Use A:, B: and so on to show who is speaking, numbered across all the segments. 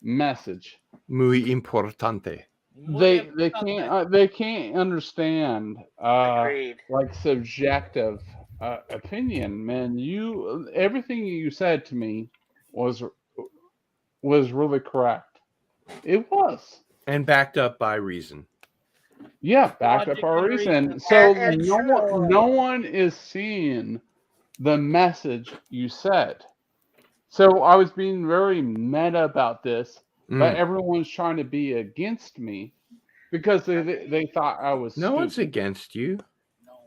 A: message.
B: Muy importante.
A: They can't understand
C: Agreed.
A: like subjective opinion, man. You everything you said to me was was really correct. It was.
B: And backed up by reason.
A: Yeah, backed up
D: Logic
A: our
D: and
A: reason.
D: reason.
A: So
C: And
A: no one is seeing the message you said. So I was being very meta about this, but
B: Mm.
A: everyone's trying to be against me because they thought I was
B: No one's
A: stupid.
B: against you.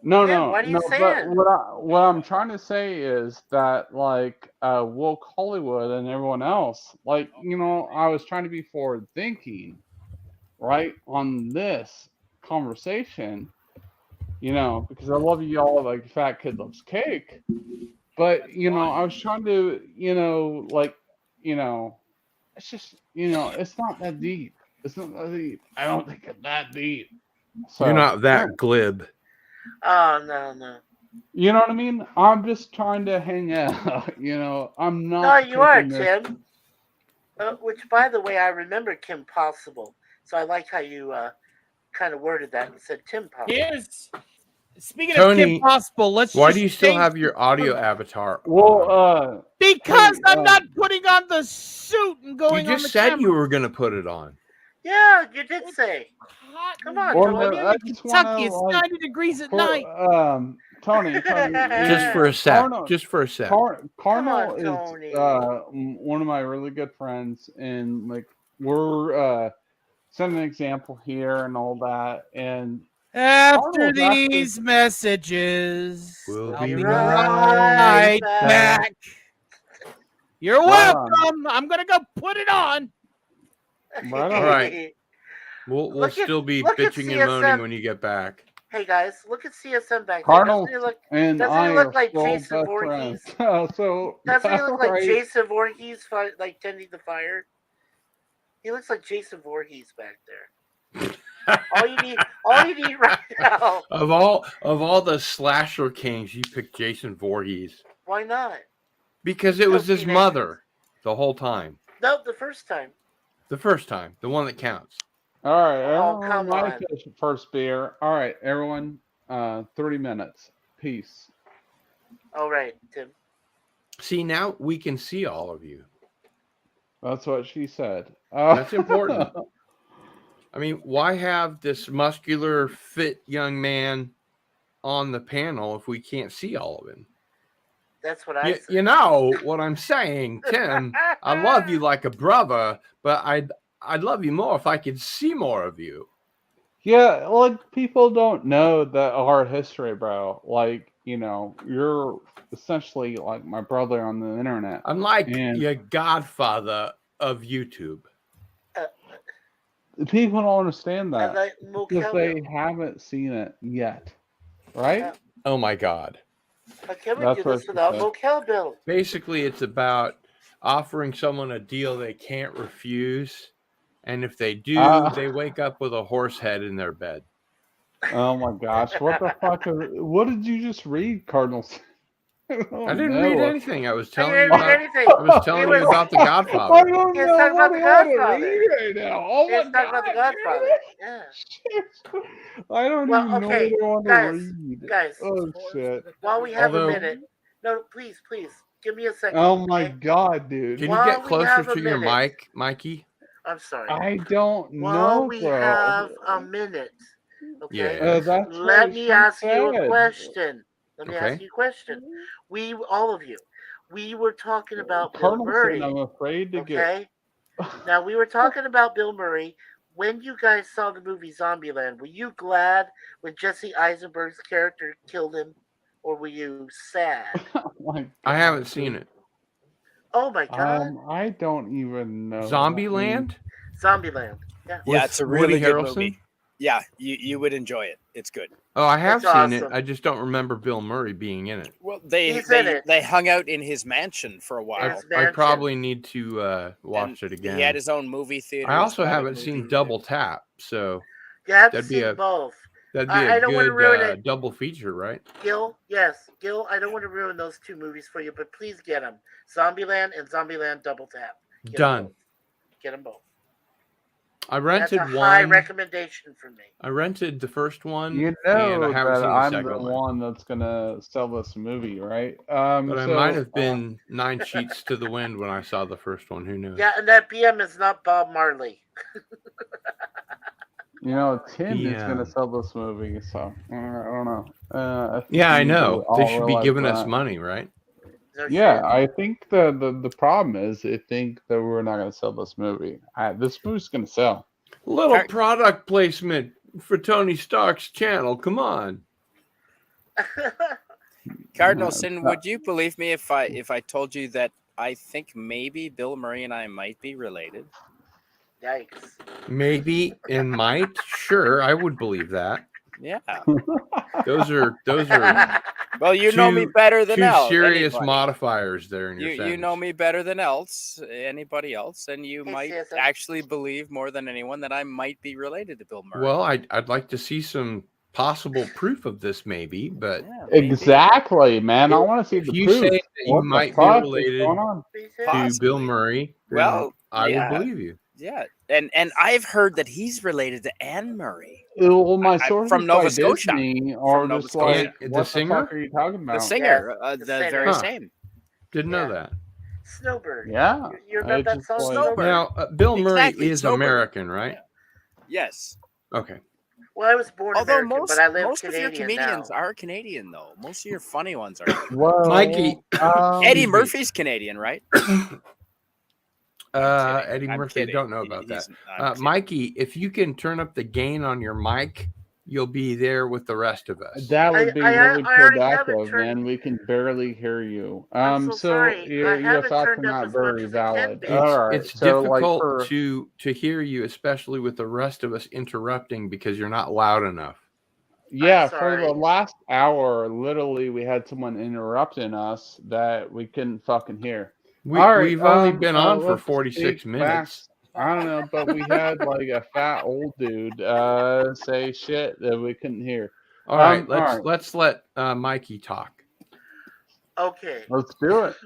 A: No,
C: Tim,
A: no,
C: what are you
A: no. But
C: saying?
A: what I'm trying to say is that like woke Hollywood and everyone else, like I was trying to be forward thinking, right, on this conversation, because I love you all like fat kid loves cake. But I was trying to, like, you know, it's just, it's not that deep. It's not that deep. I don't think it's that deep.
B: You're
A: So
B: not that glib.
C: Oh no.
A: you know what I mean? I'm just trying to hang out. I'm
C: No,
A: not
C: you are,
A: taking this.
C: Tim. Which, by the way, I remember Kim Possible. So I like how you kind of worded that and said Tim Possible.
D: Here's speaking of
B: Tony,
D: Kim Possible. Let's
B: Why
D: just
B: do you still
D: state-
B: have your audio avatar
A: Well,
B: on?
D: because
A: hey,
D: I'm not putting on the suit and
B: You
D: going on the
B: just said
D: camera.
B: you were going to put it on.
C: Yeah, you did say.
D: Hot
C: Come on,
A: well,
C: Tony.
A: no, I just want
D: Kentucky,
A: to
D: it's
A: like
D: 90 degrees at
A: for
D: night.
A: Tony,
B: Just for a sec.
A: Cardinal,
B: Just for a sec.
A: Cardinal
C: on,
A: is
C: Tony.
A: one of my really good friends, and like we're setting an example here and all that. And
D: After
A: Cardinal's actually
D: these messages,
B: We'll
D: I'll
B: be
D: be
C: right
D: right back. You're
A: Right on.
D: welcome. I'm gonna go put it on.
A: Right on.
B: All right. We'll
C: Look at-
B: still be
C: look at
B: bitching and moaning
C: CSM.
B: when you get back.
C: Hey guys, look at CSM back there.
A: Cardinal
C: Doesn't he look?
A: and
C: doesn't he
A: I
C: look
A: are
C: like
A: still
C: Jason
A: best
C: Voorhees?
A: friends. So
C: Doesn't he look like
A: right.
C: Jason Voorhees, like tending the fire? He looks like Jason Voorhees back there. all you need right now.
B: Of all the slasher kings, you picked Jason Voorhees
C: Why not?
B: because it was
C: Still
B: his
C: teenagers.
B: mother the whole time.
C: No, the first time.
B: The first time, the one that counts.
A: All right,
C: Oh,
A: everyone,
C: come
A: my
C: on.
A: first beer. All right, everyone, 30 minutes. Peace.
C: All right, Tim.
B: See, now we can see all of you.
A: That's what she said.
B: That's important. I mean, why have this muscular, fit young man on the panel if we can't see all of him?
C: That's what I said.
B: You know what I'm saying, Tim. I love you like a brother, but I'd love you more if I could see more of you.
A: Yeah, like people don't know our history, bro. Like, you're essentially like my brother on the internet.
B: I'm like
A: And
B: your godfather of YouTube.
A: people don't understand that
C: like
A: because they haven't seen it yet, right?
B: Oh my God.
C: How can we
A: That's
C: do
A: what
C: this
A: she
C: without
A: said.
C: Motel Bill?
B: Basically, it's about offering someone a deal they can't refuse. And if they do, they wake up with a horse head in their bed.
A: Oh my gosh, what the fuck? What did you just read, Cardinals?
B: I didn't read anything. I was
C: I
B: telling
C: didn't
B: you.
C: read anything.
B: I was telling you about the
A: I
B: Godfather.
A: don't
C: He's
A: know
C: talking
A: what
C: about
A: he
C: The
A: wanted to
C: Godfather.
A: read right now. Oh my
C: Let's talk about The
A: god,
C: Godfather.
A: dude.
C: Yeah.
A: Shit. I don't
C: Well,
A: even know
C: okay,
A: what I want
C: guys,
A: to read.
C: guys.
A: Oh shit.
C: While we have
B: Although-
C: a minute. No, please, give me a second.
A: Oh my
C: okay?
A: god, dude.
B: Can you
C: While
B: get
C: we
B: closer
C: have a
B: to your
C: minute.
B: mic, Mikey?
C: I'm sorry.
A: I don't
C: While
A: know,
C: we
A: bro.
C: have a minute, okay?
B: Yeah.
A: That's
C: Let
A: what
C: me
A: she
C: ask you a
A: said.
C: question. Let me
B: Okay.
C: ask you a question. All of you, we were talking about Bill
A: Cardinal
C: Murray.
A: said I'm afraid to
C: Okay. Now we were talking about Bill Murray. When you guys saw the movie Zombieland, were you glad when Jesse Eisenberg's character killed him, or were you sad?
A: Like,
B: I haven't seen it.
C: Oh my god!
A: I don't even know.
B: Zombieland?
C: Zombieland. Yeah.
E: Yeah, it's a
B: Woody
E: really good
B: Harrelson?
E: movie. Yeah, you would enjoy it. It's good.
B: Oh, I have
C: It's
B: seen it.
C: awesome.
B: I just don't remember Bill Murray being in it.
E: Well,
C: He's in it.
E: they hung out in his mansion for a while.
C: His
B: I
C: mansion.
B: probably need to watch
E: And
B: it again.
E: He had his own movie theater.
B: I also
E: his private
B: haven't
E: movie
B: seen
E: theater.
B: Double Tap, so
C: You have to
B: That'd be
C: see
B: a-
C: both.
B: that'd be
C: I
B: a
C: don't wanna ruin
B: good
C: it.
B: double feature, right?
C: Gil, yes, Gil. I don't want to ruin those two movies for you, but please get them. Zombieland and Zombieland Double Tap. Get 'em
B: Done.
C: both. Get them both.
B: I
C: That's
B: rented
C: a high
B: one.
C: recommendation from me.
B: I rented the first one,
A: You
B: and I
A: know
B: haven't
A: that
B: seen the
A: I'm
B: second
A: the
B: one.
A: one that's gonna sell this movie, right?
B: But I might
A: So
B: have been 9 sheets to the wind when I saw the first one. Who knows?
C: Yeah, and that BM is not Bob Marley.
A: Tim is gonna
B: PM.
A: sell this movie, so I don't know. I think
B: Yeah,
A: you
B: I
A: need to
B: know. They
A: all
B: should be
A: realize
B: giving us
A: that.
B: money, right?
C: No
A: Yeah,
C: shit.
A: I think the problem is they think that we're not gonna sell this movie. This movie's gonna sell.
B: Little
E: Car-
B: product placement for Tony Stark's channel. Come on.
E: Cardinal
A: Yeah,
E: Sin, would you believe me if I told you that I think maybe Bill Murray and I might be related?
C: Yikes.
B: Maybe and might. Sure, I would believe that.
E: Yeah.
B: Those are
E: Well, you know me
B: two-
E: better than
B: two serious
E: anybody.
B: modifiers there in your
E: You know
B: sentence.
E: me better than anybody else, and you
C: Hey,
E: might
C: Cesar.
E: actually believe more than anyone that I might be related to Bill Murray.
B: Well, I'd like to see some possible proof of this, maybe, but
E: yeah, maybe.
A: exactly, man. I
B: If-
A: want to see
B: if
A: the
B: you
A: proof.
B: say that you
A: What the
B: might be
A: fuck
B: related
A: is going on?
B: to
E: Possibly.
B: Bill Murray, then
E: Well,
B: I
E: yeah.
B: would believe you.
E: Yeah, and I've heard that he's related to Anne Murray,
A: Well, my sources
E: from Nova
A: by
E: Scotia.
A: Disney are
E: From Nova
A: just like,
E: Scotia.
B: And the
A: what the
B: singer?
A: fuck are you talking about?
E: the singer,
C: the
E: the
C: singer.
E: very
B: Huh.
E: same.
B: Didn't know
C: Yeah.
B: that.
C: Snowbird.
A: Yeah,
C: You remember
A: I
C: that
A: just
C: song,
A: like-
C: Snowbird?
B: Now, Bill Murray
E: Exactly,
B: is
E: Snowbird.
B: American, right?
E: Yes.
B: Okay.
C: Well, I was born
E: Although
C: American, but I live
E: most of your
C: Canadian
E: comedians
C: now.
E: are Canadian, though. Most of your funny ones are.
A: Well,
B: Mikey,
E: Eddie
B: me.
E: Murphy's Canadian, right?
B: Eddie
E: I'm
B: Murphy,
E: kidding.
B: don't know about
E: He's-
B: that.
E: I'm kidding.
B: Mikey, if you can turn up the gain on your mic, you'll be there with the rest of us.
A: That would be
C: I
A: really
C: already have it
A: productive,
C: turned-
A: man. We can barely hear you.
C: I'm so sorry.
A: Your
C: I have it
A: thoughts are
C: turned up
A: not
C: as much
A: very
C: as it can
A: valid.
C: be.
A: All right,
B: It's
A: so like
B: difficult
A: for
B: to hear you, especially with the rest of us interrupting because you're not loud enough.
A: yeah, for
C: sorry.
A: the last hour, literally, we had someone interrupting us that we couldn't fucking hear. All right,
B: We've only been on for
A: let's
B: 46
A: take back-
B: minutes.
A: I don't know, but we had like a fat old dude say shit that we couldn't hear.
B: All right,
A: all right.
B: let's let Mikey talk.
C: Okay.
A: Let's do it.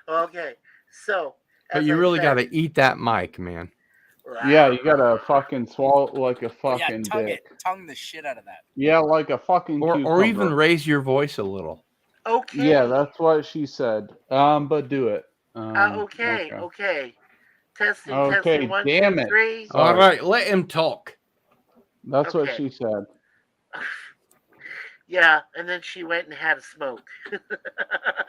C: Okay. So.
B: But
C: as
B: you
C: I
B: really
C: said-
B: got to eat that mic, man.
A: Yeah, you gotta fucking swallow like a
E: Oh, yeah,
A: fucking
E: tongue
A: dick.
E: it, tongue the shit out of that.
A: Yeah, like a fucking
B: Or even
A: cucumber.
B: raise your voice a little.
C: Okay.
A: Yeah, that's what she said. But do it.
C: Okay. Testing.
A: Okay,
C: Testing. 1,
A: damn
C: 2,
A: it.
C: 3.
A: Sorry.
B: All right, let him talk.
A: That's what
C: Okay.
A: she said.
C: Yeah, and then she went and had a smoke.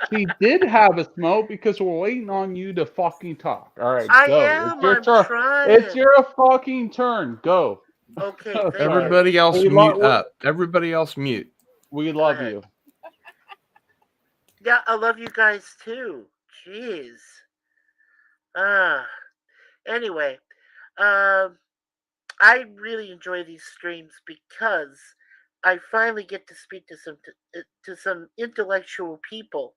A: She did have a smoke because we're waiting on you to fucking talk. All right,
C: I
A: go.
C: am.
A: It's your
C: I'm
A: turn.
C: trying.
A: It's your fucking turn. Go.
C: Okay.
A: Sorry.
C: Thank you.
B: Everybody else
A: We
B: mute
A: lo-
B: up. Everybody else mute.
A: We love
C: ahead.
A: you.
C: Yeah, I love you guys too. Jeez. Anyway, I really enjoy these streams because I finally get to speak to some intellectual people,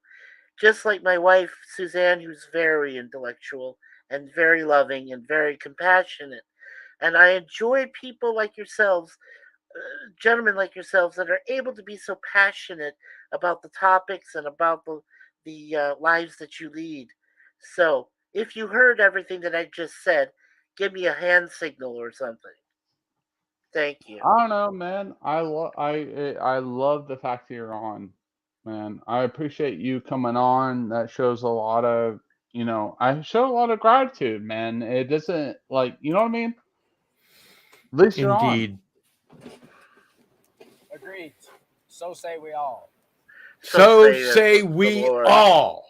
C: just like my wife Suzanne, who's very intellectual and very loving and very compassionate. And I enjoy people like yourselves, gentlemen like yourselves, that are able to be so passionate about the topics and about the lives that you lead. So, if you heard everything that I just said, give me a hand signal or something. Thank you.
A: I don't know, man. I love the fact that you're on, man. I appreciate you coming on. That shows a lot of, I show a lot of gratitude, man. It doesn't like, you know what I mean? At least you're on.
B: Indeed.
E: Agreed. So say we all.
B: So
C: saith
B: say
C: the
B: we
C: Lord.
B: all.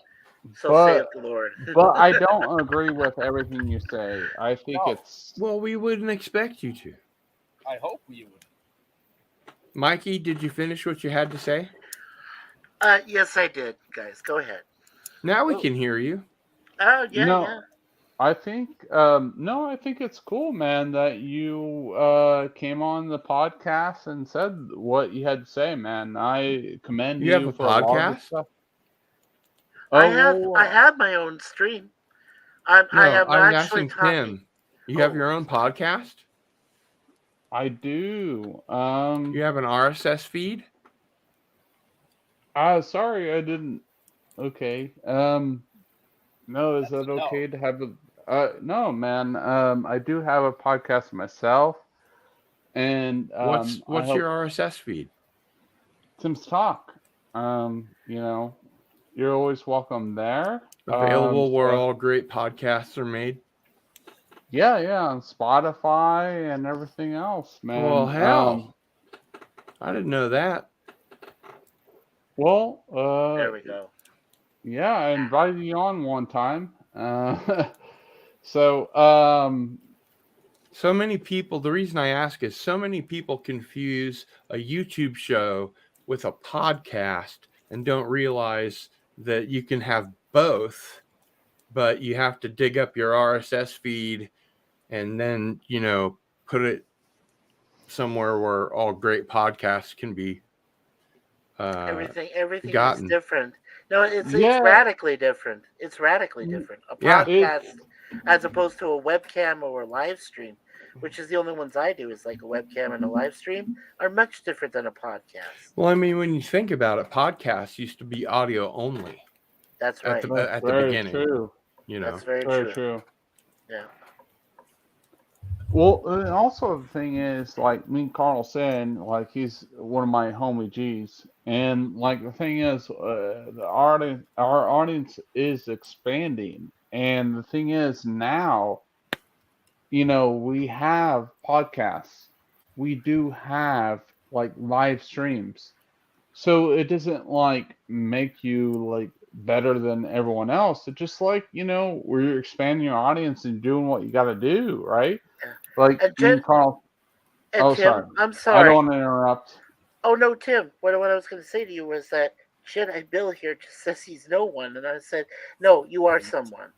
C: So
A: But-
C: saith the Lord.
A: But I don't agree with everything you say. I think
E: No.
A: it's
B: Well, we wouldn't expect you to.
E: I hope you would.
B: Mikey, did you finish what you had to say?
C: Yes, I did, guys. Go ahead.
B: Now we
C: Oh.
B: can hear you.
C: Oh, yeah,
A: No.
C: yeah.
A: I think no, I think it's cool, man, that you came on the podcast and said what you had to say, man. I commend
B: You have a
A: for a lot of the
B: podcast?
A: stuff.
C: I
A: Oh,
C: have my own stream. I
B: No,
C: am
B: I'm
C: actually
B: asking
C: talking.
B: Tim. You have
C: Oh.
B: your own podcast?
A: I do.
B: You have an RSS feed?
A: Sorry, I didn't. Okay. No, is that
E: No.
A: okay to have No, man. I do have a podcast myself, and I
B: What's
A: hope
B: your RSS feed?
A: Tim's Talk. You're always welcome there.
B: Available where
A: So,
B: all great podcasts are made.
A: yeah, on Spotify and everything else,
B: Well,
A: man.
B: hell, I didn't know that.
A: Well,
C: There we go.
A: yeah, I invited you on one time. So,
B: So many people, the reason I ask is so many people confuse a YouTube show with a podcast and don't realize that you can have both, but you have to dig up your RSS feed and then, put it somewhere where all great podcasts can be
C: Everything is
B: gotten.
C: different. No, it's
A: Yeah.
C: radically different. It's radically different. A
B: Yeah.
C: podcast, as opposed to a webcam or a live stream, which is the only ones I do, is like a webcam and a live stream, are much different than a podcast.
B: Well, I mean, when you think about it, podcasts used to be audio only
C: That's
B: at
C: right.
B: the
A: that's
B: at the
A: very
B: beginning.
A: true.
C: That's very
A: Very
C: true.
A: true.
C: Yeah.
A: Well, and also the thing is, like me and Carl saying, like he's one of my homie G's, and like the thing is, our audience is expanding, and the thing is now, we have podcasts, we do have like live streams, so it doesn't like make you like better than everyone else. It's just like we're expanding your audience and doing what you got to do, right?
C: Yeah.
A: Like
C: And
A: me and Carl.
C: And
A: Oh,
C: Tim,
A: sorry.
C: I'm
A: I
C: sorry.
A: don't want to interrupt.
C: Oh no, Tim. What I was going to say to you was that Jedi Bill here just says he's no one, and I said, no, you are someone.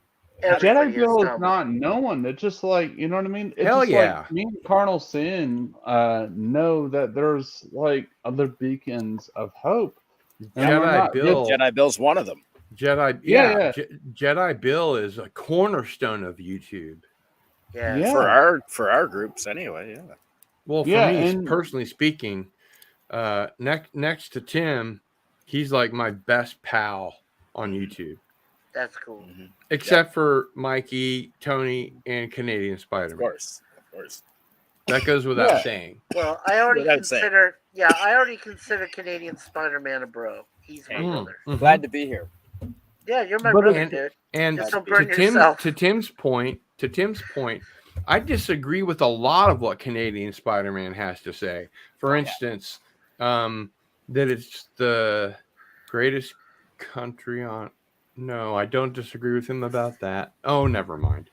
C: Everybody
A: Jedi Bill is
C: someone.
A: not no one. It's just like, you know what I mean? It's
B: Hell
A: just
B: yeah.
A: like me and Cardinal Sin know that there's like other beacons of hope. And we're
B: Jedi
A: not
B: Bill.
E: Jedi Bill's one of them.
B: Jedi,
A: Yeah.
B: Jedi Bill is a cornerstone of YouTube.
C: Yeah.
E: For our groups anyway. Yeah.
B: Well, for
A: Yeah,
B: me,
A: and-
B: personally speaking, next to Tim, he's like my best pal on YouTube,
C: That's cool.
E: Mm-hmm.
B: except for Mikey, Tony, and Canadian
E: Of
B: Spider-Man.
E: course.
B: That goes without
A: Yeah.
B: saying.
C: Well, I already
E: Without saying.
C: consider Canadian Spider-Man a bro. He's my brother.
B: Mhm.
E: Glad to be here.
C: Yeah, you're my
A: But
C: brother,
B: and-
C: dude.
B: And
C: Just don't
B: to
C: burn yourself.
B: Tim's point, I disagree with a lot of what Canadian Spider-Man has to say. For instance, that it's the greatest country on. No, I don't disagree with him about that. Oh, never mind.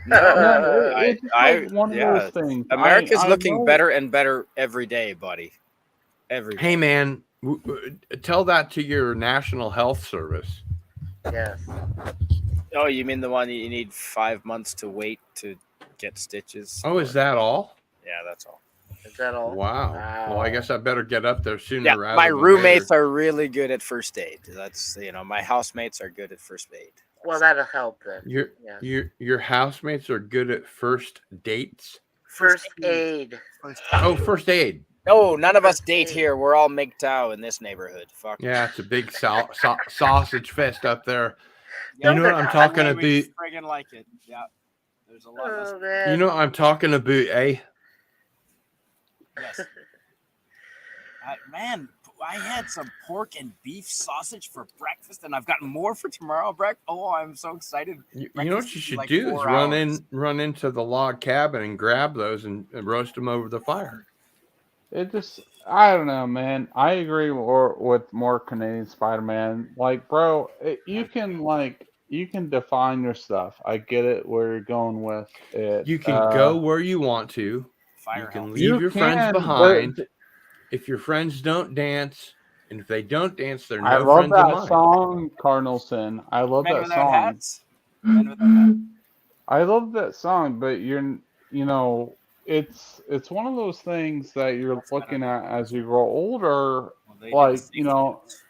E: No,
A: it's just like one of those things.
E: America's
A: I
E: looking
A: know-
E: better and better every day, buddy. Every day.
B: Hey, man, tell that to your National Health Service.
C: Yes.
E: Oh, you mean the one you need 5 months to wait to get stitches?
B: Oh, is that all?
E: Yeah, that's all.
C: Is that all?
B: Wow. Well, I guess I better get up there sooner
E: Yeah,
B: rather
E: my
B: than
E: roommates
B: later.
E: are really good at first aid. That's my housemates are good at first aid.
C: Well, that'll help then. Yeah.
B: Your housemates are good at first dates.
C: First aid.
B: Oh, first aid.
E: No, none of us
C: First
E: date
C: aid.
E: here. We're all MGTOW in this neighborhood. Fuck.
B: Yeah, it's a big sausage fest up there.
E: Yeah,
B: You know what I'm talking about?
E: we friggin' like it. Yeah. There's a lot of us.
C: Oh man.
B: You know what I'm talking about, eh?
E: Yes. Man, I had some pork and beef sausage for breakfast, and I've got more for tomorrow. Oh, I'm so excited.
B: You know what
E: Breakfast
B: you
E: is
B: should
E: like
B: do is
E: 4
B: run
E: hours.
B: into the log cabin and grab those and roast them over the fire.
A: I don't know, man. I agree with more Canadian Spider-Man. Like, bro, you can define your stuff. I get it where you're going with it.
B: You can go where you want to. You
E: Firehouse.
B: can leave your friends behind. If your friends don't dance, and if they don't dance, they're
A: I
B: no
A: love
B: friends of
A: that
B: mine.
A: song, Cardinal Sin. I love
E: Men
A: that
E: without
A: song.
E: hats. Men without hats.
A: I love that song, but it's one of those things that you're
E: What's
A: looking at as you grow older.
E: Well, they
A: Like,
E: do the same things. Is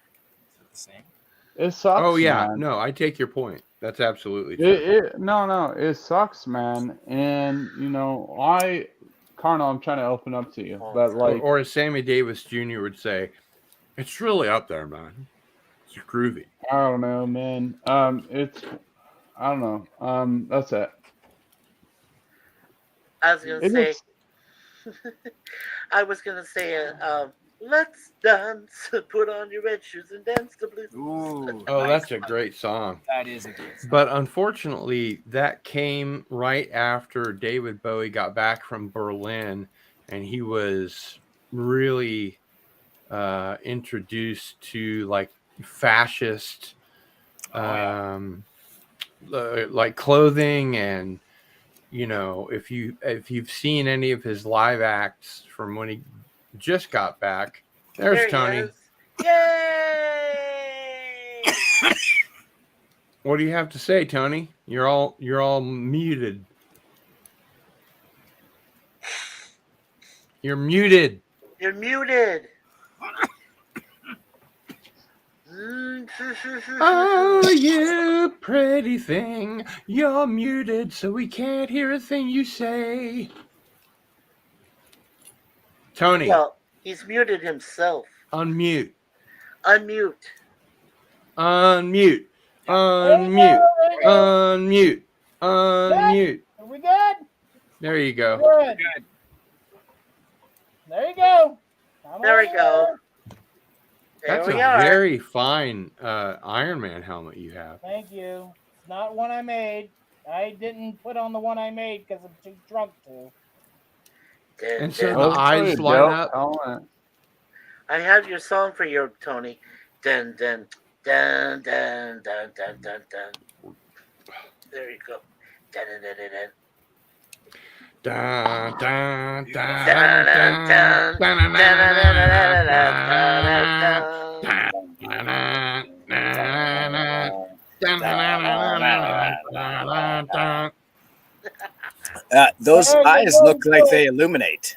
E: it the same?
A: It sucks.
B: Oh yeah,
A: man.
B: no, I take your point. That's absolutely true.
A: It sucks, man. And Cardinal, I'm trying to open up to you, but like,
B: or as Sammy Davis Jr. would say, it's really up there, man. It's groovy.
A: I don't know, man. I don't know. That's it.
C: I was gonna
A: It
C: say,
A: just
C: let's dance, put on your red shoes and dance the blues.
E: Ooh,
B: Oh,
E: nice.
B: that's a great song.
E: That is a great song.
B: But unfortunately, that came right after David Bowie got back from Berlin, and he was really introduced to like fascist, like clothing, and if you've seen any of his live acts from when he just got back, there's
C: There he
B: Tony.
C: is. Yay!
B: What do you have to say, Tony? You're all muted. You're muted.
C: You're muted.
B: Oh, you pretty thing. You're muted, so we can't hear a thing you say. Tony,
C: Well, he's muted himself.
B: unmute.
C: Unmute.
B: Unmute. Unmute. Unmute. Unmute.
D: Are we good?
B: There you go.
D: Good.
E: Good.
D: There you go. Come
C: There we
D: on
C: go.
D: over.
C: There
B: That's
C: we
B: a
C: are.
B: very fine Iron Man helmet you have.
D: Thank you. It's not one I made. I didn't put on the one I made because I'm too drunk to.
C: Dun,
B: And so
C: dun,
B: the
A: that's
B: eyes
A: pretty
B: light
A: dope
B: up.
A: helmet.
C: I have your song for you, Tony. Dun dun dun dun dun dun dun dun. There you go. Dun dun dun dun dun.
B: Dun, dun, dun,
C: Dun,
B: dun,
C: dun,
B: dun,
C: dun,
B: dun,
C: dun, dun, dun, dun, dun.
E: Those
D: There you
E: eyes
D: go,
E: look like
D: Joe.
E: they illuminate.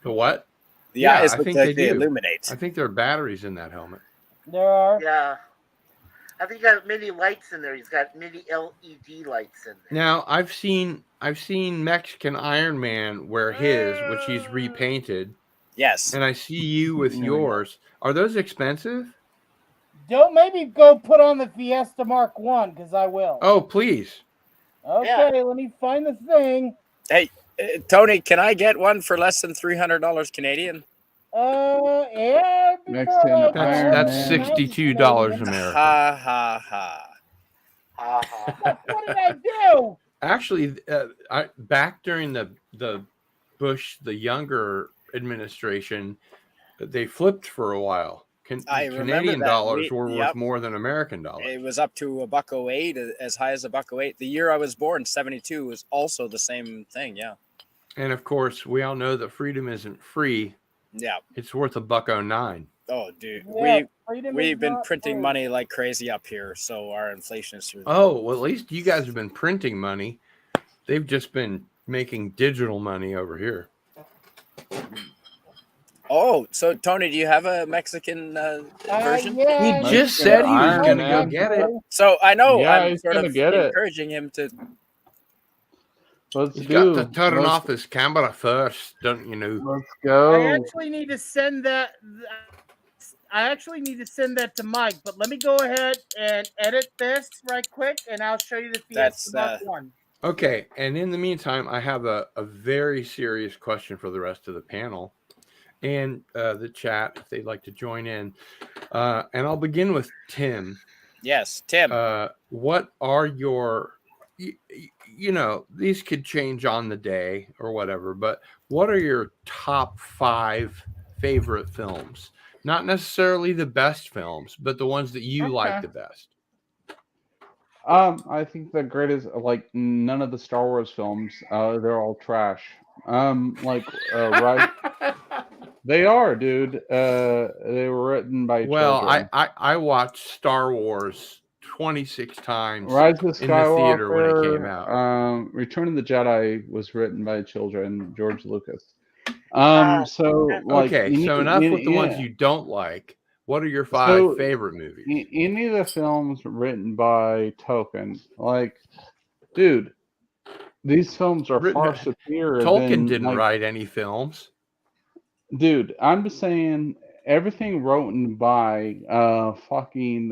B: The what?
E: The
B: Yeah,
E: eyes
B: I
E: look
B: think
E: like
B: they
E: they
B: do.
E: illuminate.
B: I think there are batteries in that helmet.
D: There are.
C: Yeah. I think he got many lights in there. He's got many LED lights in there.
B: Now I've seen Mexican Iron Man wear his, which he's repainted,
E: Yes.
B: and I see you with
A: There we go.
B: yours. Are those expensive?
D: Don't maybe go put on the Fiesta Mark 1 because I will.
B: Oh, please.
D: Okay, let me find the thing.
E: Hey, Tony, can I get one for less than $300 Canadian?
D: Yeah.
A: Mexican
D: before I
A: Iron
D: go,
B: That's
A: Man.
B: $62 American.
E: Ha ha ha.
C: Ha ha ha.
D: What did I do?
B: Actually, back during the Bush, the younger administration, they flipped for a while.
E: I remember
B: Canadian
E: that.
B: dollars were
E: Yep.
B: worth more than American dollars.
E: It was up to $1.08, as high as $1.08. The year I was born, 72, was also the same thing. Yeah.
B: And of course, we all know that freedom isn't free.
E: Yeah.
B: It's worth $1.09.
E: Oh, dude.
D: Yeah, freedom
E: We've
D: is
E: been
D: not
E: printing
D: free.
E: money like crazy up here, so our inflation is through.
B: Oh, well, at least you guys have been printing money. They've just been making digital money over here.
E: Oh, so Tony, do you have a Mexican version?
D: Yeah,
B: He
D: I
B: just
A: Mexican
B: said he was
A: Iron
B: going to go
A: Man.
B: get it.
E: So I know
A: Yeah,
E: I'm
A: he's
E: sort
A: gonna
E: of
A: get it.
E: encouraging him to.
A: Let's
B: He's
A: do.
B: got to turn
A: let's,
B: off his camera first, don't you know?
A: let's
D: I
A: go.
D: actually need to send that. I actually need to send that to Mike, but let me go ahead and edit this right quick, and I'll show you the Fiesta Mark 1.
B: Okay, and in the meantime, I have a very serious question for the rest of the panel and the chat if they'd like to join in. And I'll begin with Tim.
E: Yes, Tim.
B: What are your, these could change on the day or whatever, but what are your top 5 favorite films? Not necessarily the best films, but the ones that you like the best.
A: I think the greatest, like none of the Star Wars films, they're all trash. Right? They are, dude. They were written by children.
B: I watched Star Wars 26 times
A: Rise of
B: in the theater when it
A: Skywalker,
B: came out.
A: Return of the Jedi was written by children, George Lucas.
C: Ah,
A: So like,
B: Okay,
A: you
B: so
A: need-
B: enough
A: you-
B: with the ones
A: yeah.
B: you don't like. What are your 5
A: So,
B: favorite movies?
A: Any of the films written by Tolkien, like, dude, these films are
B: Written-
A: far superior.
B: Tolkien
A: than,
B: didn't
A: like,
B: write any films.
A: Dude, I'm just saying everything written by fucking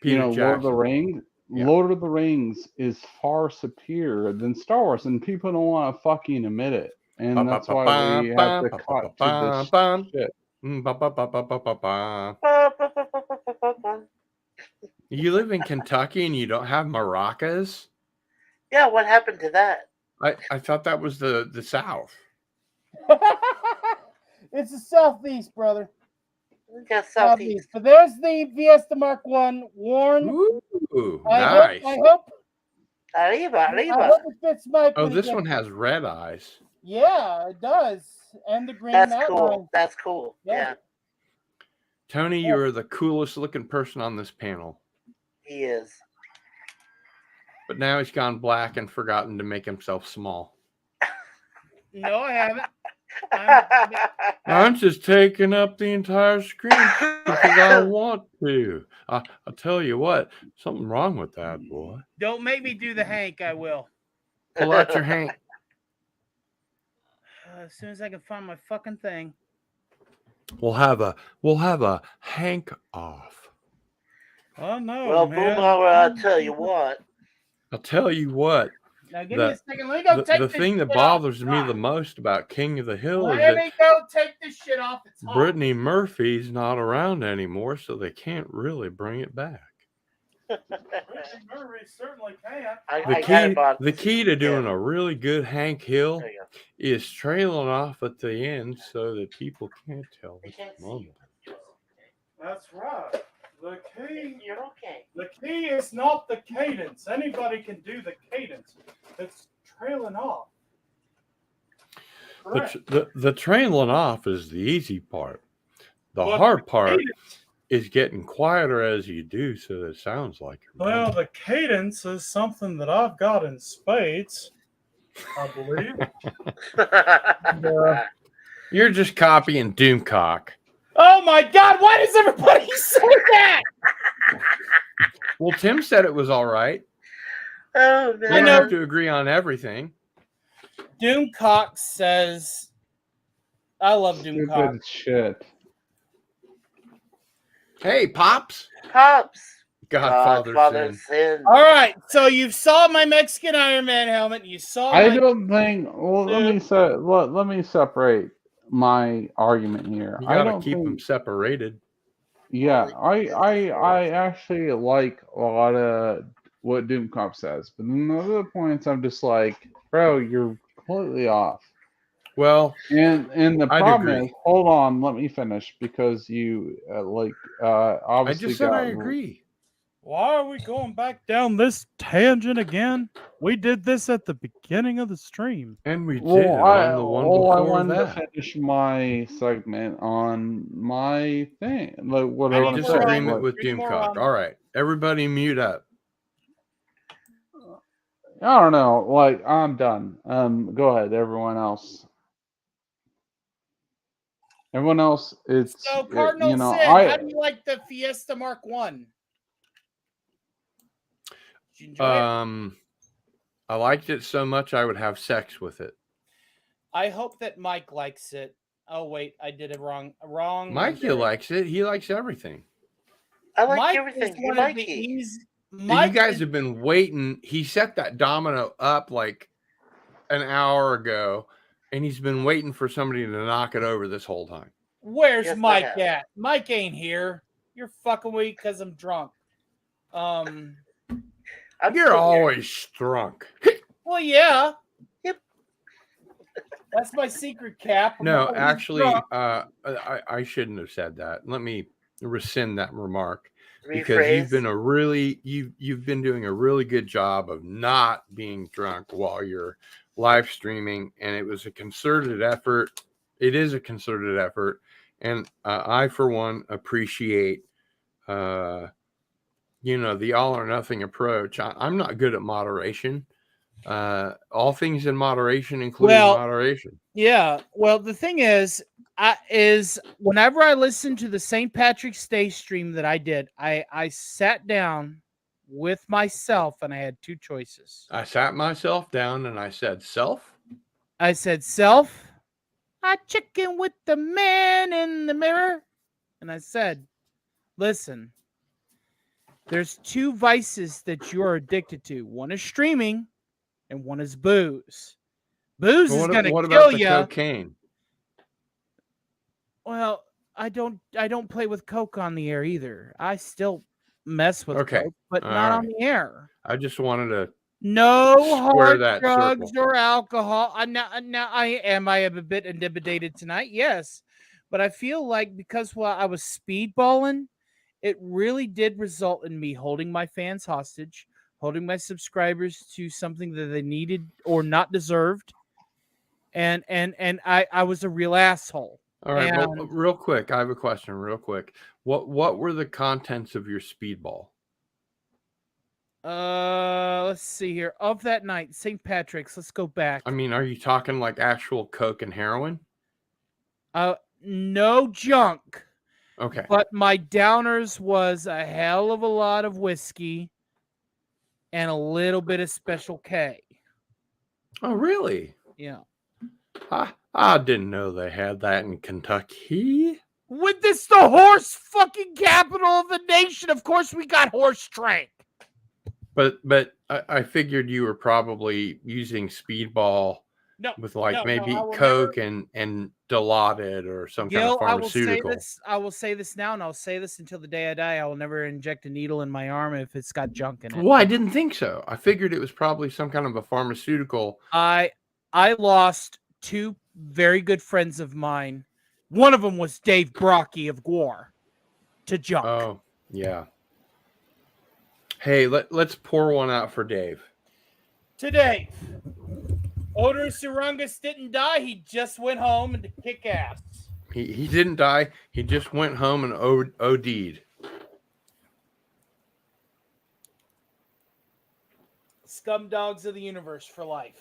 B: Peter
A: Lord of the
B: Jackson.
A: Rings.
B: Yeah.
A: Lord of the Rings is far superior than Star Wars, and people don't want to fucking admit it. And that's why we have to cut to this shit.
B: You live in Kentucky and you don't have maracas?
C: Yeah, what happened to that?
B: I thought that was the South.
D: It's the southeast, brother.
C: Yeah, southeast.
D: But there's the Fiesta Mark One Warren.
B: Ooh,
D: I
B: nice.
D: hope
C: Arriba.
D: it fits Mike.
B: Oh,
D: when he
B: this
D: gets
B: one
D: it.
B: has red eyes.
D: Yeah, it does. And the green
C: That's
D: outline.
C: cool. That's cool. Yeah.
B: Tony, you are the coolest looking person on this panel.
C: He is.
B: But now he's gone black and forgotten to make himself small.
D: No, I haven't.
B: I'm just taking up the entire screen because I want to. I'll tell you what, something wrong with that, boy.
D: Don't make me do the Hank. I will.
B: Pull out your Hank.
D: As soon as I can find my fucking thing.
B: We'll have a Hank off.
D: Oh no.
C: Well,
D: man.
C: Boomhauer, I'll tell you what.
B: I'll tell you what.
D: Now give me a second. Let me go take
B: The
D: this
B: thing that
D: shit
B: bothers
D: off.
B: me the most about King of the Hill is
D: Let
B: that
D: me go take this shit off. It's hot.
B: Brittany Murphy's not around anymore, so they can't really bring it back.
D: Brittany Murphy certainly can.
B: The key to doing a really good Hank Hill
C: There you go.
B: is trailing off at the end so that people can't tell
C: They
B: it's
C: can't see
B: mumble.
C: you.
D: That's right. The key.
C: You're okay.
D: The key is not the cadence. Anybody can do the cadence. It's trailing off.
B: The trailing off is the easy part. The
D: But
B: hard
D: the
B: part
D: cadence-
B: is getting quieter as you do so that it sounds like you're
D: Well,
B: mumbling.
D: the cadence is something that I've got in spades, I believe.
B: You're just copying Doomcock.
D: Oh my God! Why does everybody say that?
B: Well, Tim said it was all right.
C: Oh,
B: We
C: man.
B: don't have to agree on everything.
D: Doomcock says, "I love Doomcock."
A: Stupid shit.
B: Hey, Pops.
C: Pops.
B: Godfather sin.
C: sin.
D: All right, so you saw my Mexican Iron Man helmet. You saw.
A: I
D: my...
A: don't think. Well, let me separate my argument here.
B: You
A: I
B: gotta
A: don't
B: keep
A: think.
B: them separated.
A: Yeah, I actually like a lot of what Doomcop says, but then the other points I'm just like, bro, you're completely off.
B: Well,
A: And the
B: I'd
A: problem
B: agree.
A: is, hold on, let me finish because you
B: I
A: obviously
B: just said
A: got
B: I agree.
D: Why are we going back down this tangent again? We did this at the beginning of the stream.
B: And we did
A: Well,
B: on the one
A: I
B: before
A: wanted
B: that.
A: to finish my segment on my thing, like what I
D: Any
A: want to say.
D: more
B: Disagreement
A: Like,
B: with
D: Any more
B: Doomcock. All right, everybody mute up.
A: I don't know. Like, I'm done. Go ahead, everyone else. Everyone else, it's
D: So, Cardinal
A: you know,
D: Sin, how do you like the Fiesta Mark One? Did you enjoy it?
B: I liked it so much I would have sex with it.
D: I hope that Mike likes it. Oh wait, I did it wrong.
B: Mikey likes it. He likes everything.
C: I like
D: Mike
C: everything.
D: is
C: You
D: one
C: like
D: of the
C: it.
D: easy.
B: You
D: Mike
B: guys
D: is-
B: have been waiting. He set that domino up like an hour ago, and he's been waiting for somebody to knock it over this whole time.
D: Where's
C: Yes, I
D: Mike
C: have.
D: at? Mike ain't here. You're fucking with me because I'm drunk.
C: I'm
B: You're
C: still here.
B: always drunk.
D: Well, yeah.
C: Yep.
D: That's my secret cap. I'm
B: No,
D: always
B: actually,
D: drunk.
B: I shouldn't have said that. Let me rescind that remark because
C: Rephrase.
B: you've been doing a really good job of not being drunk while you're live streaming, and it was a concerted effort. It is a concerted effort, and I, for one, appreciate the all or nothing approach. I'm not good at moderation. All things in moderation, including moderation.
D: Yeah. Well, the thing is whenever I listen to the St. Patrick's Day stream that I did, I sat down with myself and I had two choices.
B: I sat myself down and I said, "Self."
D: I said, "Self, I check in with the man in the mirror," and I said, "Listen, There's two vices that you are addicted to. One is streaming, and one is booze. Booze is going to
B: What
D: kill
B: about the
D: you.
B: cocaine?
D: Well, I don't play with coke on the air either. I still mess with
B: Okay.
D: coke, but
B: All
D: not on
B: right.
D: the air.
B: I just wanted to
D: No
B: square
D: hard
B: that
D: drugs
B: circle.
D: or alcohol. Now I am a bit intimidated tonight, yes, but I feel like because while I was speedballing, it really did result in me holding my fans hostage, holding my subscribers to something that they needed or not deserved, and I was a real asshole.
B: All right, well,
D: And
B: real quick, I have a question. Real quick, what were the contents of your speedball?
D: let's see here. Of that night, St. Patrick's. Let's go back.
B: I mean, are you talking like actual coke and heroin?
D: No junk.
B: Okay.
D: But my downers was a hell of a lot of whiskey and a little bit of Special K.
B: Oh, really?
D: Yeah.
B: I didn't know they had that in Kentucky.
D: With this the horse fucking capital of the nation, of course we got horse strength.
B: But I figured you were probably using speedball with maybe coke and Dilaudid or some kind of pharmaceutical.
D: I will say this now, and I'll say this until the day I die. I will never inject a needle in my arm if it's got junk in it.
B: Well, I didn't think so. I figured it was probably some kind of a pharmaceutical.
D: I lost two very good friends of mine. One of them was Dave Brocky of Gwar to junk.
B: Oh, yeah. Hey, let's pour one out for Dave.
D: To Dave. Odor Surungus didn't die. He just went home and to kick ass.
B: He didn't die. He just went home and OD'd.
D: Scumdogs of the universe for life.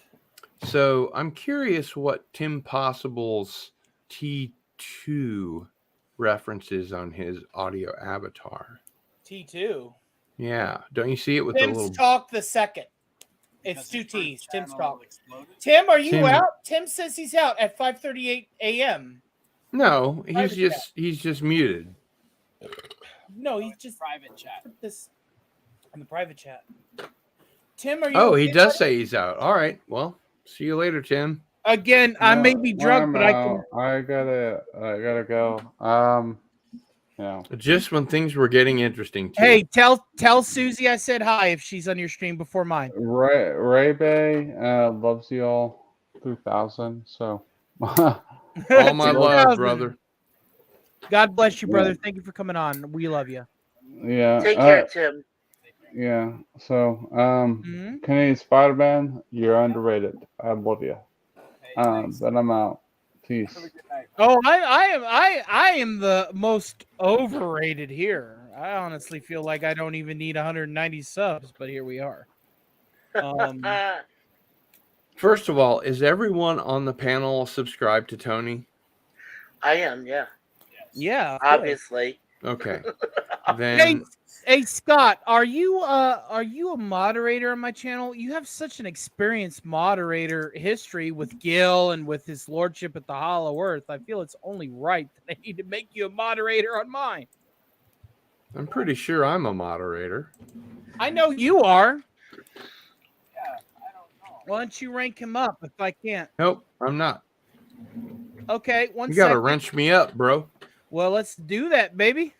B: So I'm curious what Tim Possible's T2 references on his audio avatar.
D: T2.
B: Yeah, don't you see it with
D: Tim's
B: the little
D: Talk the second? It's two T's. Tim's Talk. Tim, are you out? Tim says he's out at 5:38 a.m.
B: No, he's just muted.
D: No, he's just
E: private chat.
D: Put this in the private chat. Tim, are you?
B: Oh, he does say he's out. All right. Well, see you later, Tim.
D: Again, I may be drunk, but
A: I gotta go. Yeah.
B: Just when things were getting interesting. Too.
D: Hey, tell Susie I said hi if she's on your stream before mine.
A: Ray Bay loves you all 2000. So
B: all my love, brother.
D: God bless you, brother. Thank you for coming on. We love you.
A: Yeah.
C: Take care, Tim.
A: Yeah. So Canadian Spider-Man, you're underrated. I love you. But I'm out. Peace.
D: Oh, I am the most overrated here. I honestly feel like I don't even need 190 subs, but here we are.
B: First of all, is everyone on the panel subscribed to Tony?
C: I am, yeah.
D: Yeah,
C: obviously.
B: Okay. Then
D: Hey Scott, are you a moderator on my channel? You have such an experienced moderator history with Gil and with his lordship at the Hollow Earth. I feel it's only right that I need to make you a moderator on mine.
B: I'm pretty sure I'm a moderator.
D: I know you are. Yeah, I don't know. Why don't you rank him up if I can't?
B: Nope, I'm not.
D: Okay,
B: you gotta wrench me up, bro.
D: Well, let's do that, baby.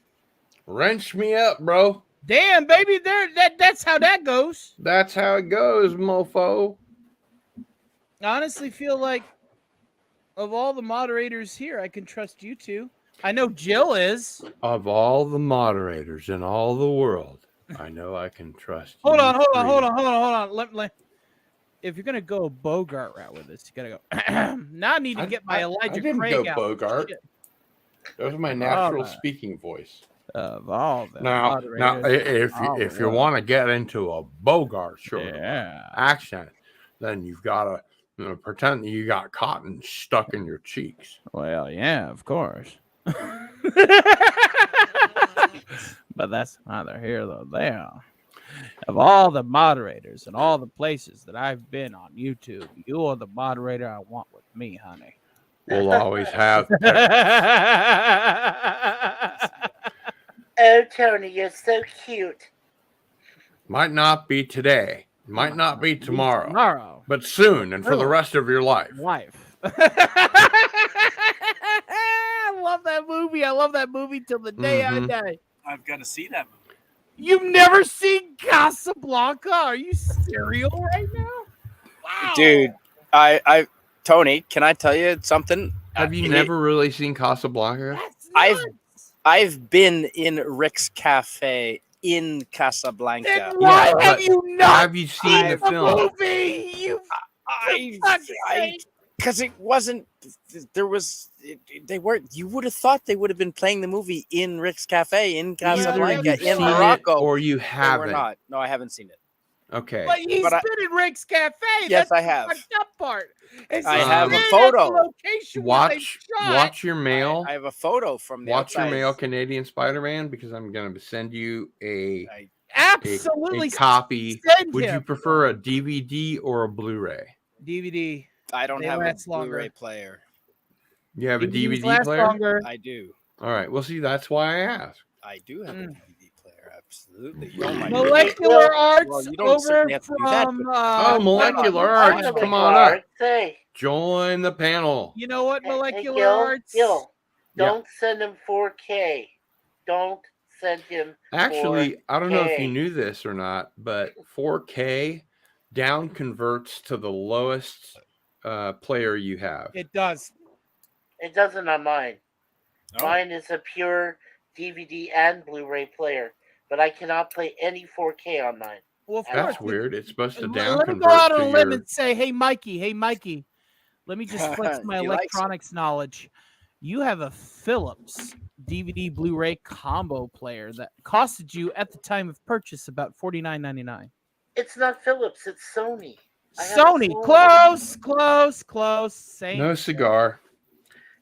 B: Wrench me up, bro.
D: Damn, baby, that's how that goes.
B: That's how it goes, mofo.
D: I honestly feel like of all the moderators here, I can trust you two. I know Jill is.
B: Of all the moderators in all the world, I know I can trust
D: Hold
B: you.
D: on. Let if you're gonna go Bogart route with this, you gotta go. Now I need to get my Elijah Craig out.
B: I didn't go Bogart. That was my natural speaking voice.
D: Of all the
B: now, if you want to get into a Bogart accent, then you've got to pretend that you got cotton stuck in your cheeks.
D: Well, yeah, of course. But that's neither here nor there. Of all the moderators and all the places that I've been on YouTube, you're the moderator I want with me, honey.
B: We'll always have.
C: Oh, Tony, you're so cute.
B: Might not be today. Might not be tomorrow.
D: Tomorrow.
B: But soon and for the
D: Soon.
B: rest of your life.
D: Wife. I love that movie. I love that movie till the day I
B: Mhm.
D: die.
E: I've got to see that movie.
D: You've never seen Casablanca? Are you serial right now? Wow.
E: Dude, Tony, can I tell you something?
B: Have you
E: It-
B: never really seen Casablanca?
D: That's
E: I've-
D: nuts.
E: I've been in Rick's Cafe in Casablanca.
D: Then why
B: Yeah,
D: have
B: but
D: you not
B: Have you seen the
D: seen the
B: film?
D: movie? You
E: Because it wasn't. There was. They weren't. You would have thought they would have been playing the movie in Rick's Cafe in
B: Either
E: Casablanca
B: you've
E: in
B: seen it
E: Morocco.
B: or you
E: They were
B: haven't.
E: not. No, I haven't seen it.
B: Okay.
D: But he's
E: But I-
D: been in Rick's Cafe.
E: Yes,
D: That's
E: I
D: the
E: have.
D: fucked up part. Is
E: I
D: he's
B: have a
D: been at
E: photo.
D: the location where they shot.
B: Watch your mail.
E: I have a photo from the
B: Watch your
E: outside.
B: mail, Canadian Spider-Man, because I'm going to send you a
D: Absolutely
B: copy.
D: send
B: Would
D: him.
B: you prefer a DVD or a Blu-ray?
D: DVD.
E: I don't
D: They
E: have a
D: last longer.
E: Blu-ray player.
B: You have a
D: DVDs
B: DVD
D: last
B: player?
D: longer.
E: I do.
B: All right. Well, see, that's why I asked.
E: I do have a
D: Mm.
E: DVD player. Absolutely. Oh my
D: Molecular Arts
E: Well, you don't
D: over
E: certainly have to do that,
D: from.
B: Oh, Molecular
C: Hi,
B: Arts, come
C: Molecular
B: on up.
C: Arts. Hey,
B: Join the panel.
D: You know what,
C: hey,
D: Molecular
C: Gil,
D: Arts?
C: Gil,
B: Yeah.
C: don't send him 4K. Don't send him.
B: Actually, I don't know if you
C: 4K.
B: knew this or not, but 4K down converts to the lowest player you have.
D: It does.
C: It doesn't on mine.
E: Oh.
C: Mine is a pure DVD and Blu-ray player, but I cannot play any 4K on mine.
D: Well, of
B: That's
D: course,
B: weird. It's supposed to down
D: let me go
B: convert
D: out on
B: to
D: a limb
B: your.
D: and say, hey, Mikey, let me just flex my
E: He likes it.
D: electronics knowledge. You have a Philips DVD Blu-ray combo player that costed you at the time of purchase about $49.99.
C: It's not Philips. It's Sony. I have a
D: Sony, close, same.
B: No cigar.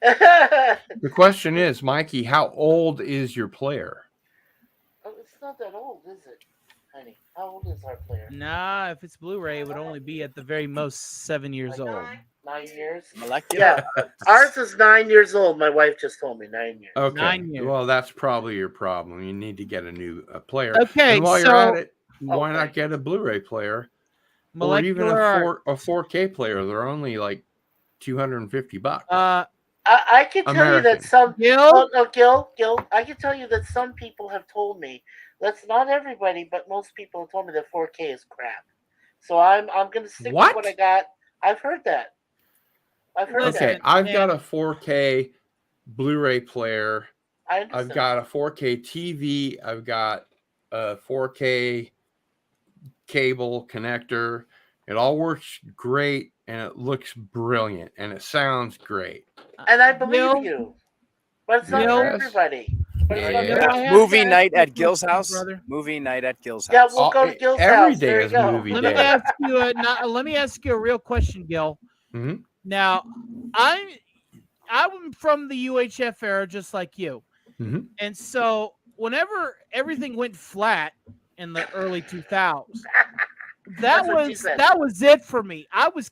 C: Oh,
B: The question is, Mikey, how old is your player?
C: it's not that old, is it, honey? How old is our player?
D: Nah, if it's Blu-ray, it would only be at the very most 7 years old.
C: 9 years.
E: Molecular.
C: Yeah, ours is 9 years old. My wife just told me 9 years.
B: Okay.
D: 9 years.
B: Well, that's probably your problem. You need to get a new player.
D: Okay,
B: And while
D: so
B: you're at it, why
C: Okay.
B: not get a Blu-ray player or even
D: Molecular Art.
B: a 4K player? They're only like $250.
C: I can tell you that
B: American.
C: some.
D: Gil?
C: Oh, no, Gil. I can tell you that some people have told me. That's not everybody, but most people have told me that 4K is crap. So I'm going to stick
B: What?
C: with what I got. I've heard that.
B: Okay,
D: Listen,
B: I've got
D: man.
B: a 4K Blu-ray player.
C: I understand.
B: I've got a 4K TV. I've got a 4K cable connector. It all works great and it looks brilliant and it sounds great.
C: And I believe
D: Gil?
C: you. But it's not
D: Gil?
C: for everybody. But it's not
B: Yeah.
C: for
D: I
C: everybody.
D: have to
E: Movie
D: ask
E: night
D: you a
E: at Gil's
D: question,
E: house.
D: brother.
E: Movie night at Gil's
C: Yeah,
E: house.
C: we'll go to Gil's
B: Every
C: house.
B: day
C: There you
B: is
C: go.
B: movie
D: Let
B: day.
D: me ask you let me ask you a real question, Gil.
B: Mhm.
D: Now, I'm from the UHF era, just like you,
B: Mhm.
D: and so whenever everything went flat in the early 2000s,
C: That's what she said.
D: that was it for me. I was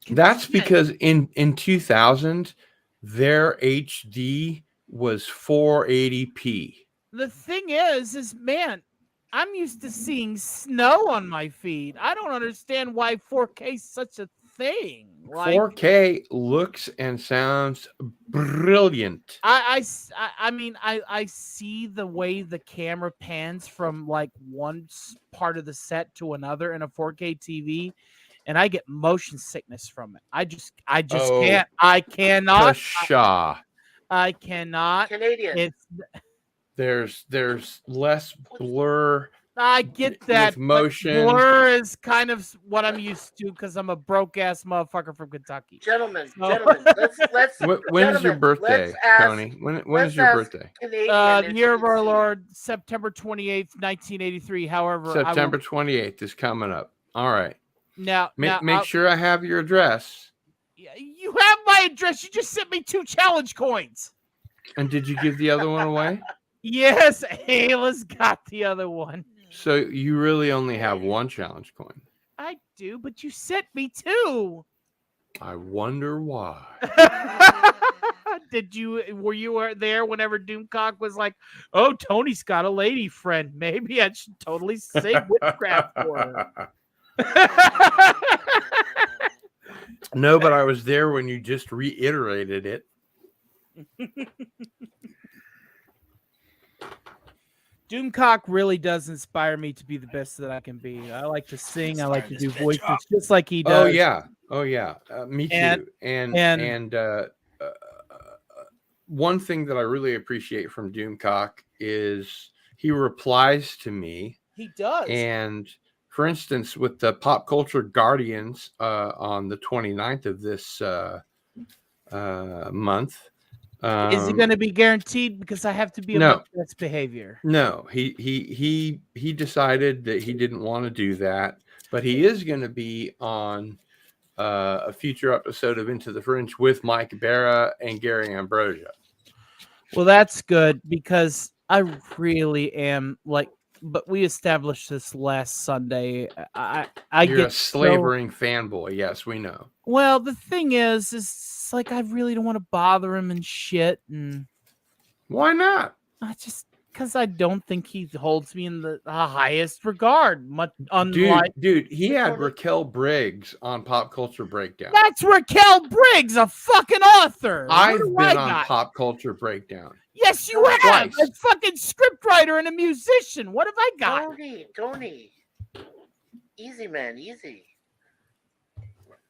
B: That's
D: content.
B: because in 2000 their HD was 480p.
D: The thing is man, I'm used to seeing snow on my feed. I don't understand why 4K is such a thing. Like
B: 4K looks and sounds brilliant.
D: I see the way the camera pans from like one part of the set to another in a 4K TV, and I get motion sickness from it. I just
B: Oh,
D: can't. I cannot.
B: Pshaw.
D: I cannot.
C: Canadian.
D: It's
B: There's less blur.
D: I get that.
B: With motion.
D: But blur is kind of what I'm used to because I'm a broke ass motherfucker from Kentucky.
C: Gentlemen,
D: So-
C: let's
B: When is your
C: gentlemen,
B: birthday,
C: let's ask-
B: Tony? When
C: let's
B: is your
C: ask
B: birthday?
C: Canadian
D: The year of our
C: intimacy.
D: Lord, September 28th, 1983. However,
B: September 28th is coming up. All right.
D: now
B: Make sure I have your address.
D: you have my address. You just sent me 2 challenge coins.
B: And did you give the other one away?
D: Yes, Ayla's got the other one.
B: So you really only have one challenge coin.
D: I do, but you sent me 2.
B: I wonder why.
D: Were you there whenever Doomcock was like, "Oh, Tony's got a lady friend. Maybe I should totally say witchcraft for her."
B: No, but I was there when you just reiterated it.
D: Doomcock really does inspire me to be the best that I can be. I like to sing. I like to do voices just like he does.
B: Oh yeah, me
D: And-
B: too. And one thing that I really appreciate from Doomcock is he replies to me.
D: He does.
B: And for instance, with the Pop Culture Guardians on the 29th of this month.
D: Is it going to be guaranteed? Because I have to be on my best behavior.
B: No, he decided that he didn't want to do that, but he is going to be on a future episode of Into the Fringe with Mike Barra and Gary Ambrosia.
D: Well, that's good because I really am like. But we established this last Sunday.
B: You're
D: get
B: a slavering fanboy. Yes, we know.
D: Well, the thing is like I really don't want to bother him and shit. And
B: why not?
D: I just because I don't think he holds me in the highest regard. Much unlike
B: dude, he had Raquel Briggs on Pop Culture Breakdown.
D: That's Raquel Briggs, a fucking author.
B: I've been on Pop Culture Breakdown.
D: Yes, you have. A fucking scriptwriter and a musician. What have I got?
C: Tony. Easy, man. Easy.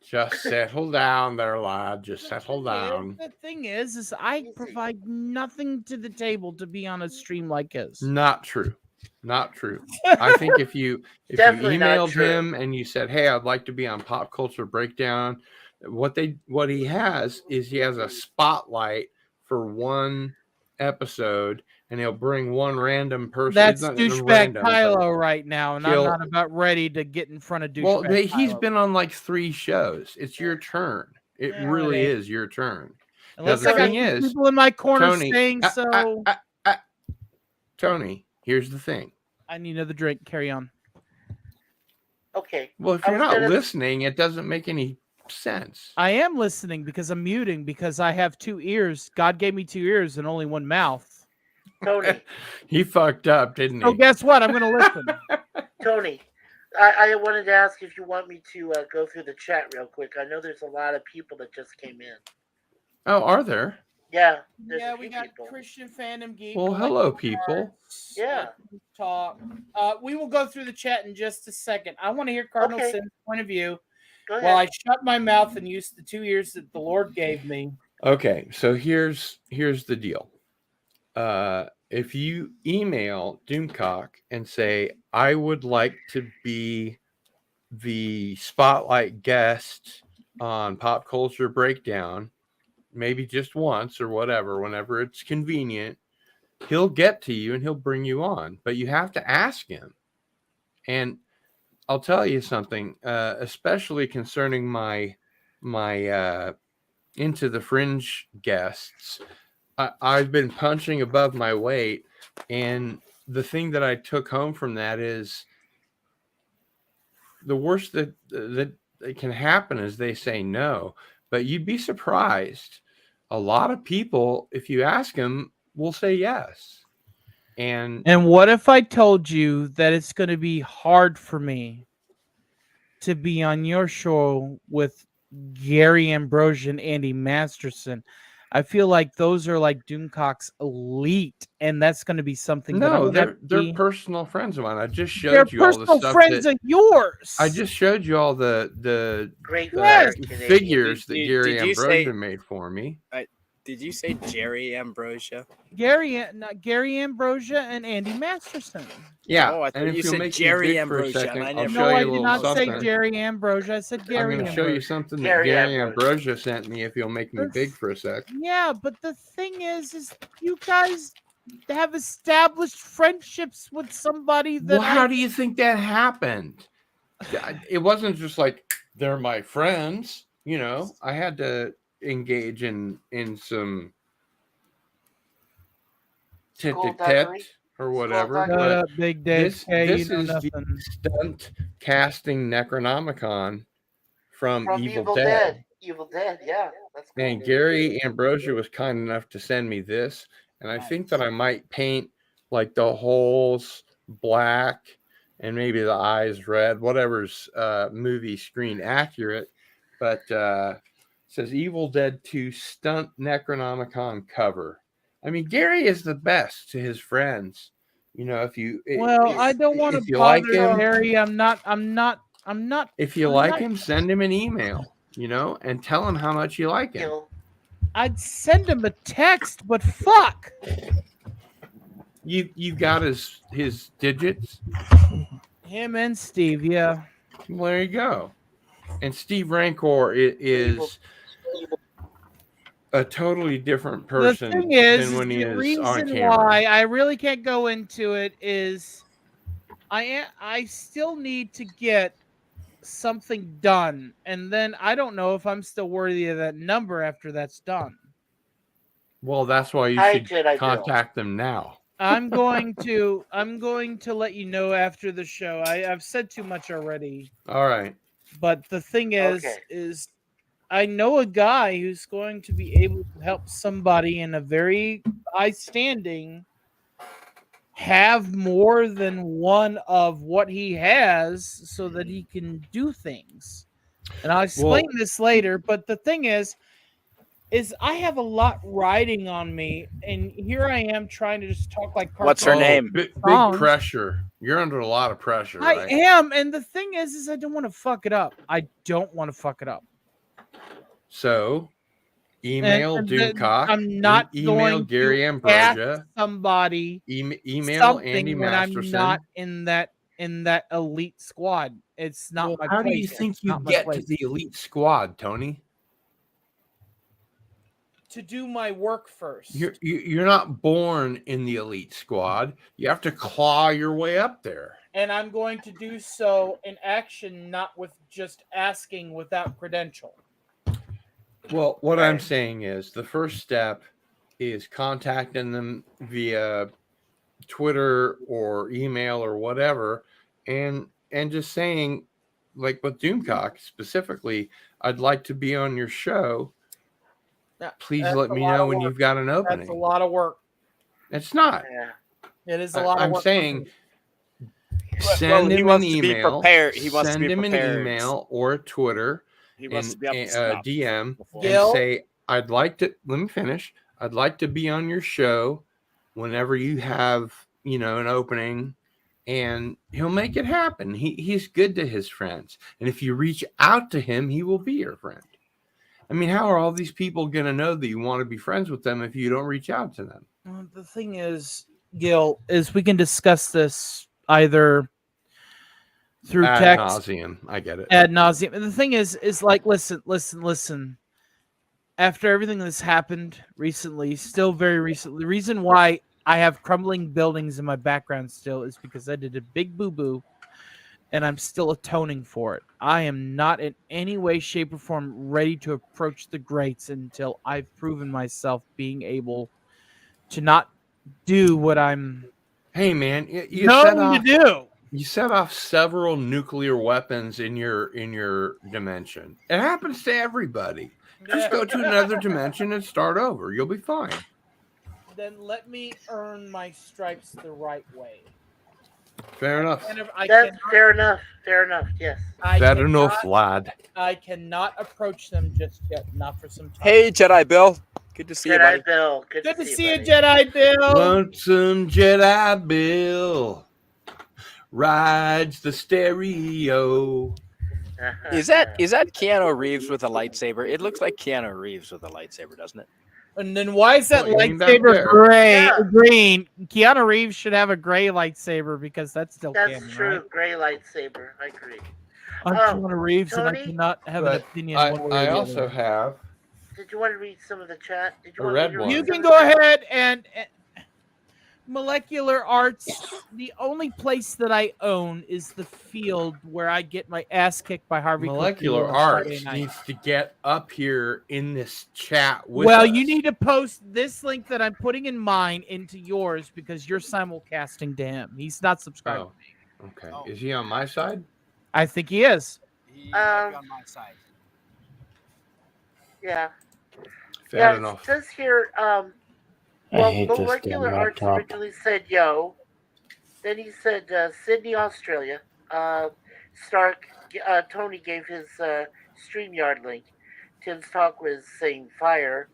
B: Just settle down there, lad. Just settle down.
D: The thing is I provide nothing to the table to be on a stream like his.
B: Not true. Not true. I think if you emailed him and you said, "Hey, I'd like to be on Pop Culture Breakdown," what he has is he has a spotlight for one episode, and he'll bring one random person.
D: That's douchebag Kylo right now, and I'm not about ready to get in front of douchebag.
B: Well, he's been on like 3 shows. It's your turn. It really is your turn.
D: Unless I got people in my corner
B: Tony,
D: saying so.
B: Tony, here's the thing.
D: I need another drink. Carry on.
C: Okay.
B: Well, if you're not listening, it doesn't make any sense.
D: I am listening because I'm muting because I have 2 ears. God gave me 2 ears and only 1 mouth.
C: Tony.
B: He fucked up, didn't he?
D: So guess what? I'm going to listen.
C: Tony, I wanted to ask if you want me to go through the chat real quick. I know there's a lot of people that just came in.
B: Oh, are there?
C: Yeah.
D: We got people. Christian Fandom Geek.
B: Well, hello, people.
C: Yeah.
D: Talk. We will go through the chat in just a second. I want to hear Cardinal Sin's point of view. While I shut my mouth and use the 2 ears that the Lord gave me.
B: Okay, so here's the deal. If you email Doomcock and say, "I would like to be the spotlight guest on Pop Culture Breakdown," maybe just once or whatever, whenever it's convenient, he'll get to you and he'll bring you on. But you have to ask him. And I'll tell you something, especially concerning my Into the Fringe guests. I've been punching above my weight, and the thing that I took home from that is the worst that can happen is they say no. But you'd be surprised. A lot of people, if you ask them, will say yes. And
D: what if I told you that it's going to be hard for me to be on your show with Gary Ambrosia and Andy Masterson? I feel like those are like Doomcock's elite, and that's going to be something.
B: No, they're personal friends of mine. I just showed you all the stuff.
D: They're personal friends of yours.
B: I just showed you all the
C: great
B: figures that Gary Ambrosia made for me.
E: Did you say Jerry Ambrosia?
D: Gary Ambrosia and Andy Masterson.
B: Yeah.
E: Oh, I thought you said Jerry Ambrosia.
D: I did not say Jerry Ambrosia. I said Gary.
B: I'm going to show you something that Gary Ambrosia sent me if you'll make me big for a sec.
D: Yeah, but the thing is you guys have established friendships with somebody that.
B: Well, how do you think that happened? It wasn't just like they're my friends. You know, I had to engage in some tete or whatever. But
D: Big Dave.
B: This is the stunt casting Necronomicon from Evil Dead.
C: Evil Dead, yeah. That's cool.
B: And Gary Ambrosia was kind enough to send me this, and I think that I might paint like the holes black and maybe the eyes red, whatever's movie screen accurate. But it says Evil Dead 2 stunt Necronomicon cover. I mean, Gary is the best to his friends. You know, if you
D: I don't want
B: if
D: to
B: you
D: bother
B: like him,
D: Harry. I'm not.
B: if you like him, send him an email. You know, and tell him how much you like him.
C: Gil,
D: I'd send him a text, but fuck.
B: You got his digits.
D: Him and Steve, yeah.
B: Well, there you go. And Steve Rancor is a totally different person
D: The thing is
B: than when he
D: the
B: is on
D: reason
B: camera.
D: why I really can't go into it is I still need to get something done, and then I don't know if I'm still worthy of that number after that's done.
B: Well, that's why you
C: Hi,
B: should
C: Jedi Bill.
B: contact them now.
D: I'm going to let you know after the show. I've said too much already.
B: All right.
D: But the thing is
C: Okay.
D: I know a guy who's going to be able to help somebody in a very high standing have more than one of what he has so that he can do things. And I'll explain this later, but the thing is I have a lot riding on me, and here I am trying to just talk like
E: What's her name?
B: Big
D: songs.
B: pressure. You're under a lot of pressure,
D: I
B: right?
D: am, and the thing is I don't want to fuck it up. I don't want to fuck it up.
B: So, email
D: And
B: Doomcock.
D: I'm not
B: email
D: going
B: Gary
D: to
B: Ambrosia.
D: ask somebody
B: Email
D: something
B: Andy
D: when
B: Masterson.
D: I'm not in that elite squad. It's not my
B: How
D: place.
B: do you think
D: It's
B: you
D: not my
B: get to
D: place.
B: the elite squad, Tony?
D: To do my work first.
B: You're not born in the elite squad. You have to claw your way up there.
D: And I'm going to do so in action, not with just asking without credential.
B: Well, what I'm saying is the first step is contacting them via Twitter or email or whatever, and just saying, like with Doomcock specifically, I'd like to be on your show. Please let me know when you've got an opening.
D: That's a lot of work.
B: It's not.
C: Yeah.
D: It is a lot of work.
B: I'm saying
E: Well,
B: send
E: he
B: him an
E: wants to be
B: email.
E: prepared. He wants to
B: Send
E: be
B: him an
E: prepared.
B: email or a Twitter
E: He wants to be
B: and
E: up to snuff
B: DM
E: before.
B: and
D: Gil?
B: say, I'd like to, let me finish. I'd like to be on your show whenever you have, an opening, and he'll make it happen. He's good to his friends. And if you reach out to him, he will be your friend. I mean, how are all these people going to know that you want to be friends with them if you don't reach out to them?
D: Well, the thing is, Gil, is we can discuss this either through
B: Ad
D: text,
B: nauseum. I get it.
D: ad nauseum. And the thing is like, listen. After everything that's happened recently, still very recently, the reason why I have crumbling buildings in my background still is because I did a big boo-boo, and I'm still atoning for it. I am not in any way, shape, or form ready to approach the greats until I've proven myself being able to not do what I'm
B: Hey, man, you
D: known to do.
B: You set off several nuclear weapons in your dimension. It happens to everybody. Just go to another dimension and start over. You'll be fine.
D: Then let me earn my stripes the right way.
B: Fair enough.
C: That's fair enough. Fair enough. Yes.
B: Fair enough, lad.
D: I cannot approach them just yet. Not for some time.
E: Hey, Jedi Bill. Good to see you, buddy.
C: Jedi Bill. Good
D: Good to see you,
C: buddy.
D: Jedi Bill.
B: Lonesome Jedi Bill rides the stereo.
E: Is that Keanu Reeves with a lightsaber? It looks like Keanu Reeves with a lightsaber, doesn't it?
D: And then why is that
B: What, you mean back
D: lightsaber
B: there?
D: green? Keanu Reeves should have a gray lightsaber because that's still
C: That's
D: canon,
C: true.
D: right?
C: Gray lightsaber. I agree.
D: I'm Keanu Reeves, and I
C: Tony?
D: cannot have an
B: But
D: opinion. one way or
B: I
D: the
B: also
D: other.
B: have
C: Did you want to read some of the chat? Did you
B: A
C: want
B: red
C: me to
B: one.
C: read
D: You
C: some
D: can
C: of
D: go
C: the chat?
D: ahead and Molecular Arts. The only place that I own is the field where I get my ass kicked by Harvey.
B: Molecular
D: Cooper on Friday
B: Arts
D: night.
B: needs to get up here in this chat with
D: Well,
B: us.
D: you need to post this link that I'm putting in mine into yours because you're simulcasting to him. He's not subscribed
B: Oh.
D: to me.
B: Okay.
E: Oh.
B: Is he on my side?
D: I think he is.
E: He might be on my side.
C: Yeah.
B: Bad
C: It
B: enough.
C: says here,
F: I
C: well,
F: hate this damn
C: Molecular Arts
F: laptop.
C: originally said yo. Then he said Sydney, Australia. Tony gave his StreamYard link. Tim's talk was saying fire.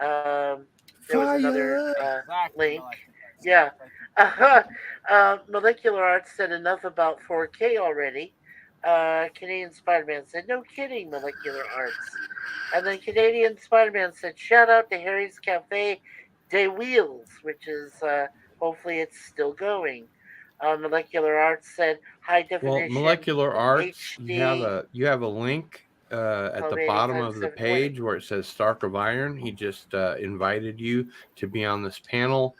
C: There was another
E: Exactly,
C: link.
E: Molecular Arts.
C: Yeah. Molecular Arts said enough about 4K already. Canadian Spider-Man said, no kidding, Molecular Arts. And then Canadian Spider-Man said, shout out to Harry's Cafe des Wheels, which is, hopefully it's still going. Molecular Arts said, high
B: Well,
C: definition
B: Molecular Arts,
C: HD.
B: you have a link at the
C: Homemade
B: bottom
C: times
B: of the
C: 720.
B: page where it says Stark of Iron. He just invited you to be on this panel,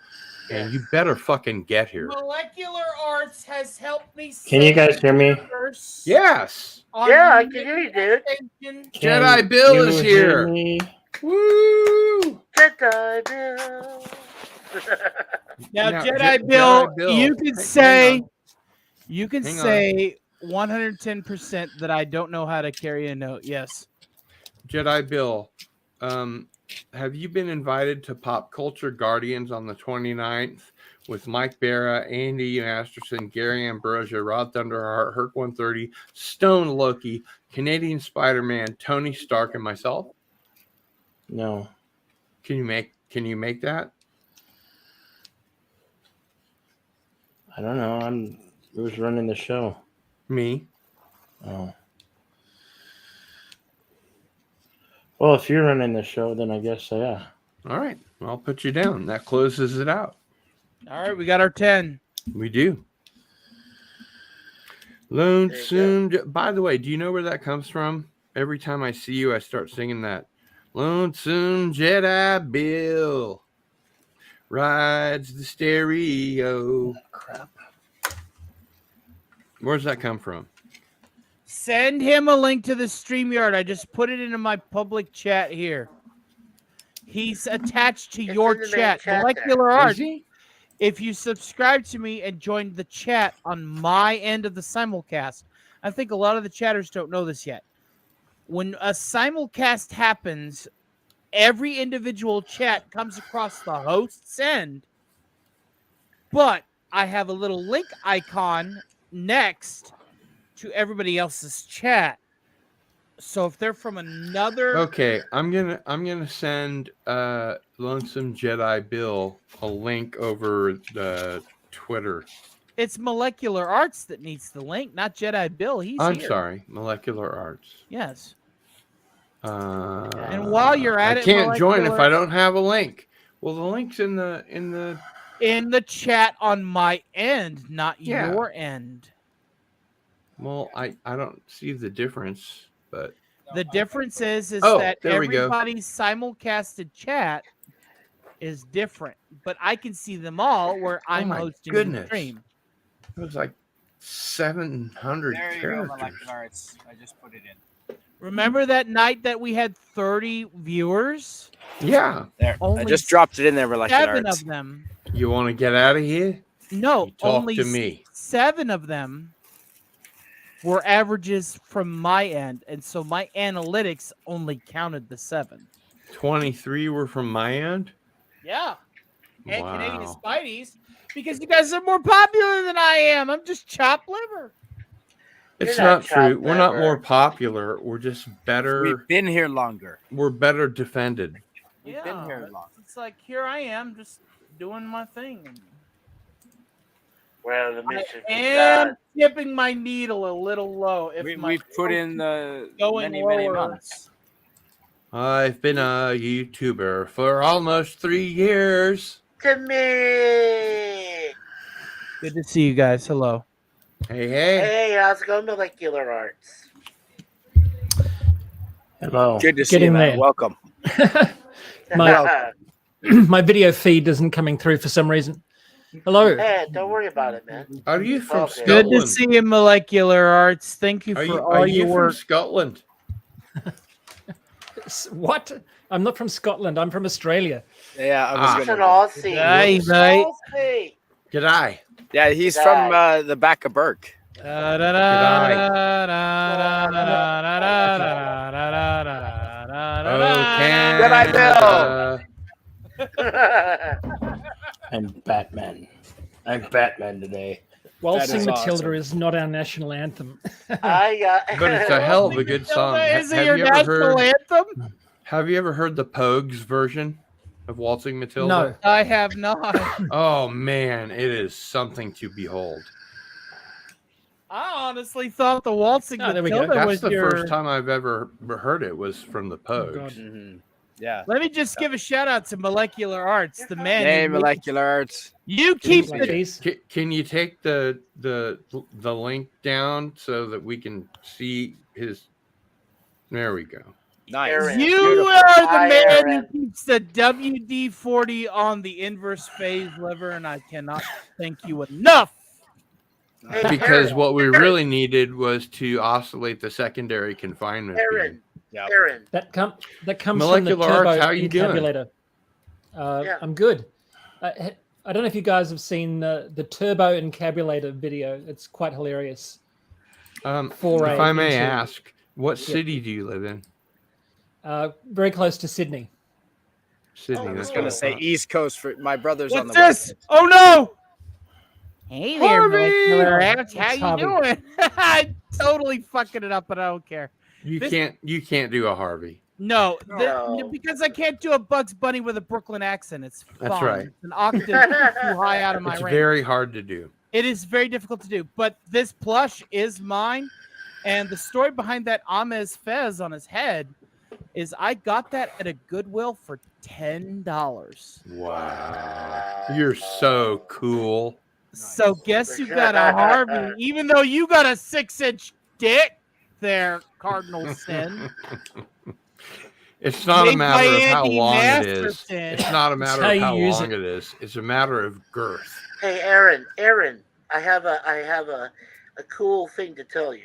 B: and you
C: Yes.
B: better fucking get here.
D: Molecular Arts has helped me.
F: Can you
D: save
F: guys hear me?
D: the universe
B: Yes,
D: on
C: Yeah, I
D: the
C: can hear you, dude.
D: station.
B: Jedi
F: Can
B: Bill
F: you
B: is
F: hear
B: here.
F: me?
B: Woo!
C: Jedi Bill.
D: Now,
B: Now,
D: Jedi Bill,
B: Jedi Bill,
D: you can
B: hang
D: say,
B: on.
D: you can
B: Hang on.
D: say 110% that I don't know how to carry a note. Yes.
B: Jedi Bill, have you been invited to Pop Culture Guardians on the 29th with Mike Barra, Andy Masterson, Gary Ambrosia, Rod Thunderheart, Herc 130, Stone Loki, Canadian Spider-Man, Tony Stark, and myself?
F: No.
B: Can you make that?
F: I don't know. Who's running the show?
B: Me.
F: Oh. Well, if you're running the show, then I guess yeah.
B: All right. I'll put you down. That closes it out.
D: All right, we got our 10.
B: We do. Lonesome. By the way, do you know where that comes from? Every time I see you, I start singing that. Lonesome Jedi Bill rides the stereo.
F: Crap.
B: Where's that come from?
D: Send him a link to the StreamYard. I just put it into my public chat here. He's attached to
C: It's
D: your
C: in the main
D: chat.
C: chat
D: Molecular
B: Is
D: Arts.
B: he?
D: If you subscribe to me and join the chat on my end of the simulcast, I think a lot of the chatters don't know this yet. When a simulcast happens, every individual chat comes across the host's end, but I have a little link icon next to everybody else's chat. So if they're from another
B: Okay, I'm gonna send Lonesome Jedi Bill a link over the Twitter.
D: it's Molecular Arts that needs the link, not Jedi Bill. He's
B: I'm
D: here.
B: sorry, Molecular Arts.
D: Yes.
B: And
D: while you're at
B: I
D: it,
B: can't join if
D: Molecular-
B: I don't have a link. Well, the link's in the
D: chat on my end, not
B: Yeah.
D: your end.
B: Well, I don't see the difference, but
D: The difference is
B: Oh,
D: that
B: there we go.
D: everybody's simulcasted chat is different, but I can see them all where I'm
B: my
D: hosting the
B: goodness.
D: stream.
B: it was like 700
E: There you go,
B: characters.
E: Molecular Arts. I just put it in.
D: Remember that night that we had 30 viewers?
B: Yeah,
E: There. I
D: Only
E: just dropped it in there, Molecular
D: 7
E: Arts.
D: of them.
B: you want to get out of here?
D: No,
B: You talk
D: only
B: to me.
D: 7 of them were averages from my end, and so my analytics only counted the 7.
B: 23 were from my end.
D: Yeah. And Canadian
B: Wow.
D: Spideys, because you guys are more popular than I am. I'm just chopped liver.
B: It's
C: You're not
B: not true.
C: chopped
B: We're not
C: liver.
B: more popular. We're just better.
E: We've been here longer.
B: We're better defended.
E: We've been here long.
D: It's like, here I am, just doing my thing.
C: Well, the
D: I
C: mission
D: am tipping my needle a little low. If my
E: We've put in the
D: going
E: many
D: lower.
E: months.
B: I've been a YouTuber for almost 3 years.
C: to me.
D: Good to see you guys. Hello.
B: Hey.
C: Hey, how's it going, Molecular Arts?
F: Hello.
E: Good to see
G: Get
E: you,
G: in
E: man.
G: there.
E: Welcome.
G: My- My video feed isn't coming through for some reason. Hello.
C: Hey, don't worry about it, man.
B: Are you from
C: Okay.
D: Good
B: Scotland?
D: to see you, Molecular Arts. Thank you
B: Are
D: for
B: you,
D: all
B: are you
D: your
B: from
D: work.
B: Scotland?
G: What? I'm not from Scotland. I'm from Australia.
E: Yeah, I
B: Ah.
E: was
C: It's an
E: gonna.
C: Aussie.
D: Hey,
C: It's
D: mate.
C: Aussie.
B: G'day.
E: Yeah, he's
C: Good
E: from
C: eye.
E: the back of Burke.
B: Canada.
F: I'm Batman. I'm Batman today.
G: Waltzing
E: is
G: Matilda
E: awesome.
G: is not our national anthem.
B: But it's a hell of a good song.
D: Is it
B: Have
D: your
B: you ever
D: national
B: heard?
D: anthem?
B: Have you ever heard the Pogues version of Waltzing Matilda?
G: No.
D: I have not.
B: Oh man, it is something to behold.
D: I honestly thought the waltzing
G: Oh, there we go.
D: Matilda
B: That's
D: was
B: the
D: your.
B: first time I've ever heard it was from the
G: Oh,
B: Pogues.
G: God.
E: Mhm. Yeah.
D: Let me just give a shout out to Molecular Arts, the man.
E: Hey,
D: who made-
E: molecular arts.
D: You
B: Can you-
D: keep
G: Like
D: the.
G: these.
B: Can you take the link down so that we can see his? There we go.
E: Nice.
C: Aaron.
D: You
E: Beautiful.
D: are the
C: Hi,
D: man
C: Aaron.
D: who keeps the WD-40 on the inverse phase lever, and I cannot thank you enough.
C: Hey,
B: Because
C: Aaron,
B: what we
C: Aaron,
B: really needed was to oscillate the secondary confinement beam.
C: Aaron,
E: Yeah.
C: Aaron.
G: That comes from
B: Molecular
G: the turbo
B: Arts, how you doing?
G: encabulator.
C: Yeah.
G: I'm good. I don't know if you guys have seen the turbo encabulator video. It's quite hilarious.
B: If
G: Foray
B: I may
G: into-
B: ask, what city do you live in?
G: Very close to Sydney.
B: Sydney.
C: I
E: I
B: That's
E: was
B: what
E: gonna
B: I
E: say
B: thought.
E: East Coast for my brother's on
D: What's
E: the West
D: this?
E: Coast.
D: Oh no! Hey there,
B: Harvey!
D: Molecular Arts. How
G: It's
D: you
G: Harvey.
D: doing? I'm totally fucking it up, but I don't care.
B: You
D: This-
B: can't do a Harvey.
D: No,
C: No.
D: because I can't do a Bugs Bunny with a Brooklyn accent. It's
B: That's
D: fine.
B: right.
D: It's an octave too high out of my
B: It's
D: range.
B: very hard to do.
D: It is very difficult to do. But this plush is mine, and the story behind that Amez Fez on his head is I got that at a Goodwill for $10.
B: Wow. You're so cool.
D: So guess who got a Harvey, even though you got a 6-inch dick there, Cardinal Sin.
B: It's not a
D: Made
B: matter
D: by
B: of how
D: Andy
B: long it is.
D: Masterson.
B: It's not a matter
G: how
B: of
G: you
B: how
G: use
B: long
G: it.
B: it is. It's a matter of girth.
C: Hey, Aaron, I have a cool thing to tell you.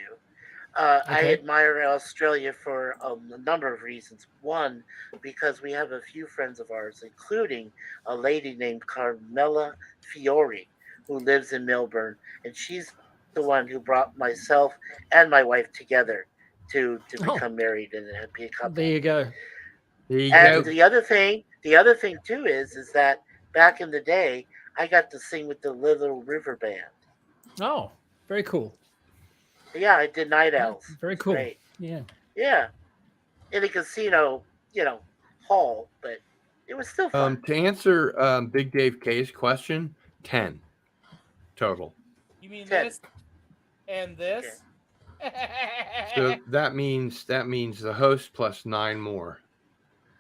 C: I
G: Okay.
C: admire Australia for a number of reasons. One, because we have a few friends of ours, including a lady named Carmela Fiore, who lives in Melbourne, and she's the one who brought myself and my wife together to
G: Oh.
C: become married and be a couple.
G: There you go.
B: There you
C: And
B: go.
C: the other thing too is that back in the day, I got to sing with the Little River Band.
G: Oh, very cool.
C: Yeah, I did Night Owls.
G: Very
C: It's
G: cool.
C: great.
G: Yeah.
C: Yeah, in a casino, hall, but it was still fun.
B: To answer Big Dave K's question, 10 total.
D: You mean
C: 10.
D: this and this?
B: So that means the host plus 9 more.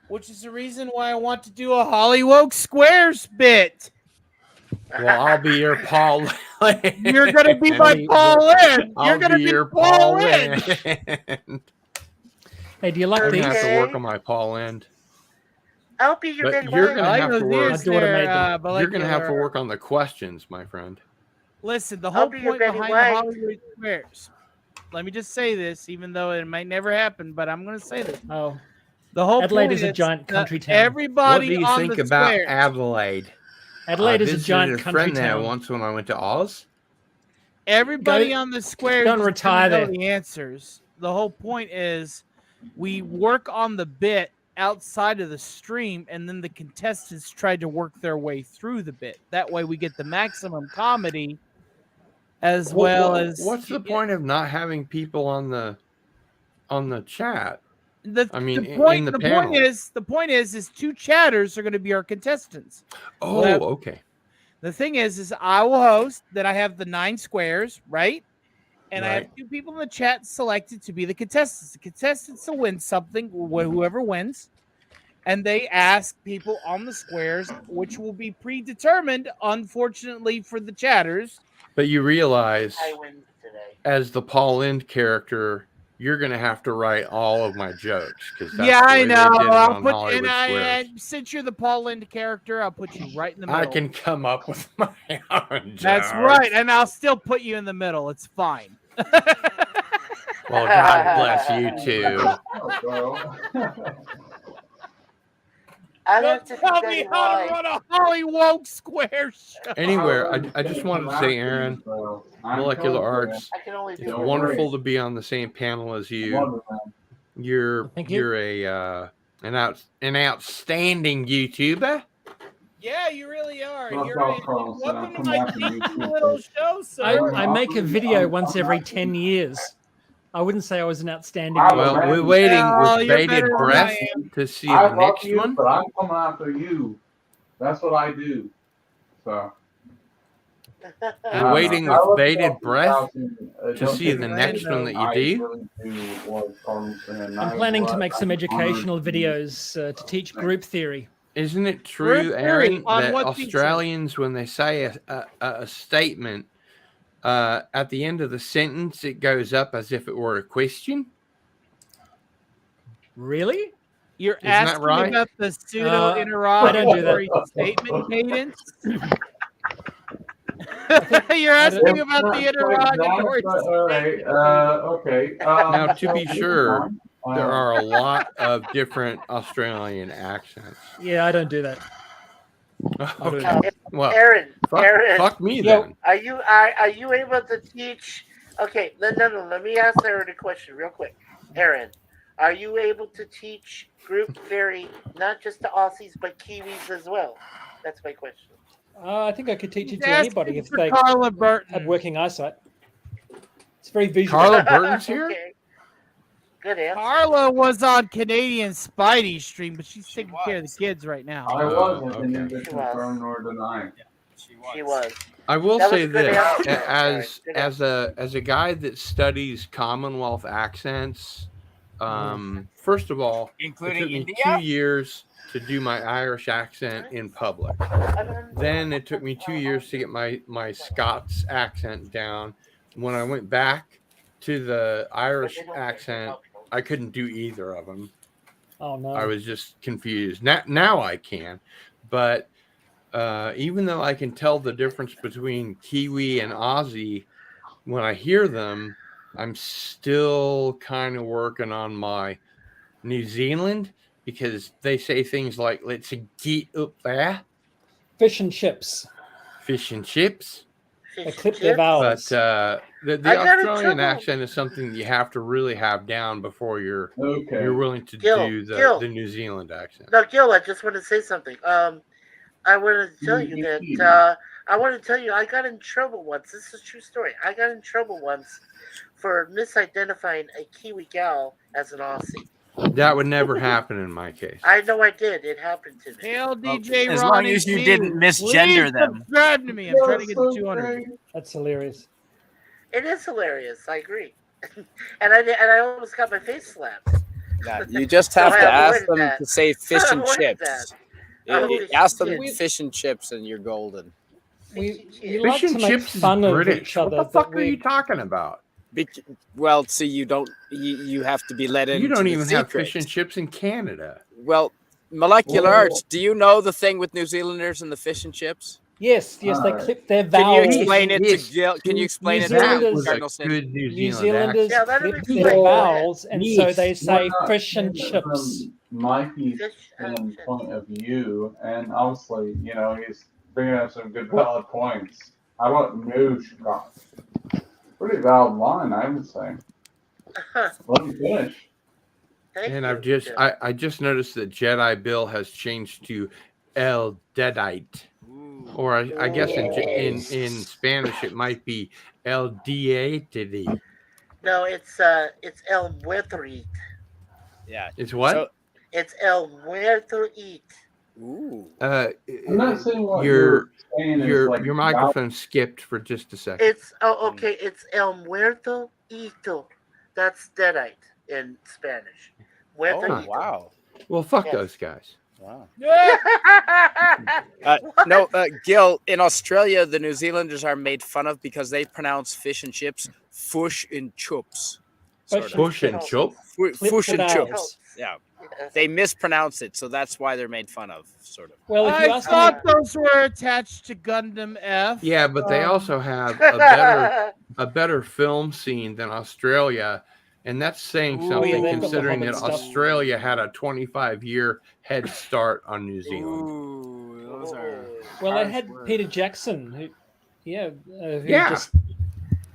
D: Which is the reason why I want to do a Hollywood Squares bit.
B: Well, I'll be your Paul.
D: You're gonna be my Paul Lynn. You're
B: I'll
D: gonna
B: be
D: be
B: your
D: Paul
B: Paul
D: Lynn.
B: End.
G: Hey, do you like
B: I'm
G: these?
B: gonna have to
C: Okay.
B: work on my Paul End.
C: I'll be your
B: But
C: big
B: you're
C: man.
B: gonna
D: I
B: have
D: know
B: to
D: the
B: work.
D: ears
G: My daughter
D: there,
G: made them.
B: You're gonna have to
D: molecular-
B: work on the questions, my friend.
D: Listen, the
C: I'll
D: whole
C: be your
D: point
C: Betty
D: behind
C: White.
D: the Hollywood Squares. Let me just say this, even though it might never happen, but I'm going to say this.
G: Oh,
D: The whole
G: Adelaide
D: point
G: is a giant
D: that
G: country town.
B: What
D: Everybody
B: do you
D: on
B: think
D: the
B: about
D: squares,
B: Adelaide?
G: Adelaide
B: I
G: is a
B: visited
G: giant
B: a
G: country
B: friend there
G: town.
B: once when I went to Oz.
D: everybody
G: Go-
D: on the squares
G: don't
D: is
G: retire
D: gonna know
G: there.
D: the answers. The whole point is we work on the bit outside of the stream, and then the contestants try to work their way through the bit. That way we get the maximum comedy as well as
B: What's the point of not having people on the chat? I mean,
D: the point,
B: in the
D: the
B: panel.
D: point is two chatters are going to be our contestants.
B: Oh,
D: Well,
B: okay.
D: The thing is I will host. Then I have the 9 squares, right? And I have
B: Right.
D: 2 people in the chat selected to be the contestants. The contestants will win something, whoever wins, and they ask people on the squares, which will be predetermined, unfortunately for the chatters.
B: But you realize,
C: I win today.
B: as the Paul Lind character, you're going to have to write all of my jokes because
D: Yeah, I know. I'll
B: on
D: put
B: Hollywood
D: and
B: Squares.
D: since you're the Paul Lind character, I'll put you right in the middle.
B: I can come up with my own jokes.
D: That's right, and I'll still put you in the middle. It's fine.
B: Well, God bless you too.
C: I
D: Don't
C: have to
D: tell
C: tell
D: me
C: you
D: how to
C: why.
D: run a Hollywood Square show.
B: Anywhere, I just wanted to say, Aaron, Molecular Arts,
C: I can only
B: it's
C: do
B: wonderful to be on the same panel as you. You're
G: Thank you.
B: you're a An outstanding YouTuber.
D: Yeah, you really are.
A: Fuck
D: You're
A: off, Carl, so
D: welcome to
A: come
D: my
A: back to
D: dinky
A: YouTube,
D: little
A: please.
D: show, sir.
G: I make a video once every 10 years. I wouldn't say I was an outstanding
B: Well,
G: YouTuber.
B: we're waiting
D: Well,
B: with
D: you're
B: bated
D: better than
B: breath
D: I am.
B: to see
A: I
B: the
A: love
B: next
A: you,
B: one.
A: but I'm coming after you. That's what I do. So.
B: We're waiting with bated breath to see the
D: I
B: next
D: know.
B: one that you do.
A: really do what Carl's saying.
G: I'm
A: I
G: planning to
A: was-
G: make some
A: I'm
G: educational
A: honored to-
G: videos to teach group theory.
B: Isn't it true,
D: Group
B: Aaron,
D: theory on
B: that
D: what pizza?
B: Australians, when they say a statement, at the end of the sentence, it goes up as if it were a question?
G: Really?
D: You're
B: Isn't that
D: asking
B: right?
D: about the pseudo
G: I don't do that.
D: interrogatory statement cadence.
G: think-
D: You're
G: I don't-
D: asking about the interrogatory.
A: All right.
D: statement.
A: Okay.
B: Now, to be
A: so
B: sure,
A: fine.
B: there are a lot of different Australian accents.
G: Yeah, I don't do that.
B: Okay. Well,
C: Aaron,
B: fuck me
G: Yo.
B: then.
C: are you able to teach? Okay, no. Let me ask Aaron a question real quick. Aaron, are you able to teach group theory not just to Aussies but Kiwis as well? That's my question.
G: I think I could teach it
D: He's
G: to anybody
D: asking
G: if
D: for
G: they
D: Carla
G: had
D: Burton.
G: working eyesight. It's very visual.
B: Carla Burton's here?
C: Okay. Good answer.
D: Carla was on Canadian Spidey stream, but she's
E: She
D: taking care of the
E: was.
D: kids right now.
A: I wasn't
B: okay.
A: in neither
C: She was.
A: confirm nor deny.
C: She was.
B: I will
C: That was
B: say
C: a good
B: this:
C: answer.
B: as
C: Good
B: as a guy that studies Commonwealth accents, first of all, it
E: Including
B: took me
E: India?
B: 2 years to do my Irish accent in public. Then it took me 2 years to get my Scots accent down. When I went back to the Irish accent, I couldn't do either of them.
G: Oh no.
B: I was just confused. Now I can, but even though I can tell the difference between Kiwi and Aussie, when I hear them, I'm still kind of working on my New Zealand because they say things like, let's get up there,
G: Fish and chips.
B: fish and chips.
G: They clip their vowels.
B: But the
C: I got in
B: Australian
C: trouble.
B: accent is something you have to really have down before you're
A: Okay.
B: willing to
C: Gil,
B: do
C: Gil.
B: the New Zealand accent.
C: No, Gil, I just want to say something. I wanted to tell you that I got in trouble once. This is a true story. I got in trouble once for misidentifying a Kiwi gal as an Aussie.
B: That would never happen in my case.
C: I know I did. It happened to me.
D: Hail DJ
E: As
D: Ron
E: long as you
D: HB.
E: didn't misgender
D: Please
E: them.
D: subscribe to me. I'm trying to get to 200.
G: That's hilarious.
C: It is hilarious. I agree. and I almost got my face slapped.
H: Yeah, you just have
C: So
H: to
C: I
H: ask
C: avoided
H: them
C: that.
H: to say fish
C: I
H: and
C: avoided
H: chips.
C: that.
H: Ask them
C: Fish and
H: fish and chips, and you're golden.
G: We
C: Fish
G: like
B: Fish
G: to
B: and
G: make
B: chips is
G: fun of
B: British.
G: each other.
B: What the fuck
G: but
B: are you
G: we-
B: talking about?
H: Well, see, you don't. You have to be let in.
B: You don't
H: the
B: even have
H: secret.
B: fish and chips in Canada.
H: Well, molecular
A: Whoa.
H: arts. Do you know the thing with New Zealanders and the fish and chips?
G: Yes, they
A: Alright.
G: clip their
H: Can you
G: vowels.
H: explain it
B: Yes.
H: to Gil? Can you explain
G: New
H: it to
G: Zealanders-
B: was a
H: Cardinal Sin?
B: good New
G: New
B: Zealand
G: Zealanders
C: Yeah, that'd
G: clip
C: explain
G: their
C: it.
G: vowels, and so
B: Yes.
G: they say
A: Well,
G: fish and chips.
A: From Mikey's
C: Fish and chips.
A: point of view, and obviously, he's bringing up some good valid points. How about no Chicago? Pretty valid line, I would say. Let me finish.
C: Thank
B: And
C: you,
B: I've just
C: Jim.
B: I just noticed that Jedi Bill has changed to El Deadite, or I guess in Spanish it might be El Dietity.
C: No, it's El Muerto.
H: Yeah.
B: It's what?
H: So-
C: It's El Muerto.
H: Ooh.
A: I'm not saying what
B: your
A: saying is
B: your
A: like
B: your microphone skipped for just a second.
C: It's okay. It's El Muerto Ito. That's deadite in Spanish. Muerto
H: Oh
C: Ito.
H: wow.
B: Well, fuck
C: Yes.
B: those guys.
H: Wow.
C: Yeah.
H: No, Gil. In Australia, the New Zealanders are made fun of because they pronounce fish and chips "fush and chups." sort of.
B: Bush and chup.
H: Fu-
G: Clip
H: Fush
G: the
H: and
G: vowels.
H: chups. Yeah.
C: Yes.
H: They mispronounce it, so that's why they're made fun of, sort of.
G: Well, if you
D: I
G: ask
D: thought those were attached to Gundam F.
B: Yeah, but they
D: Um,
B: also have a better film scene than Australia, and that's saying
H: Ooh,
B: something
G: they've got the
B: considering that
G: Hobbit stuff.
B: Australia had a 25-year head start on New Zealand.
H: Ooh, those are.
G: well, they
H: harsh
G: had
H: words.
G: Peter Jackson, who
B: Yeah.
G: just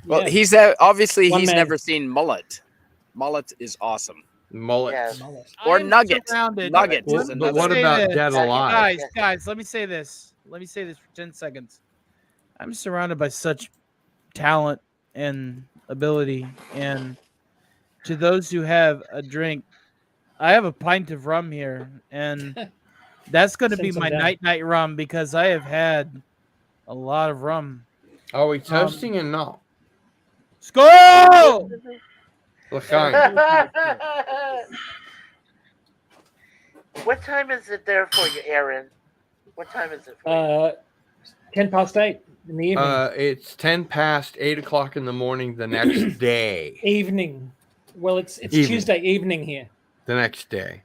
H: Well,
G: yeah.
H: he's obviously
G: One
H: he's
G: man.
H: never seen Mullet. Mullet is awesome.
B: Mullets.
C: Yes.
H: Or
D: I'm
H: Nugget.
D: surrounded.
H: Nugget
B: Well,
H: is
B: but
H: another.
B: what
D: Say
B: about
D: this.
B: Dead Alive?
D: Guys, let me say this. Let me say this for 10 seconds. I'm surrounded by such talent and ability. And to those who have a drink, I have a pint of rum here. And that's going to
G: Send
D: be
G: some
D: my
G: down.
D: night rum because I have had a lot of rum.
B: Are we toasting and not?
D: Skull!
B: L'chaim.
C: What time is it there for you, Aaron? What time is it for you?
G: 8:10 in the evening.
B: It's 10 past 8 o'clock in the morning the next day.
G: Evening. Well, it's
B: Evening.
G: Tuesday evening here.
B: The next day.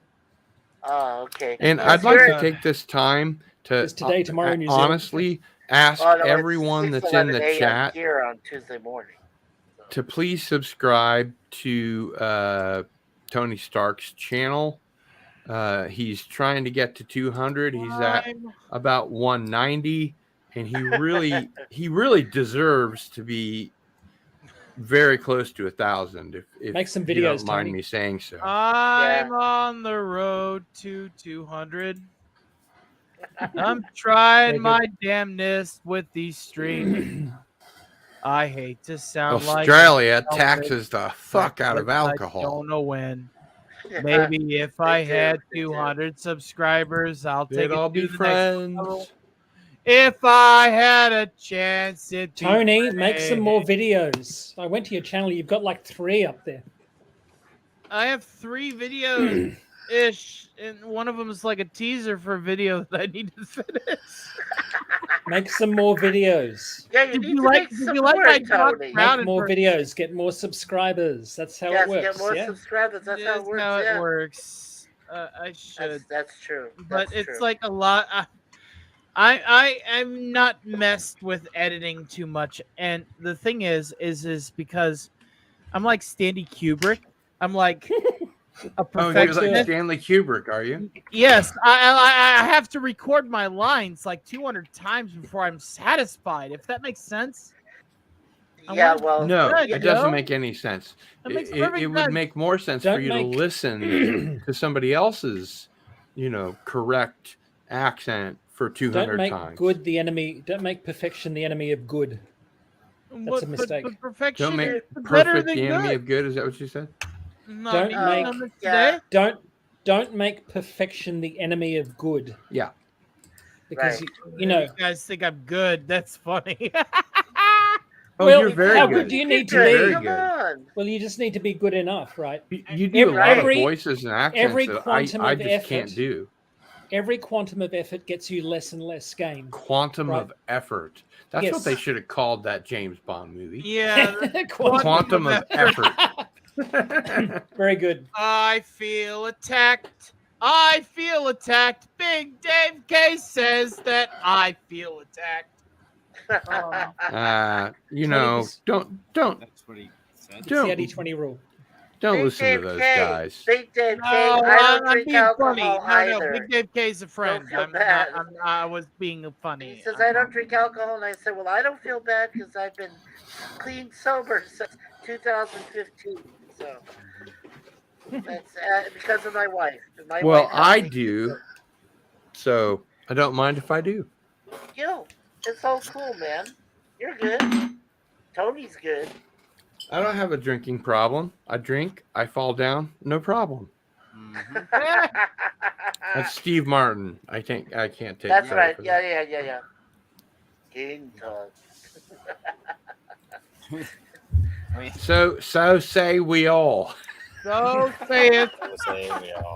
C: Oh, okay.
B: And
C: Because
B: I'd like
C: you're-
B: to take this time to
G: It's today, tomorrow, New Zealand.
B: honestly ask
C: Oh, no, it's
B: everyone that's in
C: 6:11
B: the
C: a.m.
B: chat
C: here on Tuesday morning.
B: to please subscribe to Tony Stark's channel. He's trying to get to 200. He's at about 190, and he really deserves to be very close to 1,000. If
G: Make some
B: you don't
G: videos,
B: mind
G: Tony.
B: me saying so.
D: I'm on the road to 200. I'm trying
G: Very
D: my damnness with these streams. I hate to sound
B: Australia
D: like
B: taxes the fuck out of
D: I
B: alcohol.
D: don't know when. Maybe if I
C: do,
D: had
C: they do.
D: 200 subscribers, I'll take
B: They'd
D: it
B: all
D: to
B: be
D: the next level.
B: friends.
D: If I had a chance, it'd be
G: Tony, make some
D: great.
G: more videos. I went to your channel. You've got like 3 up there.
D: I have 3 videos ish, and one of them is like a teaser for a video that I need to finish.
G: Make some more videos.
C: Yeah, you
D: Did
C: need
D: you
C: to
D: like?
C: make
D: Did
C: some
D: you like
C: more,
D: my talk
C: Tony.
D: around
G: Make
D: in
G: more
D: person?
G: videos. Get more subscribers. That's how it
C: Yes,
G: works.
C: get more
G: Yeah.
C: subscribers. That's how it works.
D: How
C: Yeah,
D: it works. I should,
C: that's true.
D: but
C: That's
D: it's
C: true.
D: like a lot. I'm not messed with editing too much, and the thing is because I'm like Stanley Kubrick. I'm like a
B: Oh, you're like
D: perfectionist.
B: Stanley Kubrick, are you?
D: Yes, I have to record my lines like 200 times before I'm satisfied. If that makes sense.
C: Yeah,
D: want-
C: well,
B: No,
D: good,
B: it doesn't
D: Joe.
B: make any sense.
D: That makes
B: It
D: perfect
B: would
D: sense.
B: make more sense for
G: Don't
B: you
G: make-
B: to listen to somebody else's, correct accent for 200
G: Don't make
B: times.
G: good the enemy. Don't make perfection the enemy of good. That's a
D: But
G: mistake.
D: perfection
B: Don't make
D: is better
B: perfect
D: than
B: the enemy
D: good.
B: of good. Is that what you said?
D: No,
G: Don't
D: you
G: make-
D: on this
C: yeah.
D: today?
G: Don't make perfection the enemy of good.
B: Yeah.
G: Because
C: Right.
D: You guys think I'm good. That's funny.
B: Oh,
G: Well,
B: you're very
G: how
B: good.
G: good do you need to
C: Good,
B: Very
G: be?
C: Come
B: good.
C: on.
G: Well, you just need to be good enough, right?
B: You do a lot of
G: Every-
B: voices and accents
G: every
B: that
G: quantum
B: I
G: of
B: just
G: effort-
B: can't do.
G: Every quantum of effort gets you less and less gain.
B: Quantum
G: Right.
B: of effort. That's
G: Yes.
B: what they should have called that James Bond movie.
D: Yeah.
B: Quantum of effort.
G: Very good.
D: I feel attacked. I feel attacked. Big Dave K says that I feel attacked.
B: Don't
E: That's what he said.
G: It's the 80-20 rule.
B: don't
C: Big
B: listen
C: Dave
B: to those
C: K.
B: guys.
C: Big Dave K.
D: No,
C: I don't
D: I'm
C: drink
D: being
C: alcohol
D: funny. No,
C: either.
D: Big Dave K is a friend.
C: feel
D: I'm
C: bad.
D: not, I was being funny.
C: He says, I don't drink alcohol. And I said, well, I don't feel bad because I've been clean sober since 2015. So that's because of my wife. My
B: Well,
C: wife helped
B: I
C: me.
B: do. So I don't mind if I do.
C: Yo, it's all cool, man. You're good. Tony's good.
B: I don't have a drinking problem. I drink, I fall down, no problem.
E: Mhm.
B: That's Steve Martin. I can't take
C: That's
B: credit
C: right.
B: for
C: Yeah,
B: that.
C: yeah. King Tut.
B: So say we all.
D: So say it.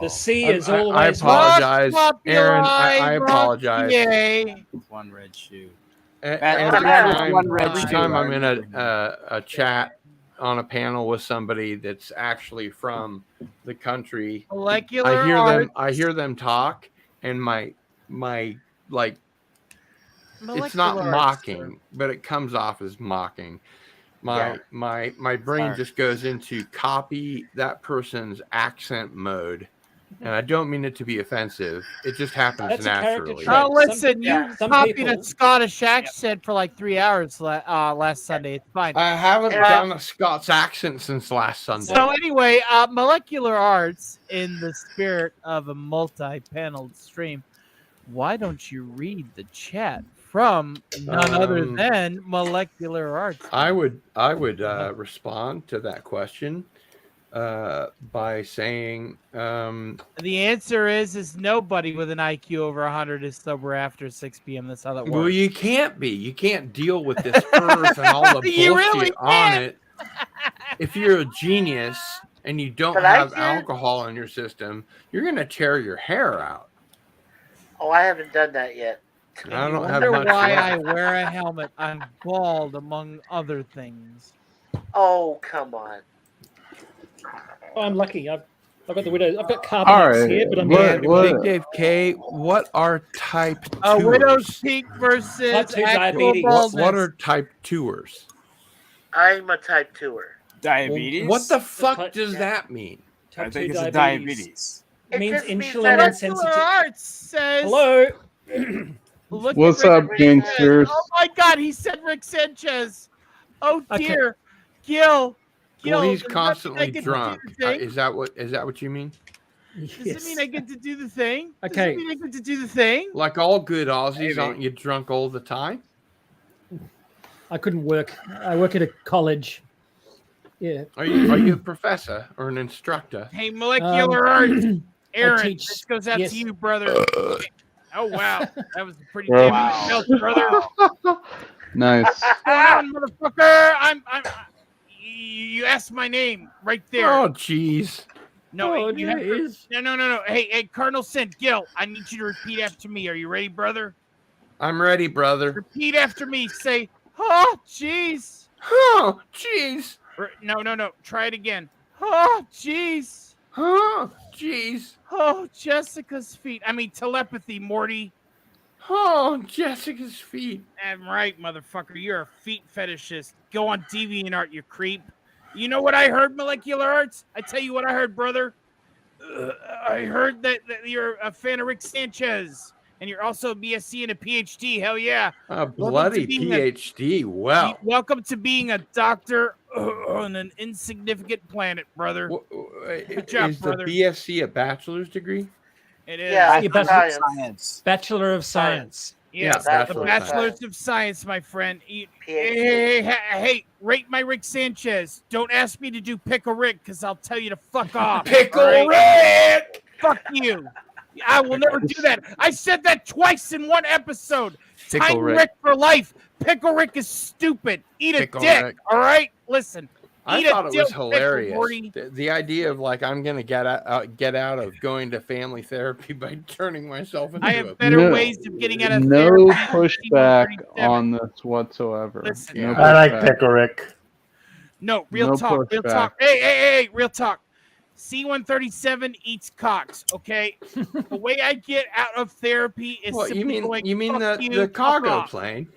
G: The C
B: I-
G: is
B: I
G: always
B: apologize.
D: Vox
B: Aaron, I
D: populi,
B: apologize.
D: yay.
E: One red shoe.
B: Every
C: Yeah.
B: time,
E: One red
B: every
E: shoe.
B: time I'm in a chat on a panel with somebody that's actually from the country,
D: Molecular
B: I hear them talk, and my like it's not
D: Molecular arts,
B: mocking, but it comes off as mocking. My brain
E: Sorry.
B: just goes into copy that person's accent mode And I don't mean it to be offensive. It just happens
G: That's a character
B: naturally.
G: trait.
D: Oh, listen,
C: yeah,
D: you
G: some
D: copied
G: people-
D: a Scottish accent for like 3 hours last Sunday. It's fine.
B: I haven't
C: Yeah.
B: done a Scots accent since last Sunday.
D: So anyway, molecular arts, in the spirit of a multi-paneled stream, why don't you read the chat from none other than molecular arts?
B: I would respond to that question by saying
D: The answer is nobody with an IQ over 100 is sober after 6 p.m. That's how that works.
B: well, you can't be. You can't deal with this earth and all the
D: You
B: bullshit
D: really
B: on
D: can't.
B: it. If you're a genius and you don't
C: But I
B: have
C: hear-
B: alcohol in your system, you're gonna tear your hair out.
C: Oh, I haven't done that yet.
B: I
D: You
B: don't have
D: wonder
B: much
D: why
B: left.
D: I wear a helmet. I'm bald, among other things.
C: Oh, come on.
G: Oh, I'm lucky. I've got the widow. I've got
A: All
G: carbonates
A: right,
G: here, but I'm
A: what-
G: getting
A: what-
B: Big Dave K, what are type
D: Widow's
B: tours?
D: Peak versus
G: Type 2
D: actual
G: diabetes.
D: baldness.
B: What are type tours?
C: I'm a type 2er.
E: Diabetes.
B: What the fuck
G: type-
B: does
C: yeah.
B: that mean?
E: I
G: type 2
E: think it's a
G: diabetes.
E: diabetes.
C: It
G: Means
C: just means
G: insulin
C: that I-
G: insensitive.
D: Molecular arts says.
G: Hello.
D: Look
A: What's
D: at Rick
A: up,
D: Sanchez.
A: gangsters?
D: Oh my God, he said Rick Sanchez. Oh
G: Okay.
D: dear, Gil.
B: Well, he's
D: does that mean I
B: constantly
D: get to do
B: drunk.
D: the thing?
B: Is that what you mean?
D: Does it
G: Yes.
D: mean I get to do the thing? Does
G: Okay.
D: it mean I get to do the thing?
B: Like all good Aussies,
E: Maybe.
B: aren't you drunk all the time?
G: I couldn't work. I work at a college. Yeah.
B: Are you a professor or an instructor?
D: Hey, molecular arts. Aaron,
G: teach-
D: this goes out
G: yes.
D: to you, brother. Oh wow, that was a pretty
A: Wow.
D: damning belt, brother.
A: Nice.
D: What's going on, motherfucker? I'm. You asked my name right there.
B: Oh, jeez.
D: No,
G: Oh,
D: you have to-
G: jeez.
D: no. Hey, Cardinal Sin, Gil, I need you to repeat after me. Are you ready, brother?
B: I'm ready, brother.
D: Repeat after me. Say, oh, jeez.
B: Oh, jeez.
D: No. Try it again. Oh, jeez.
B: Oh, jeez.
D: Oh, Jessica's feet. I mean, telepathy, Morty.
B: Oh, Jessica's feet.
D: I'm right, motherfucker. You're a feet fetishist. Go on DeviantArt, you creep. You know what I heard, molecular arts? I tell you what I heard, brother. I heard that you're a fan of Rick Sanchez, and you're also a BSc and a PhD. Hell yeah!
B: A bloody
D: being a-
B: PhD. Wow.
D: Welcome to being a doctor on an insignificant planet, brother.
B: Good
D: job,
B: is
D: brother.
B: the BSc a bachelor's degree?
D: It is.
C: Yeah,
G: Yeah, but-
C: science.
G: Bachelor of Science.
B: Yeah,
D: the
B: Bachelor of
D: Bachelor's of Science, my friend.
C: PhD.
D: Hey, rate my Rick Sanchez. Don't ask me to do Pickle Rick, because I'll tell you to fuck off.
B: Pickle
D: all right?
B: Rick!
D: Fuck you. I will never do that. I said that twice in one episode.
B: Pickle
D: Tiny
B: Rick.
D: Rick for life. Pickle Rick is stupid. Eat a
B: Pickle
D: dick.
B: Rick.
D: All right? Listen.
B: I
D: Eat a
B: thought it
D: dill
B: was
D: pickle,
B: hilarious.
D: Morty.
B: The idea of like I'm gonna get out of going to family therapy by turning myself into
D: I
B: a
D: have better
A: No-
D: ways of getting out of
A: No
D: therapy.
A: pushback
D: C-137.
A: on this whatsoever.
D: Listen.
A: No
B: I
F: I like
A: pushback.
F: Pickle Rick.
D: No, real
A: No
D: talk. Real
A: pushback.
D: talk. Hey, real talk. C-137 eats cocks, okay? The way I get out of therapy is
B: What
D: simply going,
B: you mean
D: "Fuck
B: the
D: you, fuck
B: cargo
D: off."
B: plane?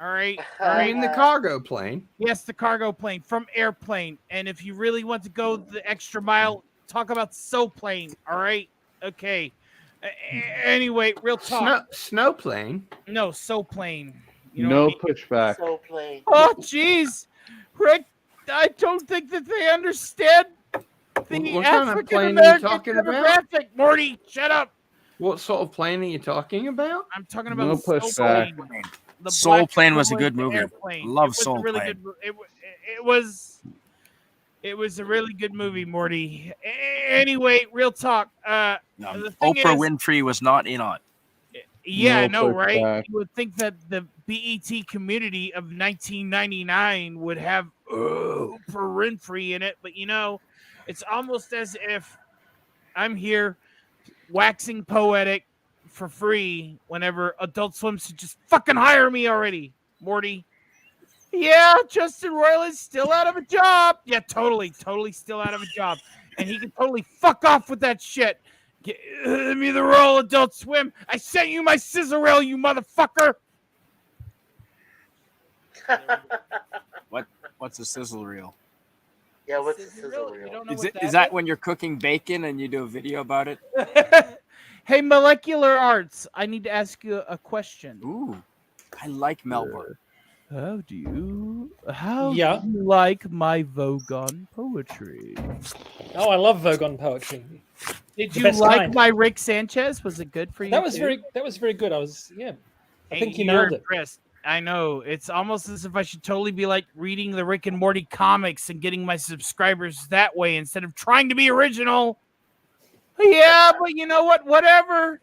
D: All right?
B: I mean the cargo plane.
D: Yes, the cargo plane from airplane. And if you really want to go the extra mile, talk about so plane, all right? Okay. Anyway, real talk.
B: Snow plane.
D: No, so plane. You know
A: No
D: what I mean?
A: pushback.
C: So plain.
D: Oh, jeez. Rick, I don't think that they understand the
B: What kind of
D: African
B: plane are you
D: American
B: talking about?
D: demographic. Morty, shut up.
B: What sort of plane are you talking about?
D: I'm talking about
A: No
D: Soul
A: pushback.
D: Plane. The
E: Soul
D: black
E: Plane was a
D: equivalent
E: good
D: to
E: movie.
D: Airplane.
E: Love
D: It was a
E: Soul
D: really
E: Plane.
D: Good, it was a really good movie, Morty. Anyway, real talk. The thing
E: Oprah
D: is-
E: Winfrey was not in on.
D: Yeah, I
A: No
D: know, right?
A: pushback.
D: You would think that the BET community of 1999 would have Oprah Winfrey in it, but you know, it's almost as if I'm here waxing poetic for free whenever Adult Swim should just fucking hire me already, Morty. Yeah, Justin Roiland is still out of a job. Yeah, totally still out of a job. And he can totally fuck off with that shit. Give me the role, Adult Swim. I sent you my scissor reel, you motherfucker.
E: What's a sizzle reel?
C: Yeah, what's a
D: Sizzle
C: sizzle
D: reel? You
C: reel?
D: don't know
E: Is
D: what
E: it is that when you're cooking bacon and you do a video about it?
D: Hey, Molecular Arts, I need to ask you a question.
E: Ooh, I like Melbourne.
D: How do you like my Vogon poetry?
G: Oh, I love Vogon poetry.
D: Did
G: The
D: you
G: best
D: like
G: kind.
D: my Rick Sanchez? Was it good for you?
G: That was
D: too?
G: very good. I
D: Hey,
G: think you
D: you're
G: nailed it.
D: impressed. I know. It's almost as if I should totally be like reading the Rick and Morty comics and getting my subscribers that way instead of trying to be original. Yeah, but you know what? Whatever.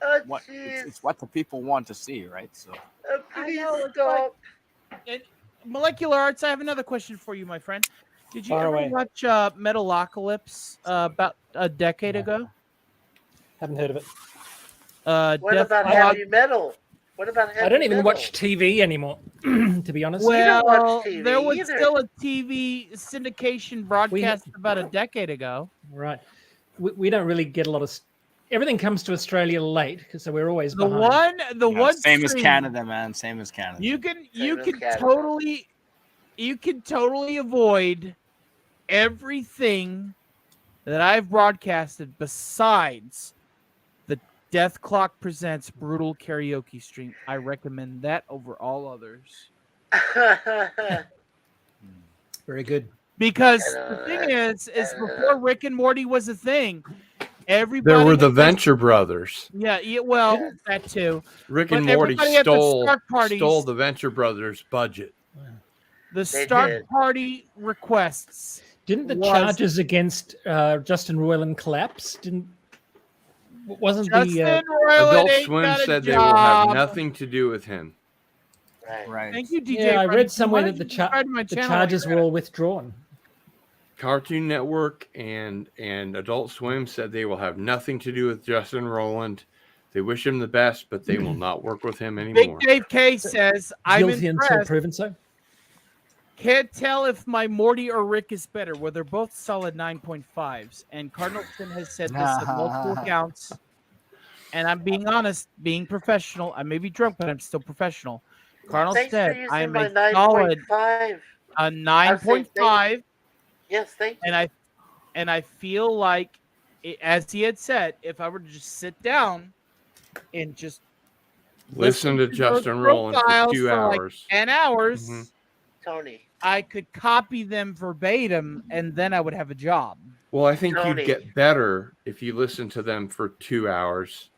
C: Oh,
E: What
C: jeez.
E: it's what the people want to see, right? So
C: Please
D: know, it's
C: stop.
D: And Molecular Arts, I have another question for you, my friend. Did you
G: Fire
D: ever
G: away.
D: watch Metalocalypse about a decade ago?
G: Haven't heard of it.
C: What
D: Death
C: about
D: Clock-
C: heavy metal? What about heavy
G: I don't even
C: metal?
G: watch TV anymore, to be honest.
C: We don't watch
D: Well,
C: TV
D: there was
C: either.
D: still a TV syndication broadcast about a decade ago.
G: Right. We don't really get a lot of. Everything comes to Australia late, so we're always
D: The
G: behind.
D: one
E: same as
D: stream-
E: Canada, man. Same as Canada.
D: You can
C: Same as Canada.
D: totally avoid everything that I've broadcasted besides the Death Clock Presents Brutal Karaoke stream. I recommend that over all others.
G: Very good.
D: Because the thing is before Rick and Morty was a thing, everybody
B: There were the
D: at
B: Venture Brothers.
D: Yeah, well, that too.
B: Rick
D: But
B: and Morty
D: everybody at the Stark
B: stole
D: parties-
B: the Venture Brothers budget.
D: The
C: They
D: Stark
C: did.
D: Party requests.
G: Didn't the
D: was-
G: charges against Justin Roiland collapse? Wasn't
D: Justin
G: the
D: Roiland
B: Adult
D: ain't
B: Swim
D: got a
B: said they will have
D: job.
B: nothing to do with him.
C: Right.
E: Right.
D: Thank you, DJ.
G: yeah? I
D: Friendly.
G: read somewhere
D: Why
G: that
D: don't you subscribe to my
G: the
D: channel
G: charges
D: while
G: were
D: you're
G: all withdrawn.
B: Cartoon Network and Adult Swim said they will have nothing to do with Justin Rowland. They wish him the best, but they will not work with him
D: at it.
B: anymore.
D: Big Dave K says, "I'm
G: Guilty until
D: impressed.
G: proven so.
D: Can't tell if my Morty or Rick is better. Well, they're both solid 9.5s." And Cardinalton has said this at multiple accounts. And I'm being honest, being professional. I may be drunk, but I'm still professional. Cardinal
C: Thanks for
D: said
C: using
D: I'm
C: my
D: a solid
C: 9.5.
D: 9.5.
C: Yes, thank you.
D: And I feel like, as he had said, if I were to just sit down and just
B: Listen to
D: those
B: Justin Rowland for
D: profiles
B: 2
D: for like
B: hours.
D: 10 hours,
B: Mhm.
C: Tony.
D: I could copy them verbatim, and then I would have a job.
B: Well, I think
C: Tony.
B: you'd get better if you listen to them for 2 hours,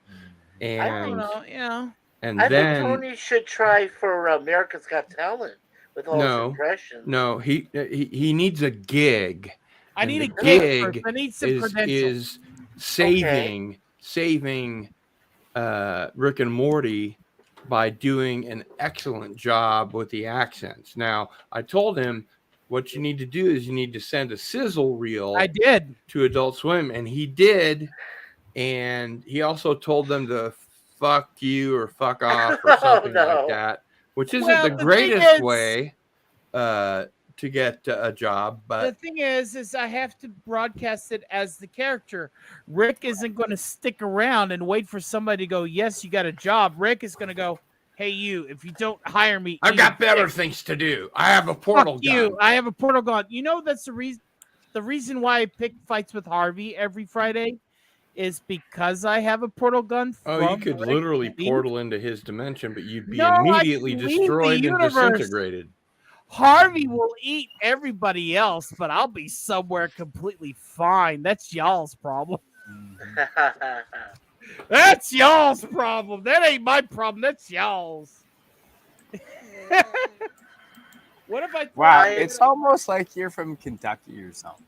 D: I don't
B: and
D: know, you know.
B: and
C: I
B: then
C: think Tony should try for America's Got Talent with all
B: No.
C: his impressions.
B: no, he needs a gig.
D: I
B: And
D: need a
B: the
D: gig first.
B: gig
D: I need some credentials.
B: is saving Rick and Morty by doing an excellent job with the accents. Now, I told him what you need to do is you need to send a sizzle reel
D: I did.
B: to Adult Swim, and he did. And he also told them to fuck you or fuck off or
C: Oh,
B: something
C: no.
B: like that, which isn't
D: Well,
B: the
D: the thing
B: greatest
D: is-
B: way to get a job,
D: The
B: but
D: thing is I have to broadcast it as the character. Rick isn't going to stick around and wait for somebody to go, "Yes, you got a job." Rick is going to go, "Hey, you, if you don't hire me,
B: I've
D: eat
B: got
D: a
B: better
D: dick.
B: things to do. I have a portal
D: Fuck
B: gun.
D: you. I have a portal gun." You know, that's the reason. The reason why I pick fights with Harvey every Friday is because I have a portal gun.
B: Oh, you
D: from
B: could
D: Rick
B: literally
D: Lee.
B: portal into his dimension, but you'd be
D: No, I
B: immediately
D: can leave the
B: destroyed and
D: universe.
B: disintegrated.
D: Harvey will eat everybody else, but I'll be somewhere completely fine. That's y'all's problem. That's y'all's problem. That ain't my problem. That's y'all's. What if I?
E: Wow,
C: I-
E: it's almost like you're from Kentucky or something.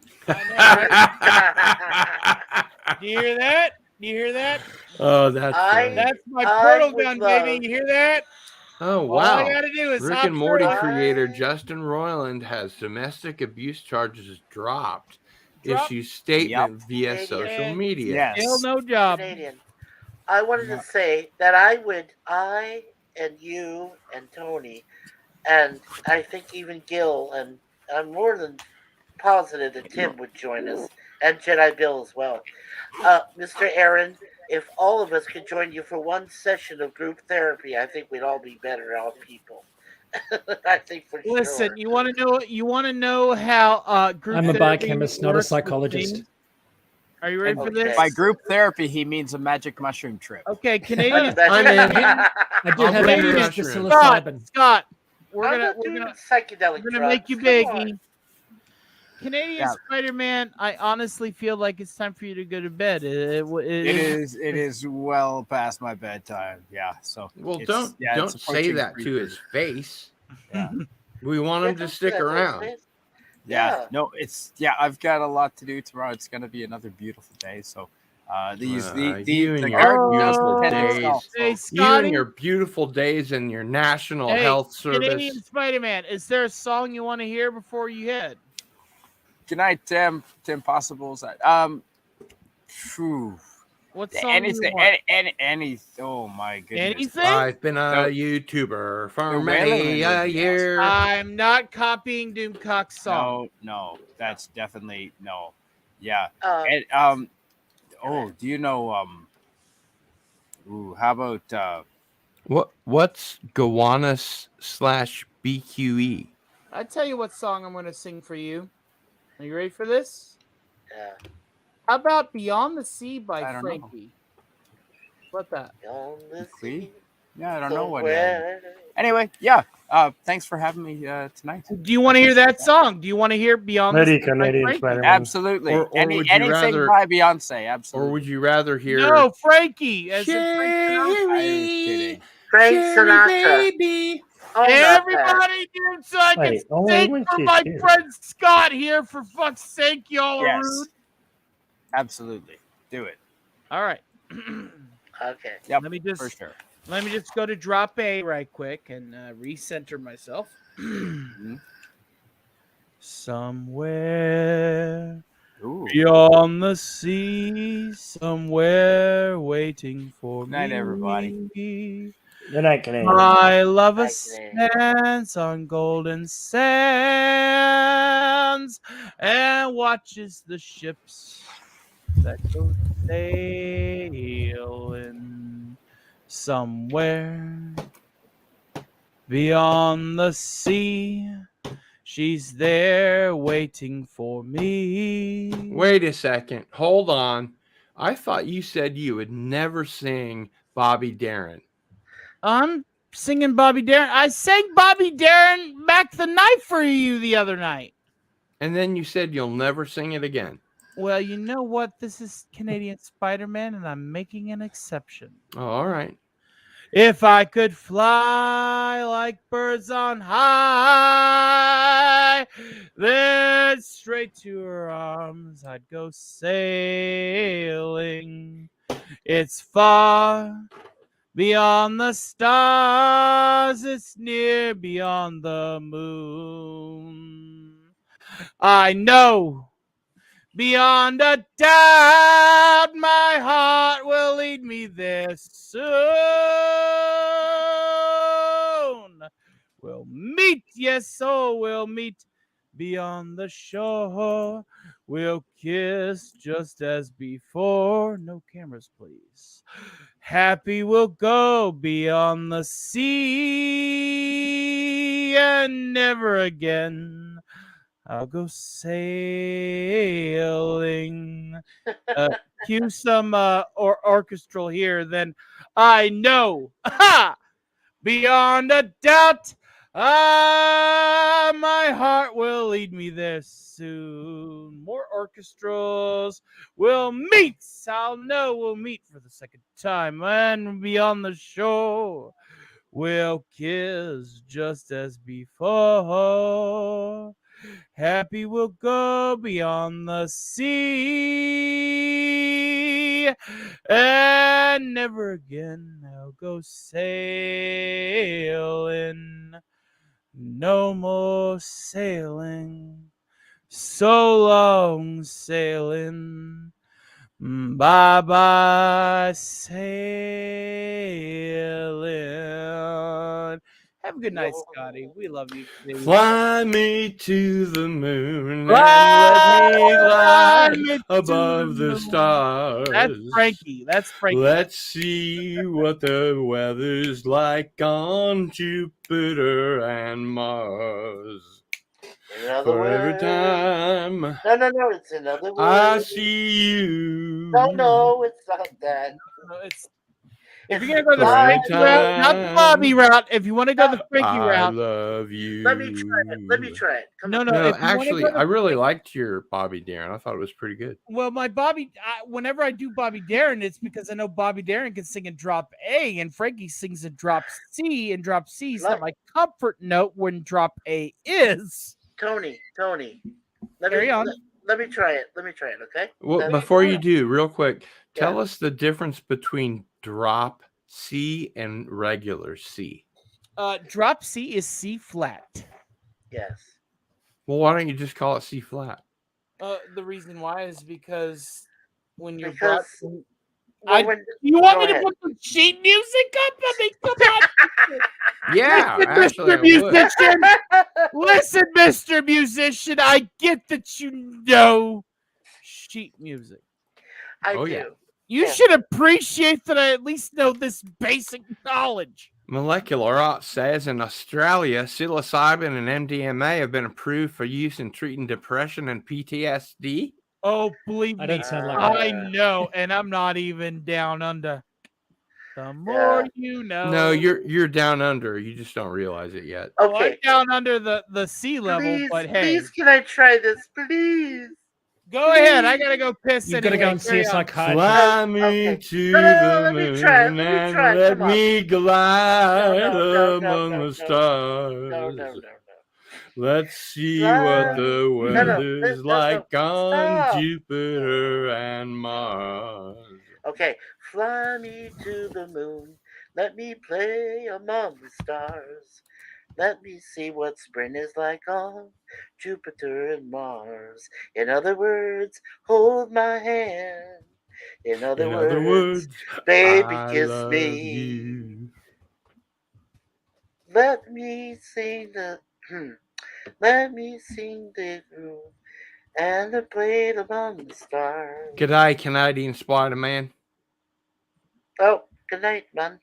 D: Do you hear that? Do you hear that?
B: Oh, that's funny.
D: That's my
C: I
D: portal
C: would
D: gun,
C: love-
D: baby. You hear that?
B: Oh,
D: All I
B: wow.
D: gotta do is
B: Rick
D: hop
B: and Morty
D: through.
B: creator Justin Roiland has domestic abuse charges dropped.
D: Drop-
B: Issues statement via
C: Canadian.
B: social media.
E: Yes.
D: Still no job.
C: Canadian. I wanted
E: Yeah.
C: to say that I and you and Tony, and I think even Gil, and I'm more than positive that Tim would join us, and Jedi Bill as well. Mr. Aaron, if all of us could join you for one session of group therapy, I think we'd all be better off people. I think for
D: Listen,
C: sure.
D: you want to know how group
G: I'm a
D: therapy
G: biochemist, not a
D: works with
G: psychologist.
D: things? Are you ready
E: And
D: for this?
E: by group therapy, he means a magic mushroom trip.
D: Okay, Canadian.
B: I'm in.
G: I do
B: I'll
G: have
B: bring the
G: access to
B: mushroom.
G: psilocybin.
D: Scott,
C: I'm not doing psychedelic
D: we're gonna
C: drugs.
D: make you
C: Come
D: biggie.
C: on.
D: Canadian
E: Yeah.
D: Spider-Man, I honestly feel like it's time for you to go to bed.
E: It is well past my bedtime. Yeah. So
B: Well,
E: it's,
B: don't
E: it's
B: say
E: approaching
B: that to
E: 3:30.
B: his face.
E: Yeah.
B: We want
C: Yeah,
B: him to
C: don't say
B: stick
C: that to his
B: around.
C: face.
E: Yeah.
C: Yeah.
E: No, I've got a lot to do tomorrow. It's gonna be another beautiful day. So
B: You
E: the
B: and your
E: Cardinal
B: beautiful
E: tennis
B: days.
E: golf.
D: Hey,
B: You
D: Scotty.
B: and your beautiful days and your National
D: Hey,
B: Health
D: Canadian
B: Service.
D: Spider-Man, is there a song you want to hear before you head?
E: Good night, Tim. Tim Possibles. Phew.
D: What song
E: Anything,
D: you want?
E: any. Oh my goodness.
D: Anything?
B: I've been a
E: No.
B: YouTuber for
E: The
B: many
E: Wailing would
B: a
E: be
B: year.
D: I'm not copying Doomcock's song.
E: No, that's definitely no. Yeah.
C: Um,
E: And do you know how about
B: What's Gowanus / BQE?
D: I tell you what song I'm going to sing for you. Are you ready for this?
C: yeah.
D: How about Beyond the Sea by
E: I don't know.
D: Frankie? What that?
C: On the
E: Clee?
C: sea,
E: Yeah, I don't know what.
C: somewhere.
E: Anyway, yeah. Thanks for having me tonight.
D: Do you want to hear that song? Do you want to hear Beyond the
F: Ready,
D: Sea by
F: Canadian
D: Frankie?
F: Spider-Man.
E: Absolutely.
B: Or would you
E: anything
B: rather-
E: by Beyonce? Absolutely.
B: Or would you rather hear
D: No, Frankie. As in Frank Sinatra.
E: I was kidding.
C: Frank
B: Cherry
C: Sinatra.
B: baby?
C: Oh, not that.
D: Everybody, dude, so I can
F: Wait, only
D: sing
F: when
D: for
F: she's
D: my
F: here.
D: friend Scott here. For fuck's sake, y'all are
E: Yes.
D: rude.
E: Absolutely. Do it.
D: All right.
C: Okay.
E: Yep.
D: Let me just
E: For sure.
D: Let me just go to drop A right quick and recenter myself. Somewhere
E: Ooh.
D: beyond the sea, somewhere waiting for
E: Good night,
D: me.
E: everybody.
F: Good night, Canadian.
D: My lover
C: Night, Canadian.
D: stands on golden sands and watches the ships that go sailing somewhere beyond the sea. She's there waiting for me.
B: Wait a second. Hold on. I thought you said you would never sing Bobby Darin.
D: I'm singing Bobby Darin. I sang Bobby Darin back the night for you the other night.
B: And then you said you'll never sing it again.
D: Well, you know what? This is Canadian Spider-Man, and I'm making an exception.
B: Oh, all right.
D: If I could fly like birds on high, then straight to her arms I'd go sailing. It's far beyond the stars, it's near beyond the moon. I know beyond a doubt my heart will lead me there soon. We'll meet, yes, oh, we'll meet beyond the shore. We'll kiss just as before. No cameras, please. Happy we'll go beyond the sea and never again I'll go sailing. Cue some orchestral here. Then I know beyond a doubt my heart will lead me there soon. More orchestrals. We'll meet. I'll know we'll meet for the second time. And beyond the shore, we'll kiss just as before. Happy we'll go beyond the sea, and never again I'll go sailing. No more sailing, so long sailing. Bye bye sailing. Have a good night, Scotty. We love you. baby.
B: Fly me to the moon and
D: Fly
B: let me glide
D: me to
B: above
D: the
B: the
D: moon.
B: stars.
D: That's Frankie. That's Frankie.
B: Let's see what the weather's like on Jupiter and Mars.
C: In other
B: For every
C: words,
B: time
C: no, it's another word.
B: I see you.
C: No, it's not that.
D: It's,
C: It's
D: if you're gonna go the
B: For every
D: Frankie route, not the Bobby
B: time
D: route. If you want to go the Frankie
B: I
D: route,
B: love you.
C: Let me try it. Come
D: no,
C: on.
D: no.
B: No,
D: if you wanna
B: actually,
D: go the
B: I really
D: Frankie-
B: liked your Bobby Darin. I thought it was pretty good.
D: Well, my Bobby. Whenever I do Bobby Darin, it's because I know Bobby Darin can sing in drop A, and Frankie sings in drop C, and drop C is not my comfort note when drop A is.
C: Tony.
D: Carry on.
C: Let me try it. Okay.
B: Well, before you do, real quick, tell us the difference between drop C and regular C.
D: Drop C is C flat.
C: Yes.
B: Well, why don't you just call it C flat?
D: The reason why is because when you're
C: Because
D: you want
C: go
D: me to
C: ahead.
D: put the sheet music up? I mean, come on.
B: Yeah,
D: Listen,
B: actually,
D: Mr.
B: I would.
D: Musician. Listen, Mr. Musician. I get that you know sheet music.
C: I
B: Oh,
C: do.
B: yeah.
D: You should appreciate that I at least know this basic knowledge.
B: Molecular Art says in Australia, psilocybin and MDMA have been approved for use in treating depression and PTSD.
D: Oh, believe
G: I
D: me,
G: don't sound like
D: I
G: that.
D: know, and I'm not even down under. The more you know.
B: No, you're down under. You just don't realize it yet.
D: Oh, I'm
C: Okay.
D: down under the sea level,
C: Please,
D: but hey,
C: please, can I try this, please?
D: go ahead. I gotta go piss.
G: You've got to
D: anyway.
G: go and see a
D: Carry on.
G: psychiatrist.
B: Fly me
C: Okay.
B: to
C: No,
B: the
C: let me
B: moon
C: try it,
B: and
C: come on.
B: let me glide
C: No,
B: among the stars.
C: No.
B: Let's see
C: Fly
B: what
C: me-
B: the weather's
C: that's
B: like on
C: stop.
B: Jupiter and Mars.
C: Okay, fly me to the moon. Let me play among the stars. Let me see what spring is like on Jupiter and Mars. In other words, hold my hand. In other words, baby,
B: I
C: kiss
B: love
C: me.
B: you.
C: Let me sing the let me sing the groove and the play among the stars.
B: G'day, Canadian Spider-Man.
C: Oh, good night, man.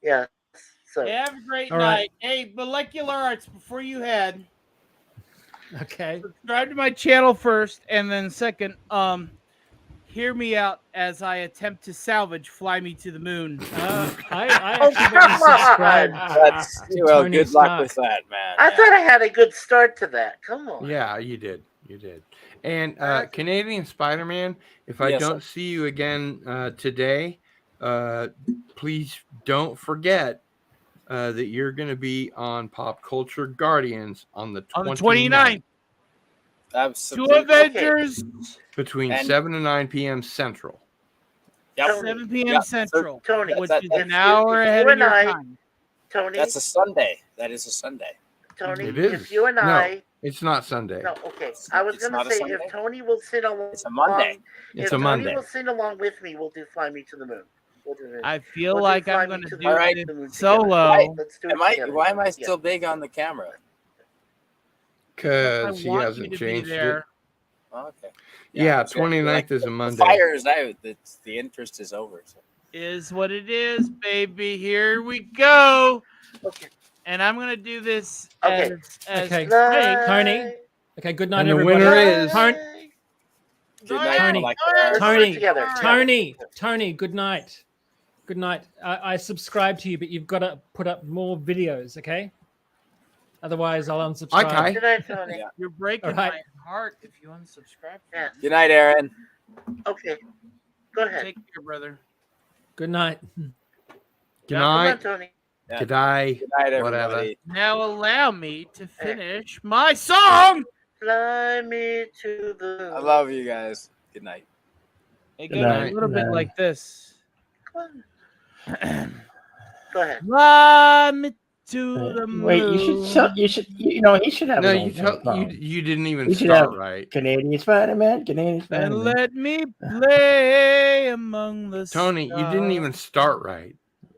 C: Yeah. So
D: Yeah, have a great
G: All
D: night.
G: right.
D: Hey, Molecular Arts, before you head,
G: Okay.
D: subscribe to my channel first, and then second, hear me out as I attempt to salvage "Fly Me to the Moon."
G: I
C: Oh,
G: actually want to
C: come on.
G: subscribe
H: That's
G: to
H: well.
G: Tony
H: Good luck
G: Stark.
H: with that, man.
C: I thought I had a good start to that. Come on.
B: Yeah, you did. You did. And Canadian Spider-Man, if I
H: Yes,
B: don't see you again today, please don't forget that you're going to be on Pop Culture Guardians on the
D: 29th. Two
H: Absolutely.
D: Avengers,
B: between
H: And-
B: 7 and 9 p.m. Central.
H: Yep.
D: 7 p.m.
H: Yep.
D: Central,
C: Tony,
D: which
H: that-
D: is
H: that-
D: an hour
C: if you
D: ahead of
C: and
D: your
C: I-
D: time.
C: Tony,
H: That's a Sunday. That is a Sunday.
C: Tony,
B: It is.
C: if you and
B: No,
C: I
B: it's not Sunday.
C: no, okay. I was
H: It's
C: gonna
H: not a
C: say
H: Sunday?
C: if Tony will sit along
H: It's a Monday.
B: It's
C: if
B: a
C: Tony
B: Monday.
C: will sing along with me, we'll do Fly Me to the Moon. We'll do it.
D: I feel
C: We'll do
D: like
C: Fly
D: I'm
C: Me
D: going to
C: to the
D: do
H: Alright.
D: this
C: Moon together.
D: solo.
C: Let's do it
H: Am I?
C: together.
H: Why am I
C: Yeah.
H: still big on the camera?
B: Because
D: I
B: he
D: want
B: hasn't
D: you to
B: changed
D: be
B: it.
D: there.
H: Oh, okay.
B: Yeah,
H: so, like,
B: 29th is a
H: the
B: Monday.
H: fire is out. The interest is over. So.
D: Is what it is, baby. Here we go.
C: Okay.
D: And I'm going to do this
C: Okay.
D: as
G: Okay.
D: Frank.
G: Tony. Okay. Good night,
B: And the
G: everybody.
B: winner is
H: Good night,
G: Tony.
H: Molecular
C: Let's
H: Arts.
C: do it
G: Tony.
C: together.
G: Tony. Good night. Good night. I subscribe to you, but you've got to put up more videos, okay? Otherwise, I'll unsubscribe.
B: Okay.
C: Good night, Tony.
H: Yeah.
D: You're breaking
G: All right.
D: my heart if you unsubscribe.
C: Yeah.
H: Good night, Aaron.
C: Okay. Go ahead.
D: Take care, brother.
G: Good night.
B: Good
C: Come on,
B: night.
C: Tony.
B: Good day.
H: Good night,
B: Whatever.
H: everybody.
D: Now allow me to finish my song.
C: Fly me to the
H: I love you guys. Good night.
D: It
F: Good
D: goes
F: night.
D: a little bit
F: Good
D: like this.
C: Go ahead.
D: Fly me to the moon.
F: Wait, you should, he should have
B: No,
F: his own song.
B: you didn't even
F: He should
B: start
F: have
B: right.
F: Canadian Spider-Man, Canadian
D: And
F: Spider-Man.
D: let me play among the
B: Tony, you didn't even
D: stars.
B: start right.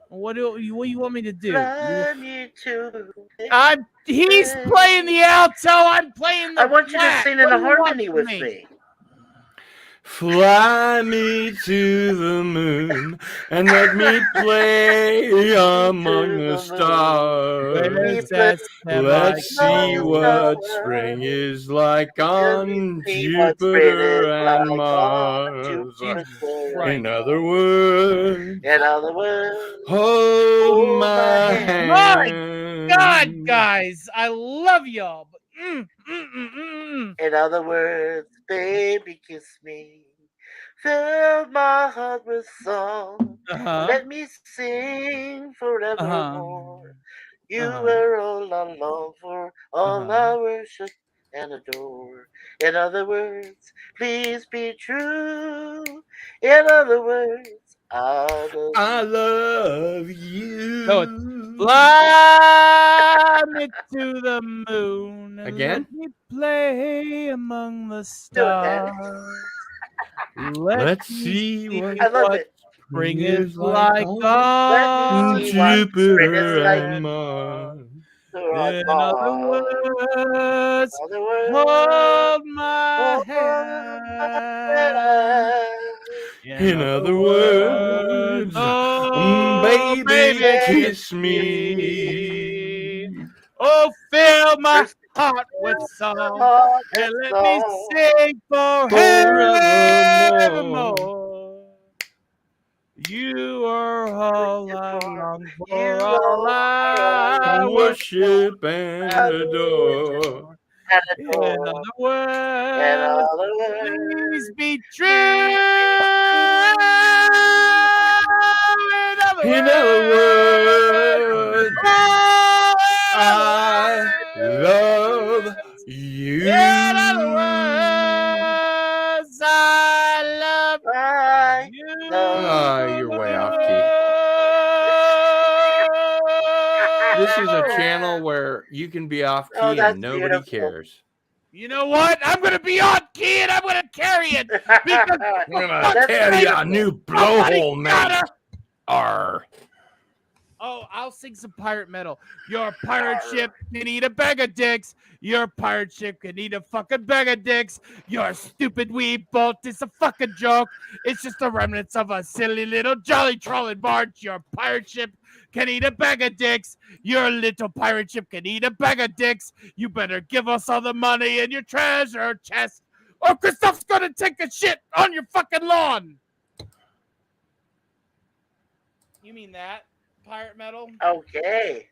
D: What do you want me to do?
C: Fly me to
D: He's playing the alto. I'm playing the
C: I want you to
D: flat.
C: sing
D: What
C: in
D: do
C: a
D: you want
C: harmony
D: from
C: with me.
B: Fly me to the moon and let me play among the stars.
D: Where's that
B: Let's see what
C: star.
B: spring is like on
C: See what spring is
B: Jupiter and
C: like on
B: Mars.
C: Jupiter.
B: In other words,
C: In other words,
B: hold
C: hold
B: my
C: my
B: hand.
D: God, guys, I love y'all. But,
C: in other words, baby, kiss me. Fill my heart with song. Let me sing forevermore. You were all I long for, all I worship and adore. In other words, please be true. In other words,
B: I love you.
D: So it's fly me to the moon and
B: Again?
D: let me play among the
C: Do it,
D: stars.
B: Let's see
C: I love
D: what
C: it.
D: spring is like on
C: Let me see what spring is
B: Jupiter
C: like
B: and Mars.
D: In other words,
C: In other words,
D: hold my
C: hold
D: hand.
B: In other words,
D: oh,
B: baby, kiss me.
D: Oh, fill my heart with song and let me sing forevermore. You are all I long for, all I
B: Worship and adore.
D: In other words, please be true.
B: In other words, I love you.
D: In other words, I love you.
B: Ah, you're way off key. This is a channel where you can be off key and nobody cares.
D: You know what? I'm going to be on key and I'm going to carry it. Because
B: I'm going to tell you a new blowhole name. R.
D: Oh, I'll sing some pirate metal. Your pirate ship can eat a bag of dicks. Your pirate ship can eat a fucking bag of dicks. Your stupid weeb boat is a fucking joke. It's just the remnants of a silly little jolly trolling barge. Your pirate ship can eat a bag of dicks. Your little pirate ship can eat a bag of dicks. You better give us all the money in your treasure chest, or Christoph's gonna take a shit on your fucking lawn. You mean that? Pirate metal?
C: Okay.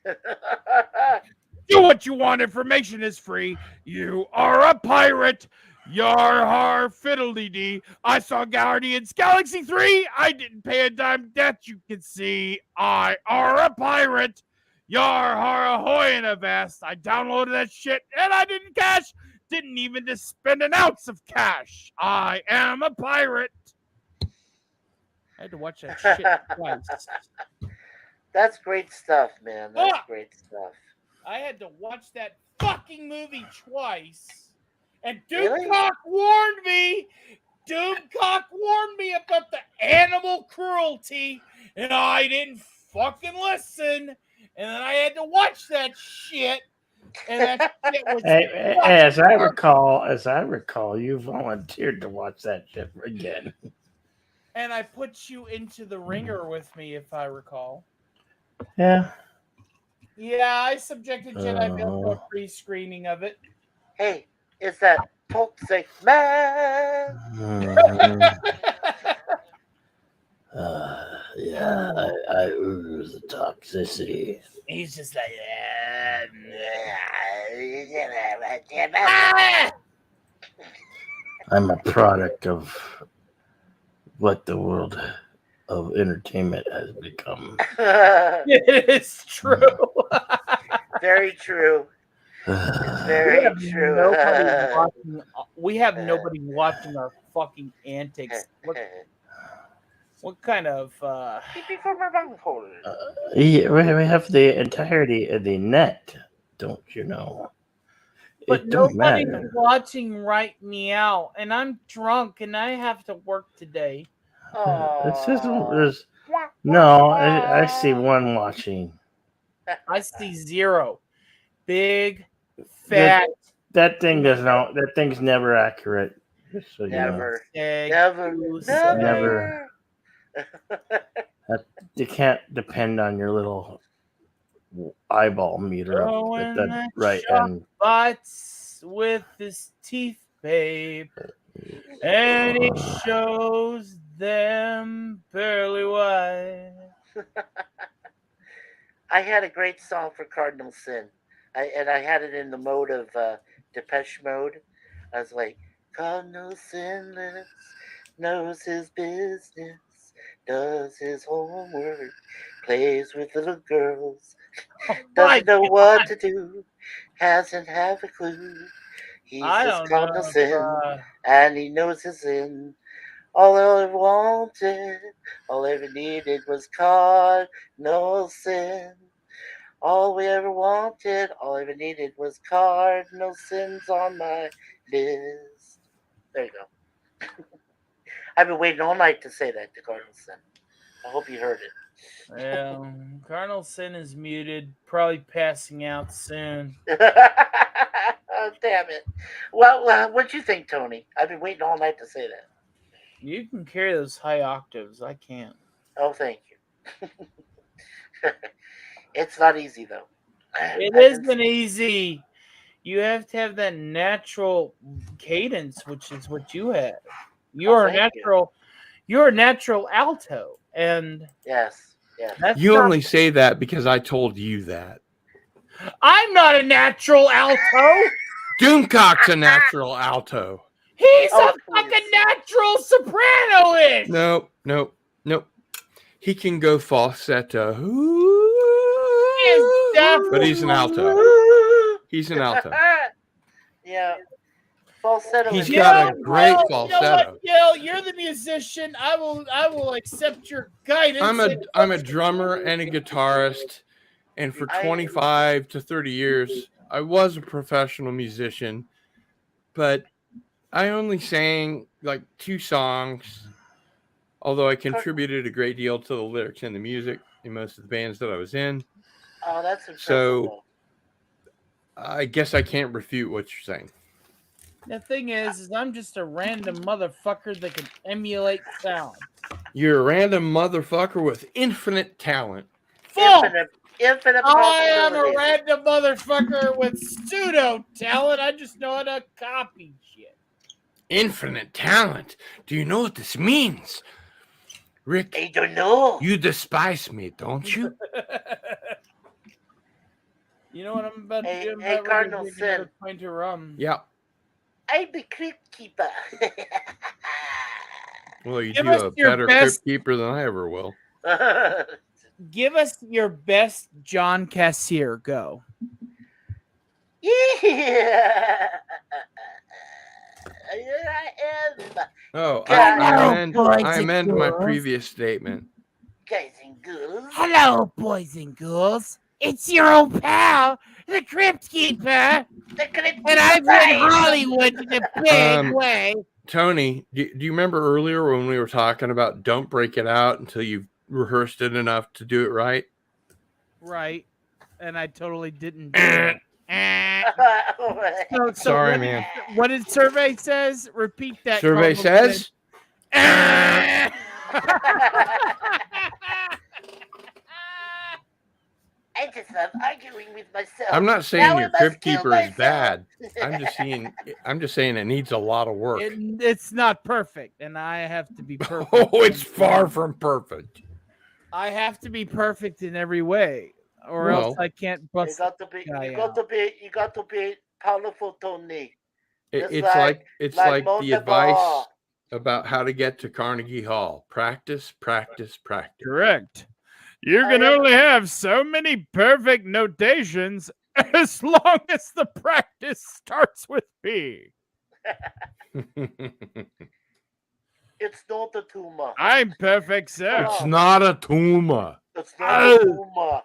D: Do what you want. Information is free. You are a pirate. Yar har fiddly dee. I saw Guardians Galaxy 3. I didn't pay a dime. That you can see. I are a pirate. Yar har ahoy in a vest. I downloaded that shit and I didn't cash. Didn't even just spend an ounce of cash. I am a pirate. I had to watch that shit twice.
C: That's great stuff, man. That's great stuff.
D: I had to watch that fucking movie twice. And Doomcock warned me. Doomcock warned me about the animal cruelty. And I didn't fucking listen. And then I had to watch that shit. And that shit was
F: as I recall, you volunteered to watch that shit again.
D: And I put you into the ringer with me, if I recall.
F: Yeah.
D: Yeah, I subjected Jedi Bill to a pre-screening of it.
C: Hey, it's that toxic man.
F: Yeah, I ooze the toxicity.
D: He's just like,
F: I'm a product of what the world of entertainment has become.
D: It is true.
C: Very true. It's very true.
D: We have nobody watching our fucking antics. What kind of
F: Yeah, we have the entirety of the net, don't you know?
D: but
F: It don't
D: nobody's
F: matter.
D: watching right meow, and I'm drunk and I have to work today.
F: This isn't.
C: Oh.
F: There's no. I see one watching.
D: I see 0. Big
F: That
D: fat
F: that thing does not. That thing's never accurate. Just so you know.
C: Never.
D: egg.
C: Never.
D: goose
F: Never.
D: egg.
F: You can't depend on your little eyeball meter up
D: Oh,
F: at
D: and
F: the
D: that
F: right
D: shark
F: end.
D: bites with his teeth, babe, and he shows them pearly white.
C: I had a great song for Cardinal Sin. I had it in the mode of Depeche Mode. I was like, Cardinal Sinless knows his business, does his homework, plays with little girls, doesn't know what to do, hasn't have a clue. He's
D: I
C: just
D: don't
C: Cardinal
D: know.
C: Sin, and he knows his sin. All I ever wanted, all I ever needed was Cardinal Sin. All we ever wanted, all I ever needed was Cardinal Sins on my list. There you go. I've been waiting all night to say that to Cardinal Sin. I hope you heard it.
D: Yeah, Cardinal Sin is muted, probably passing out soon.
C: Oh, damn it. Well, what'd you think, Tony? I've been waiting all night to say that.
D: You can carry those high octaves. I can't.
C: Oh, thank you. It's not easy, though.
D: It isn't easy. You have to have that natural cadence, which is what you have. You're a
C: thank you.
D: natural. You're a natural alto, and
C: Yes, yes.
D: that's
B: You
D: not-
B: only say that because I told you that.
D: I'm not a natural alto.
B: Doomcock's a natural alto.
D: He's
C: Oh,
D: a fucking natural soprano-ish.
B: Nope, nope, nope. He can go falsetto. But he's an alto. He's an alto.
C: Yeah. Falsetto.
B: He's
C: is
B: got a
C: good.
B: great
D: You know
B: falsetto.
D: what, Gil? You're the musician. I will accept your guidance.
B: I'm a drummer and a guitarist, and for 25 to 30 years, I was a professional musician, but I only sang like 2 songs, although I contributed a great deal to the lyrics and the music in most of the bands that I was in.
C: Oh, that's impressive.
B: So I guess I can't refute what you're saying.
D: The thing is I'm just a random motherfucker that can emulate sound.
B: You're a random motherfucker with infinite talent.
C: Infinite
D: I am a
C: possibilities.
D: random motherfucker with pseudo talent. I just know how to copy shit.
B: Infinite talent. Do you know what this means? Rick,
C: I don't know.
B: you despise me, don't you?
D: You know what I'm about to do? I'm
C: Hey,
D: about ready to
C: Cardinal
D: drink
C: Sin.
D: another pint of rum.
B: Yeah.
C: I'm the crypt keeper.
B: Well, you
D: Give
B: do
D: us
B: a
D: your
B: better
D: best-
B: crypt keeper than I ever will.
D: Give us your best John Cassier. Go.
C: Yeah. Here I am.
B: Oh,
C: Hello,
B: I amend my previous statement.
C: Guys and girls.
D: Hello, boys and girls. It's your old pal, the Crypt Keeper,
C: The crypt
D: and I've
C: keeper.
D: hit Hollywood in a big way.
B: Tony, do you remember earlier when we were talking about don't break it out until you've rehearsed it enough to do it right?
D: Right, and I totally didn't do it. So
B: Sorry,
D: what
B: man.
D: What did survey says? Repeat that.
B: Survey
D: Cardinal
B: says
D: Sin.
C: I just love arguing with myself.
B: I'm not
C: Now
B: saying
C: I
B: your
C: must
B: crypt
C: kill
B: keeper is
C: myself.
B: bad. I'm just saying it needs a lot of work.
D: It's not perfect, and I have to be perfect.
B: Oh, it's far from perfect.
D: I have to be perfect in every way, or else I can't
C: You
D: bust.
C: got to be.
D: guy
C: You got to be. You got to be powerful, Tony. Just
B: It's like the
C: Montego.
B: advice about how to get to Carnegie Hall. Practice, practice, practice.
D: Correct. You can only have so many perfect notations as long as the practice starts with P.
C: It's not a tumor.
D: I'm perfect, sir.
B: It's not a tumor.
C: It's not a tumor.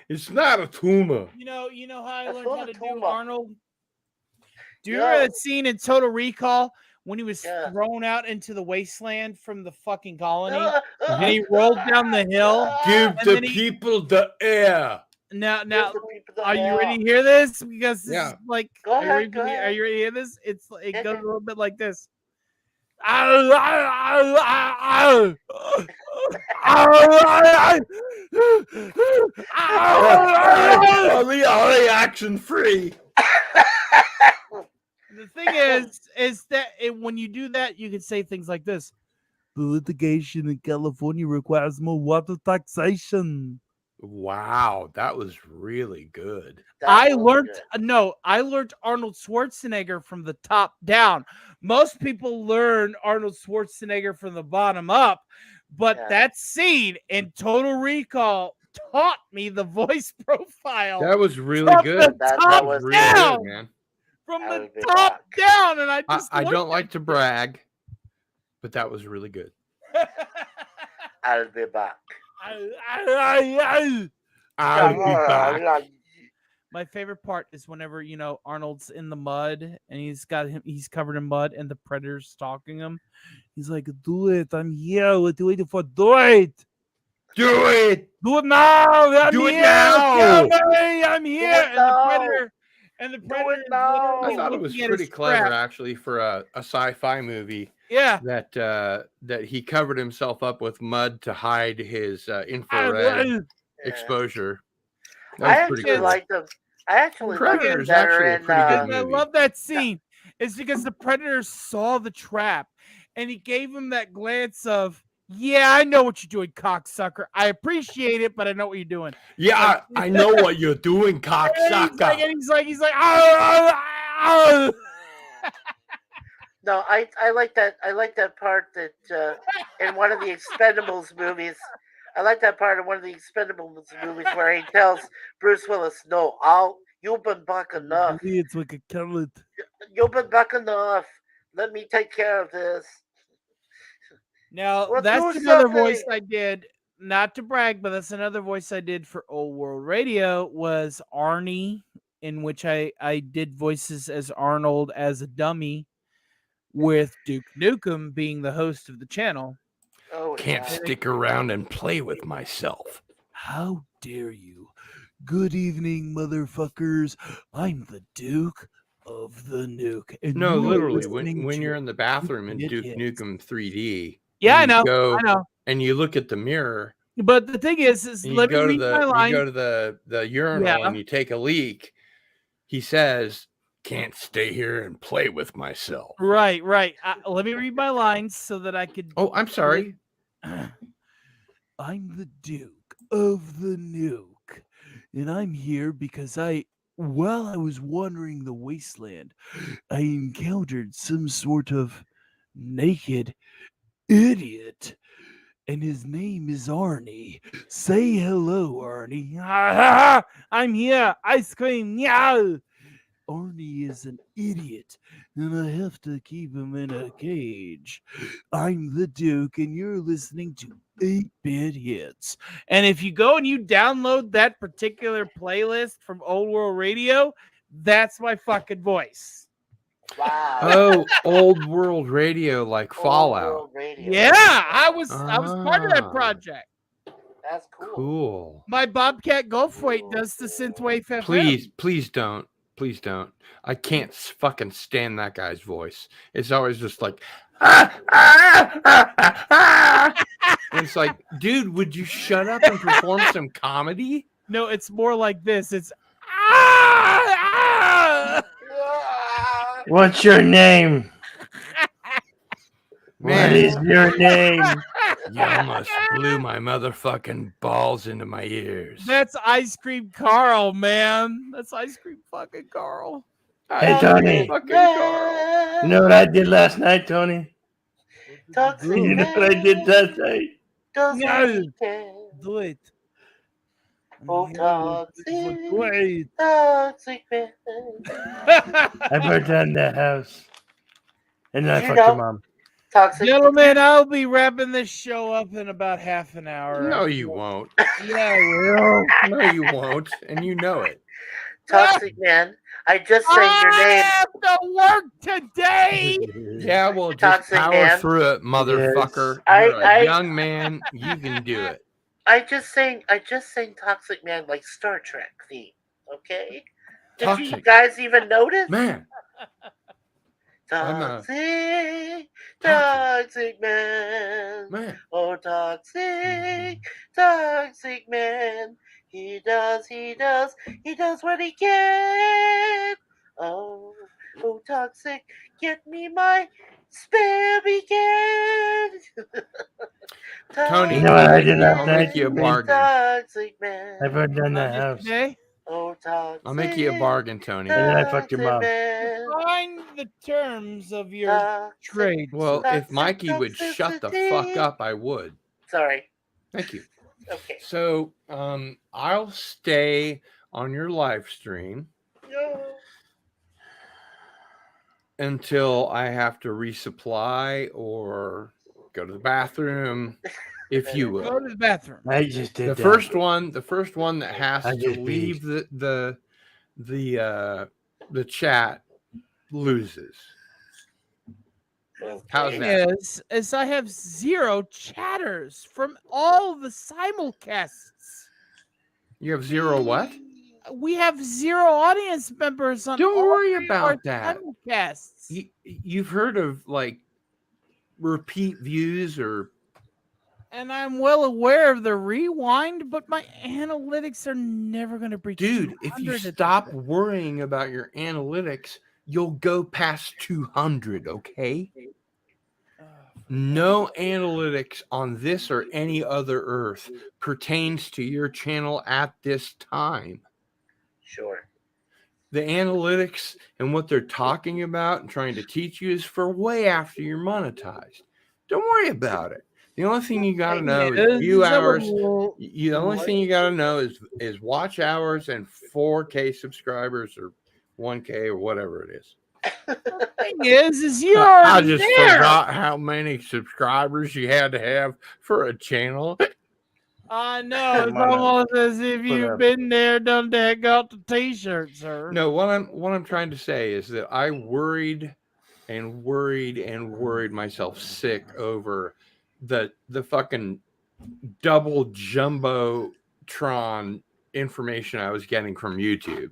B: It's not a tumor.
D: You know how I
C: That's
D: learned
C: not
D: how
C: a
D: to do
C: tumor.
D: Arnold? Do you
C: Yeah.
D: remember that scene in Total Recall when he was
C: Yeah.
D: thrown out into the wasteland from the fucking colony?
C: And
D: And he rolled down the hill.
B: Give
D: And
B: the
D: then he-
B: people the air.
D: Now,
C: are
D: are you ready to hear this? Because this
B: Yeah.
D: is like,
C: Go
D: are you
C: ahead,
D: ready
C: go
D: for me? Are
C: ahead.
D: you ready to hear this? It goes
C: Okay.
D: a little bit like this.
B: Only action free.
D: The thing is that when you do that, you can say things like this. The litigation in California requires more water taxation.
B: Wow, that was really good.
D: I learned Arnold Schwarzenegger from the top down. Most people learn Arnold Schwarzenegger from the bottom up, but
C: Yeah.
D: that scene in Total Recall taught me the voice profile.
B: That was really
D: From
B: good.
D: the
C: That
D: top
C: was
B: really
D: down,
B: good, man.
D: from
C: I'll
D: the
C: be
D: top
C: back.
D: down, and I just
B: I
D: looked
B: don't
D: at
B: like to brag, but that was really good.
C: I'll be back.
B: I'll be back.
D: My favorite part is whenever Arnold's in the mud and he's covered in mud and the predator's stalking him. He's like, "Do it! I'm here. What are you waiting for? Do it!
B: Do it!
D: Do it now! I'm
B: Do it
D: here!
B: now!
D: Kill me! I'm here!"
C: it now!
D: And the
C: Do
D: predator
C: it
D: is
C: now!
D: literally
B: I thought it was
D: looking at
B: pretty
D: his
B: clever,
D: strap.
B: actually, for a sci-fi movie.
D: Yeah.
B: That he covered himself up with mud to hide his infrared exposure.
C: I
B: That was pretty
C: actually
B: cool.
C: like them. I actually like them
B: Predator's
C: better
B: actually a
C: in.
B: pretty good
D: And I
B: movie.
D: love that scene. It's because the predator saw the trap and he gave him that glance of, "Yeah, I know what you're doing, cocksucker. I appreciate it, but I know what you're doing."
B: Yeah, I know what you're doing,
D: And
B: cocksucker.
D: he's like, "Ah!"
C: No, I like that. I like that part that in one of the Expendables movies. I like that part of one of the Expendables movies where he tells Bruce Willis, "No, you've been back enough.
D: It's like a carrot.
C: You've been back enough. Let me take care of this."
D: Now,
C: Well,
D: that's
C: do
D: another
C: something.
D: voice I did, not to brag, but that's another voice I did for Old World Radio was Arnie, in which I did voices as Arnold as a dummy, with Duke Nukem being the host of the channel.
C: Oh,
B: Can't
C: yeah.
B: stick around and play with myself.
D: How dare you? Good evening, motherfuckers. I'm the Duke of the Nuke. And
B: No,
D: you are
B: literally,
D: listening
B: when
D: to
B: you're in the bathroom in
D: It
B: Duke
D: Hits.
B: Nukem 3D,
D: Yeah, I
B: and
D: know.
B: you go
D: I know.
B: and you look at the mirror,
D: But the thing is
B: and you
D: let me
B: go to
D: read my line.
B: the urinal
D: Yeah.
B: and you take a leak. He says, "Can't stay here and play with myself."
D: Right. Let me read my lines so that I could.
B: Oh, I'm sorry.
D: I'm the Duke of the Nuke, and I'm here because while I was wandering the wasteland, I encountered some sort of naked idiot, and his name is Arnie. Say hello, Arnie. I'm here. Ice cream. Yeah. Arnie is an idiot, and I have to keep him in a cage. I'm the Duke, and you're listening to 8-Bit Hits. And if you go and you download that particular playlist from Old World Radio, that's my fucking voice.
C: Wow.
B: Oh, Old World Radio, like
C: Old
B: Fallout.
C: World Radio.
D: Yeah, I was part of that
B: Ah.
D: project.
C: That's cool.
B: Cool.
D: My Bobcat Goldthwait does the synthwave FM.
B: Please don't. Please don't. I can't fucking stand that guy's voice. It's always just like, and it's like, dude, would you shut up and perform some comedy?
D: No, it's more like this. It's
F: What's your name? What
B: Man,
F: is your name?
B: you almost blew my motherfucking balls into my ears.
D: That's Ice Cream Carl, man. That's Ice Cream fucking Carl.
F: Hey, Tony.
B: Fucking Carl.
F: You know what I did last night, Tony?
C: Toxic
F: You know what I did last night?
C: doesn't
D: Do it.
C: Oh, toxic.
D: Great.
C: Toxic man.
F: I burnt down the house. And then I
C: You
F: fucked
C: know-
F: your mom.
C: Toxic.
D: Gentlemen, I'll be wrapping this show up in about half an hour.
B: No, you won't.
D: Yeah, I will.
B: No, you won't, and you know it.
C: Toxic man. I just sang your
D: I
C: name.
D: have to work today.
B: Yeah, well, just
C: Toxic
B: power
C: man.
B: through it, motherfucker.
C: Yes.
B: You're a young man. You can do it.
C: I just sang Toxic Man like Star Trek theme. Okay? Did you
B: Toxic.
C: guys even notice?
B: Man. I'm a
C: Toxic, toxic man.
B: man.
C: Oh, toxic, toxic man. He does what he can. Oh, oh, toxic, get me my spare weekend.
B: Tony,
F: You know what I did
B: I'll
F: last
B: make
F: night?
B: you a bargain.
C: Toxic man.
F: I burned down that house.
D: Today,
C: Oh, toxic.
B: I'll make you a bargain, Tony.
F: And then I fucked your mom.
C: Man.
D: find the terms of your
C: Toxic.
D: trade.
B: Well,
D: sir.
B: if Mikey would shut the fuck up, I would.
C: Sorry.
B: Thank you.
C: Okay.
B: So, I'll stay on your live stream
C: No.
B: until I have to resupply or go to the bathroom, if you
D: Go
B: will.
D: to the bathroom.
F: I just did
B: The
F: that.
B: first one that has
F: I
B: to
F: just
B: leave the chat loses. How's
D: Thing
B: that?
D: is I have 0 chatters from all the simulcasts.
B: You have 0 what?
D: We have 0 audience members on.
B: Don't
D: all
B: worry
D: three of our
B: about that.
D: simulcasts.
B: You've heard of like repeat views or
D: And I'm well aware of the rewind, but my analytics are never going to breach.
B: dude, if you
D: 200 at
B: stop
D: this
B: worrying about your analytics, you'll go past 200, okay?
D: point.
B: No analytics on this or any other earth pertains to your channel at this time.
C: Sure.
B: The analytics and what they're talking about and trying to teach you is for way after you're monetized. Don't worry about it. The only thing you got to know is view hours. The only thing you got to know is watch hours and 4K subscribers or 1K or whatever it is.
D: The thing is you
B: I
D: already
B: just
D: there.
B: forgot how many subscribers you had to have for a channel.
D: I know it's
F: Come on now.
D: almost as if
F: Put
D: you've
F: up.
D: been there, done that, got the T-shirt, sir.
B: No, what I'm trying to say is that I worried myself sick over the fucking double jumbotron information I was getting from YouTube.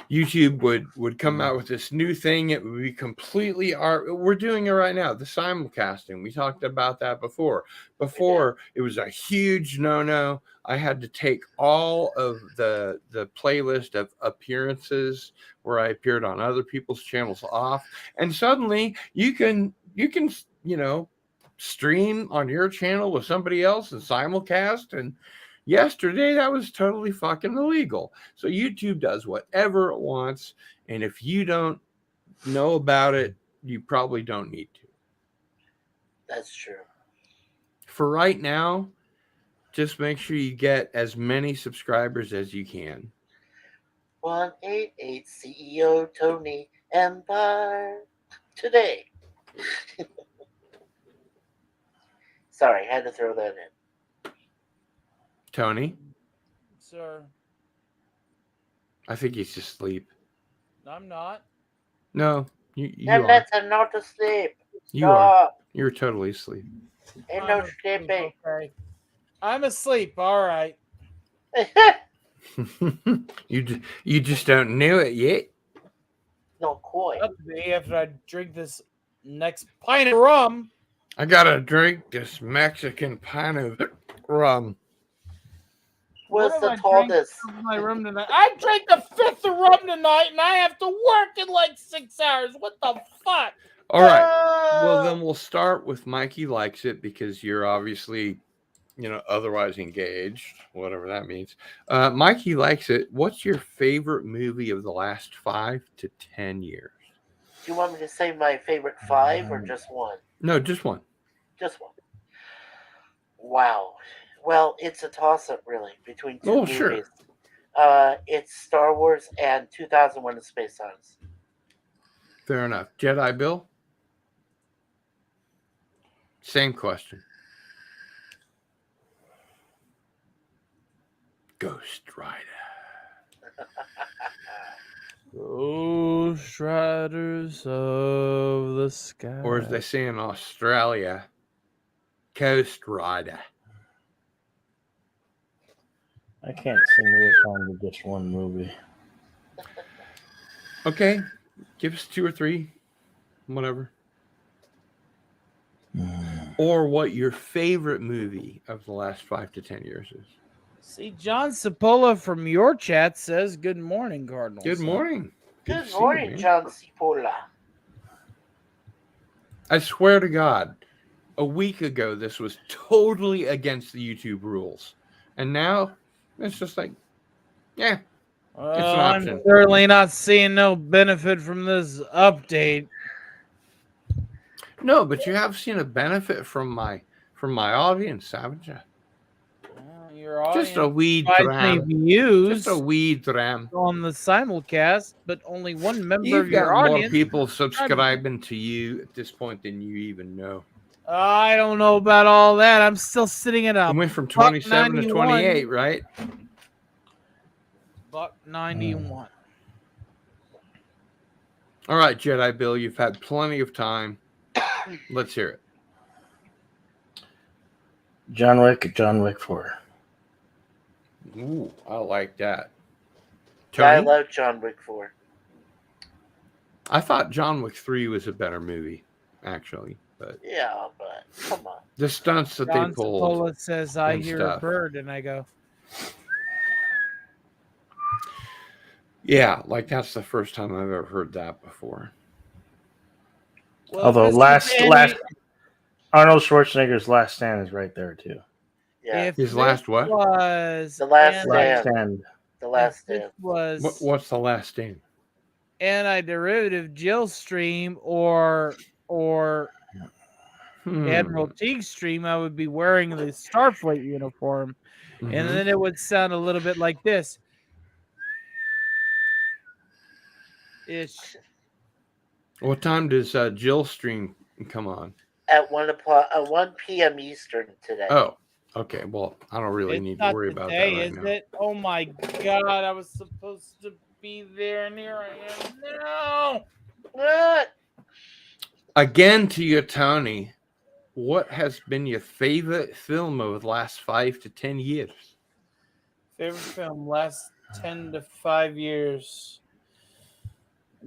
B: YouTube would come out with this new thing. It would be completely we're doing it right now. The simulcasting. We talked about that before. Before it was a huge no-no. I had to take all of the playlist of appearances where I appeared on other people's channels off. And suddenly you can stream on your channel with somebody else and simulcast. And yesterday that was totally fucking illegal. So YouTube does whatever it wants, and if you don't know about it, you probably don't need to.
C: That's true.
B: For right now, just make sure you get as many subscribers as you can.
C: 188 CEO Tony Empire today. Sorry, had to throw that in.
B: Tony,
D: Sir,
B: I think he's asleep.
D: I'm not.
B: No, you
C: And
B: are.
C: let him not to sleep.
B: You are.
C: Stop.
B: You're totally asleep.
C: Ain't
D: I'm
C: no
D: asleep,
C: sleeping.
D: okay. I'm asleep. All right.
B: You just don't know it yet.
C: No koi.
D: Up to me after I drink this next pint of rum.
B: I gotta drink this Mexican pint of rum.
C: What's
D: What
C: the
D: have I drank
C: tallest?
D: of my rum tonight? I drank the 5th of rum tonight, and I have to work in like 6 hours. What the fuck?
B: All right. Well, then we'll start with Mikey likes it because you're obviously, otherwise engaged, whatever that means. Mikey likes it. What's your favorite movie of the last 5 to 10 years?
C: Do you want me to say my favorite 5 or just one?
B: No, just one.
C: Just one. Wow. Well, it's a toss-up, really, between two movies.
B: Sure.
C: It's Star Wars and 2001: A Space Odyssey.
B: Fair enough. Jedi Bill? Same question. Ghost Rider.
D: Ghost Riders of the Sky.
B: Or as they say in Australia, Coast Rider.
F: I can't seem to recall just one movie.
B: Okay. Give us 2 or 3. Whatever. Or what your favorite movie of the last 5 to 10 years is.
D: See, John Cipolla from your chat says, "Good morning, Cardinal."
B: Good morning.
C: Good
B: to see you,
C: morning,
B: man.
C: John Cipolla.
B: I swear to God, a week ago, this was totally against the YouTube rules. And now, it's just like, yeah,
D: Well,
B: it's an
D: I'm
B: option.
D: certainly not seeing no benefit from this update.
B: No, but you have seen a benefit from my audience, haven't you?
D: Well, your
B: Just a
D: audience
B: weed
D: provides me
B: dram.
D: views
B: Just a weed dram.
D: on the simulcast, but only one member
B: You've
D: of your
B: got more
D: audience.
B: people subscribing to you at this point than you even know.
D: I don't know about all that. I'm still sitting at a
B: It went from 27 to
D: 91.
B: 28, right?
D: $1.91.
B: All right, Jedi Bill, you've had plenty of time. Let's hear it.
F: John Wick 4.
B: Ooh, I like that.
C: Yeah, I
B: Tony?
C: love John Wick 4.
B: I thought John Wick 3 was a better movie, actually. But
C: Yeah, but come on.
B: the stunts that
D: John
B: they pulled.
D: Cipolla says, "I
B: and
D: hear
B: stuff.
D: a bird," and I go,
B: Yeah, like that's the first time I've ever heard that before.
D: well,
F: Although
D: Mr.
F: last
D: Danny,
F: Arnold Schwarzenegger's Last Stand is right there too.
C: Yeah,
D: if
B: His
D: this
B: last what?
D: was
C: The Last
D: anti-
F: Last
C: Stand.
F: Stand.
C: The Last
D: if this
C: Stand.
D: was
B: What's the last stand?
D: anti-derivative Jill stream or Admiral Teague stream, I would be wearing the Starfleet uniform,
B: Mhm.
D: and then it would sound a little bit like this. Ish.
B: What time does Jill stream come on?
C: At 1 p.m. Eastern today.
B: Oh, okay. Well, I don't really
D: It's
B: need to
D: not
B: worry about
D: today,
B: that right
D: is
B: now.
D: it? Oh my God! I was supposed to be there, and here I am now.
C: What?
B: Again to you, Tony. What has been your favorite film over the last 5 to 10 years?
D: Favorite film last 10 to 5 years.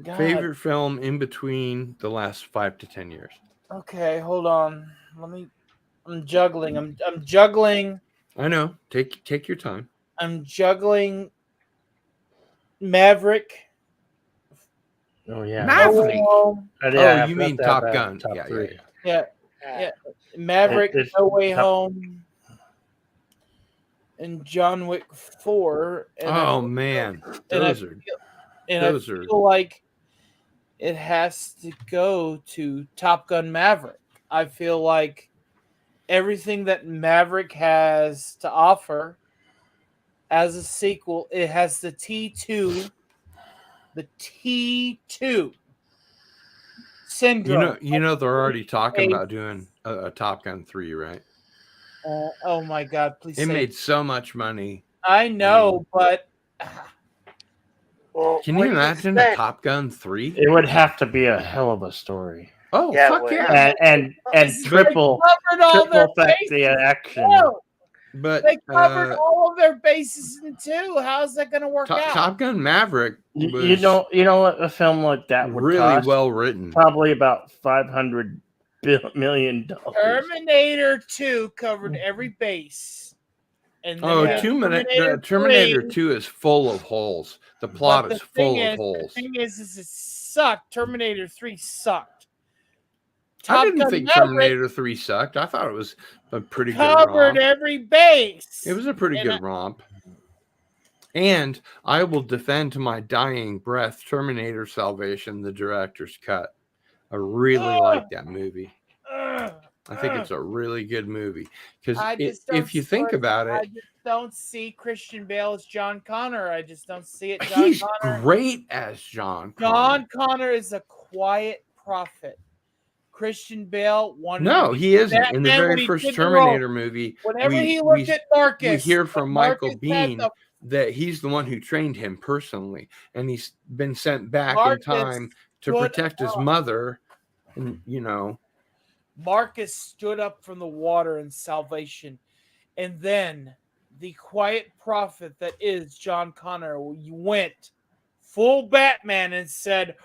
D: God.
B: Favorite film in between the last 5 to 10 years?
D: Okay, hold on. I'm juggling. I'm juggling.
B: I know. Take your time.
D: I'm juggling Maverick.
F: Oh yeah.
B: Maverick.
D: No
F: Oh,
B: Oh, you mean Top Gun?
F: Top
B: Yeah,
F: 3.
B: yeah.
D: Yeah. Maverick,
F: It's
D: No Way
F: top-
D: Home, and John Wick 4. And
B: Oh man, those are
D: I feel like it has to go to Top Gun Maverick. I feel like everything that Maverick has to offer as a sequel, it has the T2 syndrome.
B: you know they're already talking about doing a Top Gun 3, right?
D: Oh my God! Please.
B: It made so much money.
D: I know, but
C: Well,
B: Can
C: what
B: you
C: do
B: imagine a
C: expect?
B: Top Gun 3?
F: It would have to be a hell of a story.
B: Oh,
C: Yeah,
B: fuck
C: well,
B: yeah.
F: And
D: They
F: triple
D: covered all their
F: affect the
D: bases.
F: action.
D: No,
B: But
D: they covered all of their bases in 2. How's that going to work out?
B: Top Gun Maverick was
F: You know what a film like that would
B: really
F: cost?
B: well written.
F: Probably about $500 million.
D: Terminator 2 covered every base. And then
B: Oh,
D: we had
B: Terminator
D: 3.
B: 2 is full of holes. The plot
D: But
B: is full of holes.
D: The thing is it sucked. Terminator 3 sucked.
B: I didn't
D: Gun
B: think
D: Maverick
B: Terminator 3 sucked. I thought it was a pretty good
D: covered
B: romp.
D: every base.
B: It was a pretty
D: And
B: good romp. And I will defend to my dying breath Terminator Salvation, the director's cut. I really like that movie. I think it's a really good movie. Because if you think about
D: I
B: it,
D: just don't see Christian Bale as John Connor. I just don't see it.
B: he's great as John Connor.
D: John Connor is a quiet prophet. Christian Bale wanted.
B: No,
D: to be
B: he isn't. In the
D: Batman when
B: very
D: he
B: first
D: did the role.
B: Terminator movie,
D: Whenever he
B: we
D: looked at Marcus,
B: we hear from Michael
D: Marcus had
B: Biehn
D: the-
B: that he's the one who trained him personally, and he's been sent back
D: Marcus
B: in time to
D: stood
B: protect his
D: up.
B: mother. And
D: Marcus stood up from the water in salvation, and then the quiet prophet that is John Connor went full Batman and said,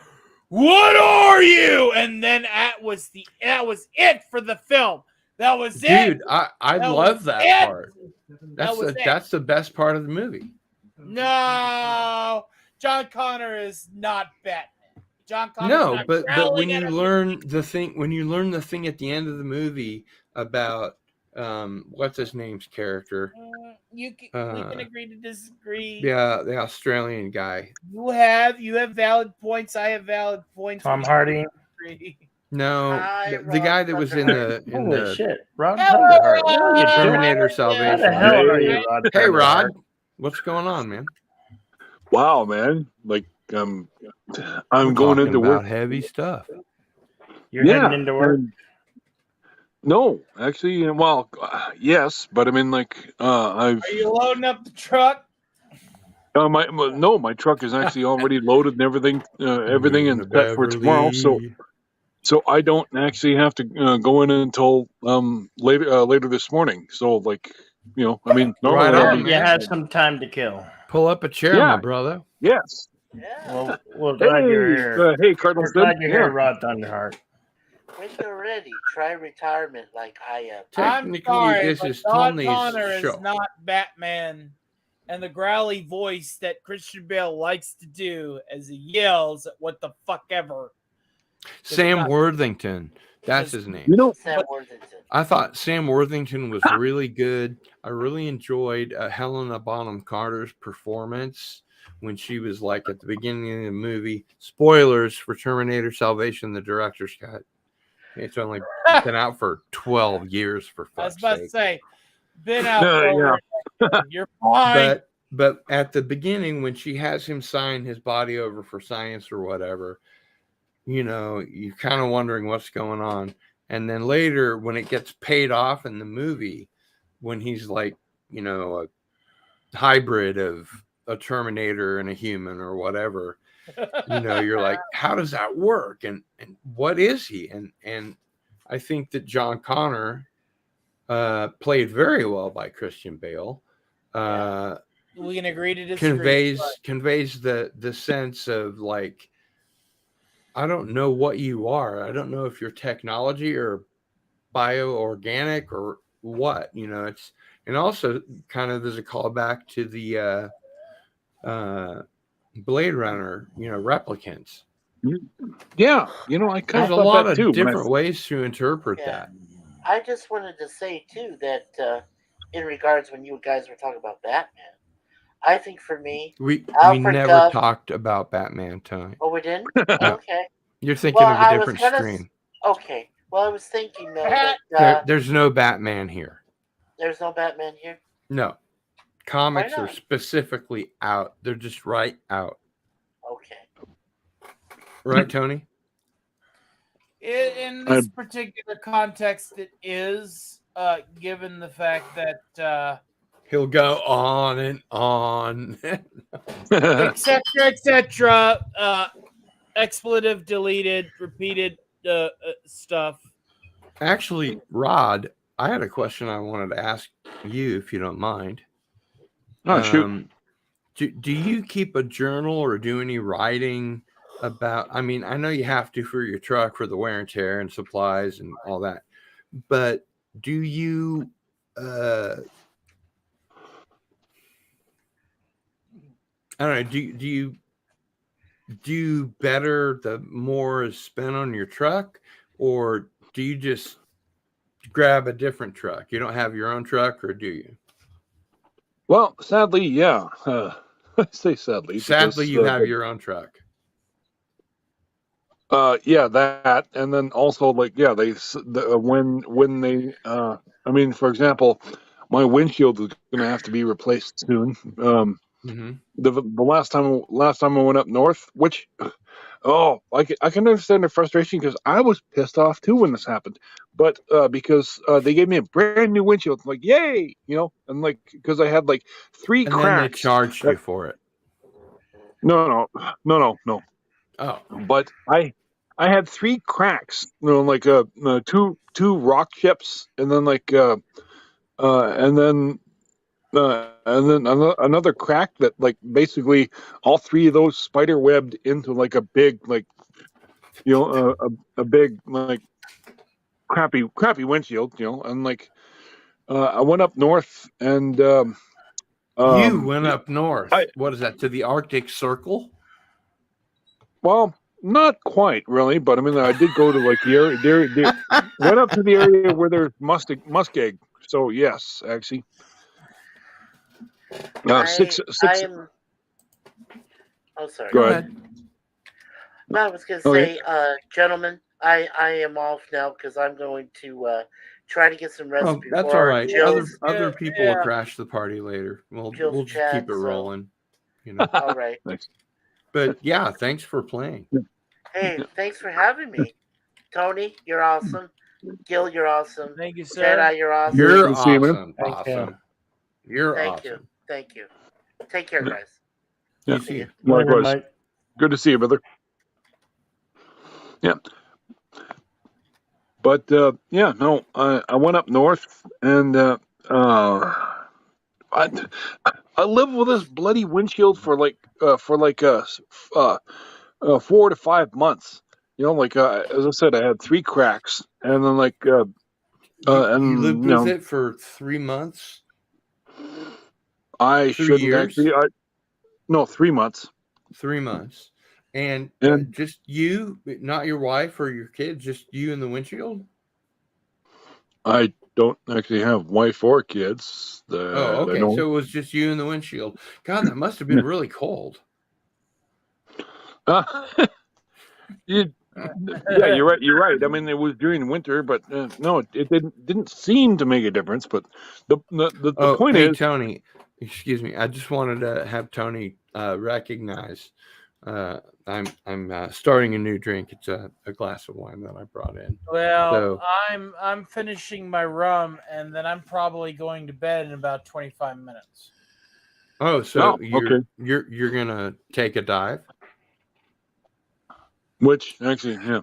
D: "What are you?" And then that was it for the film. That was it.
B: dude, I
D: That
B: love
D: was
B: that
D: it.
B: part.
D: was it.
B: That's the best part of the movie.
D: No, John Connor is not Batman. John Connor's
B: No,
D: not
B: but
D: growling
B: when
D: at
B: you
D: him.
B: learn the thing at the end of the movie about what's his name's character,
D: we can agree to disagree.
B: yeah, the Australian guy.
D: You have valid points. I have valid points.
F: Tom
D: We
F: Hardy.
D: disagree.
B: No,
C: Hi,
B: the guy
C: Rod
B: that was
C: Thunderheart.
B: in
F: Holy
B: the
F: shit, Ron
D: Hello,
F: Thunderheart. What are you doing?
B: Terminator
F: How
B: Salvation.
F: the hell are you,
I: Hey.
F: Rod?
B: Hey,
F: Thunderheart?
B: Rod, what's going on, man?
I: Wow, man! Like, I'm
B: We're
I: going
B: talking
I: into
B: about
I: work.
B: heavy stuff.
F: You're heading into work.
I: No, actually, well, yes, but I mean, like, I've
D: Are you loading up the truck?
I: my truck is actually already loaded and everything, and set for tomorrow. So I don't actually have to go in until later this morning. So, like, I mean, normally
B: Right
I: I'd
B: on,
I: be-
F: You
B: man.
F: had some time to kill.
B: Pull up a chair,
I: Yeah.
B: my brother.
I: yes.
C: Yeah.
F: Well, we're glad you're here.
I: Hey, Cardinal.
F: We're glad you're here, Rod Thunderheart.
C: When you're ready, try retirement like I am.
D: I'm
B: Technically,
D: sorry,
B: this
D: but
B: is
D: John
B: Tony's
D: Connor
B: show.
D: is not Batman. And the growly voice that Christian Bale likes to do as he yells at what the fuck ever.
B: Sam
D: not-
B: Worthington. That's his name.
C: Sam Worthington.
B: I thought Sam Worthington was really good. I really enjoyed Helena Bonham Carter's performance when she was like at the beginning of the movie. Spoilers for Terminator Salvation, the director's cut. It's only been out for 12 years, for
D: I was
B: fuck's
D: about to
B: sake.
D: say, been out for over. You're fine.
B: But at the beginning, when she has him sign his body over for science or whatever, you're kind of wondering what's going on. And then later, when it gets paid off in the movie, when he's like, a hybrid of a Terminator and a human or whatever, you're like, how does that work? And what is he? And I think that John Connor played very well by Christian Bale.
D: We can agree to disagree.
B: Conveys the sense of like, I don't know what you are. I don't know if you're technology or bioorganic or what, it's, and also kind of there's a callback to the Blade Runner, replicants.
I: Yeah, I kind
B: There's
I: of
B: a
I: thought
B: lot
I: that
B: of
I: too.
B: different ways to interpret that.
C: I just wanted to say too that in regards when you guys were talking about Batman, I think for me,
B: We
C: Alfred
B: never
C: Duff-
B: talked about Batman, Tony.
C: Oh, we didn't.
B: No.
C: Okay.
B: You're thinking
C: Well,
B: of
C: I
B: a
C: was
B: different
C: gonna
B: stream.
C: Okay. Well, I was thinking though that
B: There's no Batman here.
C: there's no Batman here.
B: No. Comics
C: Why
B: are
C: not?
B: specifically out. They're just right out.
C: Okay.
B: Right, Tony?
D: In this particular context, it is, given the fact that
B: He'll go on and on.
D: etc. Expletive deleted, repeated stuff.
B: Actually, Rod, I had a question I wanted to ask you, if you don't mind.
I: Oh, shoot.
B: Do you keep a journal or do any writing about? I mean, I know you have to for your truck for the wear and tear and supplies and all that, but do you? I don't know. Do you do better the more is spent on your truck, or do you just grab a different truck? You don't have your own truck, or do you?
I: Well, sadly, yeah. I say sadly.
B: Sadly,
I: because,
B: you have your own truck.
I: Yeah, that, and then also like, yeah, when they, I mean, for example, my windshield is going to have to be replaced soon.
B: Mm-hmm.
I: The last time I went up north, which I can understand the frustration because I was pissed off too when this happened. But because they gave me a brand new windshield, like yay, and like because I had like 3
B: And then they
I: cracks.
B: charged you for it.
I: No.
B: Oh,
I: But I had 3 cracks, like two rock chips, and then another crack that like basically all 3 of those spider webbed into like a big a big like crappy windshield, and like I went up north and
B: you went up north.
I: I
B: What is that, to the Arctic Circle?
I: well, not quite really, but I mean I did go to like the area, went up to the area where there's muskeg. So yes, actually, six.
C: I'm. Oh, sorry.
I: Go ahead.
C: No, I was going to
I: Okay.
C: say, gentlemen, I am off now because I'm going to try to get some rest
B: Oh,
C: before
B: that's all right.
C: Jill's,
B: Other people
D: yeah.
B: will crash the party later. We'll just
C: chat,
B: keep it
C: so-
B: rolling,
C: All right.
I: Thanks.
B: But yeah, thanks for playing.
C: Hey, thanks for having me. Tony, you're awesome. Gil, you're awesome.
D: Thank you, sir.
C: Jedi, you're awesome.
B: You're
I: Good to see you, man.
B: awesome,
F: Thank you.
B: awesome. You're
C: Thank
B: awesome.
C: you. Thank you. Take care,
I: Yeah.
C: guys.
B: You
C: See
B: too.
C: ya.
F: Later,
I: Likewise.
F: Mike.
I: Good to see you, brother. Yeah. But yeah, no, I went up north and I lived with this bloody windshield for like 4 to 5 months. As I said, I had 3 cracks, and then
B: You lived with it for 3 months?
I: I
B: 3
I: shouldn't
B: years?
I: actually. No, 3 months.
B: 3 months. And
I: And-
B: just you, not your wife or your kids, just you and the windshield?
I: I don't actually have wife or kids.
B: Oh, okay. So it was just you and the windshield. God, that must have been really cold.
I: Yeah, you're right. You're right. I mean, it was during winter, but no, it didn't seem to make a difference. But the point
B: hey,
I: is,
B: Tony, excuse me. I just wanted to have Tony recognize. I'm starting a new drink. It's a glass of wine that I brought in.
D: Well,
B: So-
D: I'm finishing my rum, and then I'm probably going to bed in about 25 minutes.
B: Oh, so
I: okay.
B: you're gonna take a dive?
I: Which actually, yeah,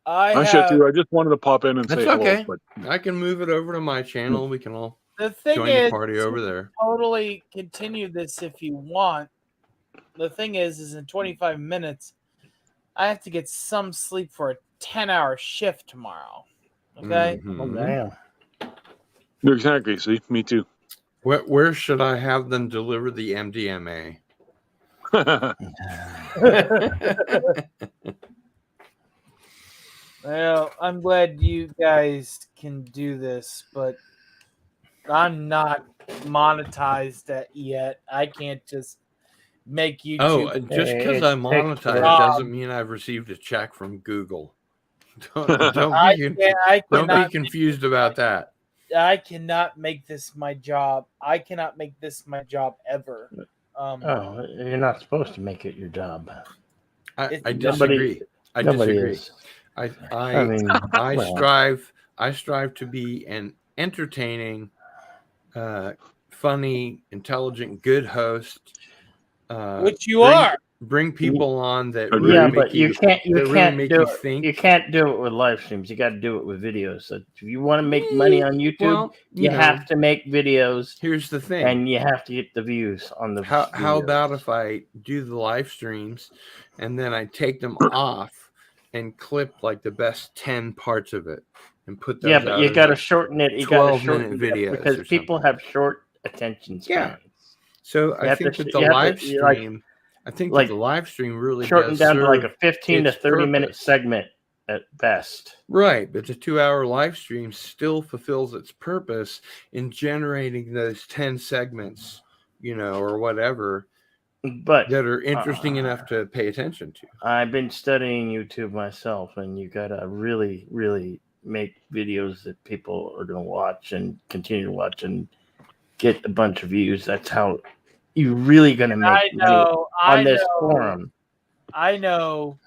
I: I
D: I
I: should
D: have,
I: too. I just wanted to pop in and
B: That's
I: say
B: okay.
I: hello. But
B: I can move it over to my channel. We can all
D: the thing
B: join
D: is,
B: the party over there.
D: totally continue this if you want. The thing is in 25 minutes, I have to get some sleep for a 10-hour shift tomorrow. Okay.
F: Oh,
B: Mhm.
F: damn.
I: exactly. See, me too.
B: Where should I have them deliver the MDMA?
D: Well, I'm glad you guys can do this, but I'm not monetized yet. I can't just make YouTube.
B: Oh, just because
F: It
B: I'm
F: takes
B: monetized
F: forever.
B: doesn't mean I've received a check from Google. Don't
D: I
B: be
D: cannot.
B: confused about that.
D: I cannot make this my job. I cannot make this my job ever.
F: Oh, you're not supposed to make it your job.
B: I
D: It's-
B: disagree. I
F: Nobody
B: disagree.
F: is.
B: I
F: mean,
B: I
F: well,
B: strive to be an entertaining, funny, intelligent, good host.
D: which you are.
B: Bring people on that
I: Agreed.
B: really
F: yeah,
B: make
F: but you can't. You
B: that really
F: can't
B: make
F: do
B: you
F: it.
B: think.
F: You can't do it with live streams. You got to do it with videos. So if you want to make money on YouTube,
B: Well,
F: you
B: know,
F: have to make videos,
B: Here's the thing.
F: and you have to get the views on the.
B: How
F: videos.
B: about if I do the live streams and then I take them off and clip like the best 10 parts of it and put those
F: Yeah, but
B: out
F: you
B: as,
F: got to
B: like,
F: shorten it. You got to
B: 12-minute
F: shorten
B: videos
F: it because
B: or
F: people
B: something.
F: have short attention
B: Yeah.
F: spans.
B: So
F: You
B: I
F: have
B: think
F: to-
B: that the
F: you have to-
B: live
F: you like-
B: stream, I think
F: like,
B: that the live stream really
F: Shorten
B: does
F: down to like a
B: serve
F: 15 to
B: its
F: 30-minute
B: purpose.
F: segment at best.
B: Right, but the 2-hour live stream still fulfills its purpose in generating those 10 segments, or whatever,
F: But
B: that are interesting enough to pay attention to.
F: I've been studying YouTube myself, and you got to really, really make videos that people are going to watch and continue to watch and get a bunch of views. That's how you're really going to make
D: I
F: money
D: know.
F: on
D: I
F: this
D: know.
F: forum.
D: I know.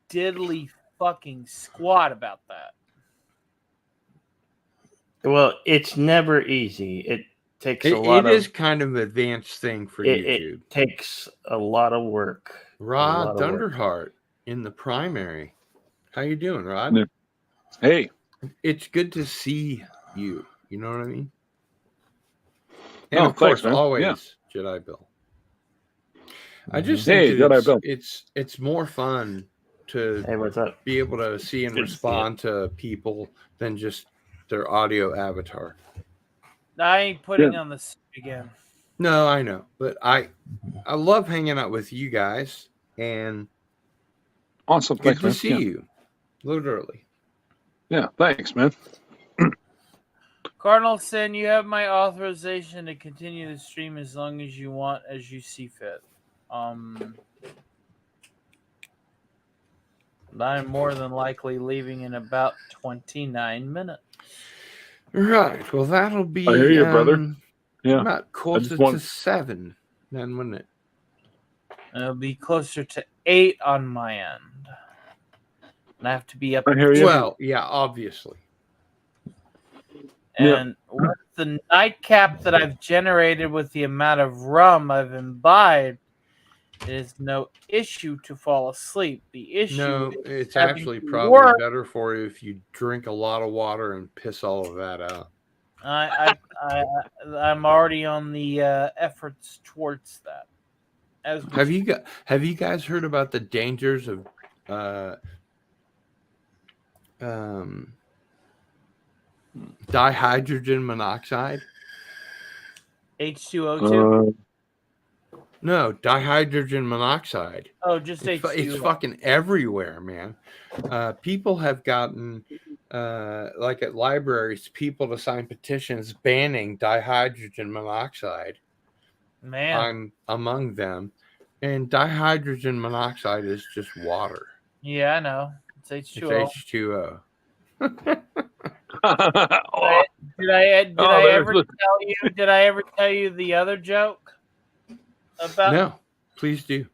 D: diddly fucking squat about that.
F: Well, it's never easy. It takes a
B: It
F: lot of.
B: is kind of an advanced thing for YouTube.
F: It takes a lot of work.
B: Rod Thunderheart in the primary. How you doing, Rod?
I: Yeah. Hey,
B: it's good to see you. You know what I mean? And
I: Oh,
B: of course,
I: thanks, man.
B: always
I: Yeah.
B: Jedi Bill. I just think
I: Hey,
B: that
I: Jedi Bill.
B: it's more fun to
F: Hey, what's up?
B: be able to see and
F: Good to see
B: respond to people than just their audio avatar.
D: I ain't putting on the suit again.
B: No, I know, but I love hanging out with you guys, and
I: Awesome.
B: good
I: Thanks,
B: to
I: man.
B: see you. Literally.
I: Yeah, thanks, man.
D: Cardinal Sin, you have my authorization to continue the stream as long as you want, as you see fit. I'm more than likely leaving in about 29 minutes.
B: Right. Well, that'll be
I: I hear you, brother. Yeah.
B: about closer to 7 then, wouldn't it?
D: It'll be closer to 8 on my end. And I have to be up.
I: I hear you.
B: Well, yeah, obviously.
D: And with the nightcap that I've generated with the amount of rum I've imbibed, it is no issue to fall asleep. The issue
B: No,
D: is
B: it's
D: having
B: actually
D: to
B: probably
D: work.
B: better for you if you drink a lot of water and piss all of that out.
D: I'm already on the efforts towards that.
B: Have you guys heard about the dangers of dihydrogen monoxide?
D: H2O2?
B: No, dihydrogen monoxide.
D: Oh, just H2O.
B: It's fucking everywhere, man. People have gotten, like at libraries, people to sign petitions banning dihydrogen monoxide.
D: Man.
B: I'm among them. And dihydrogen monoxide is just water.
D: Yeah, I know. It's H2O.
B: It's H2O.
D: Did I ever tell you the other joke about?
B: No, please do.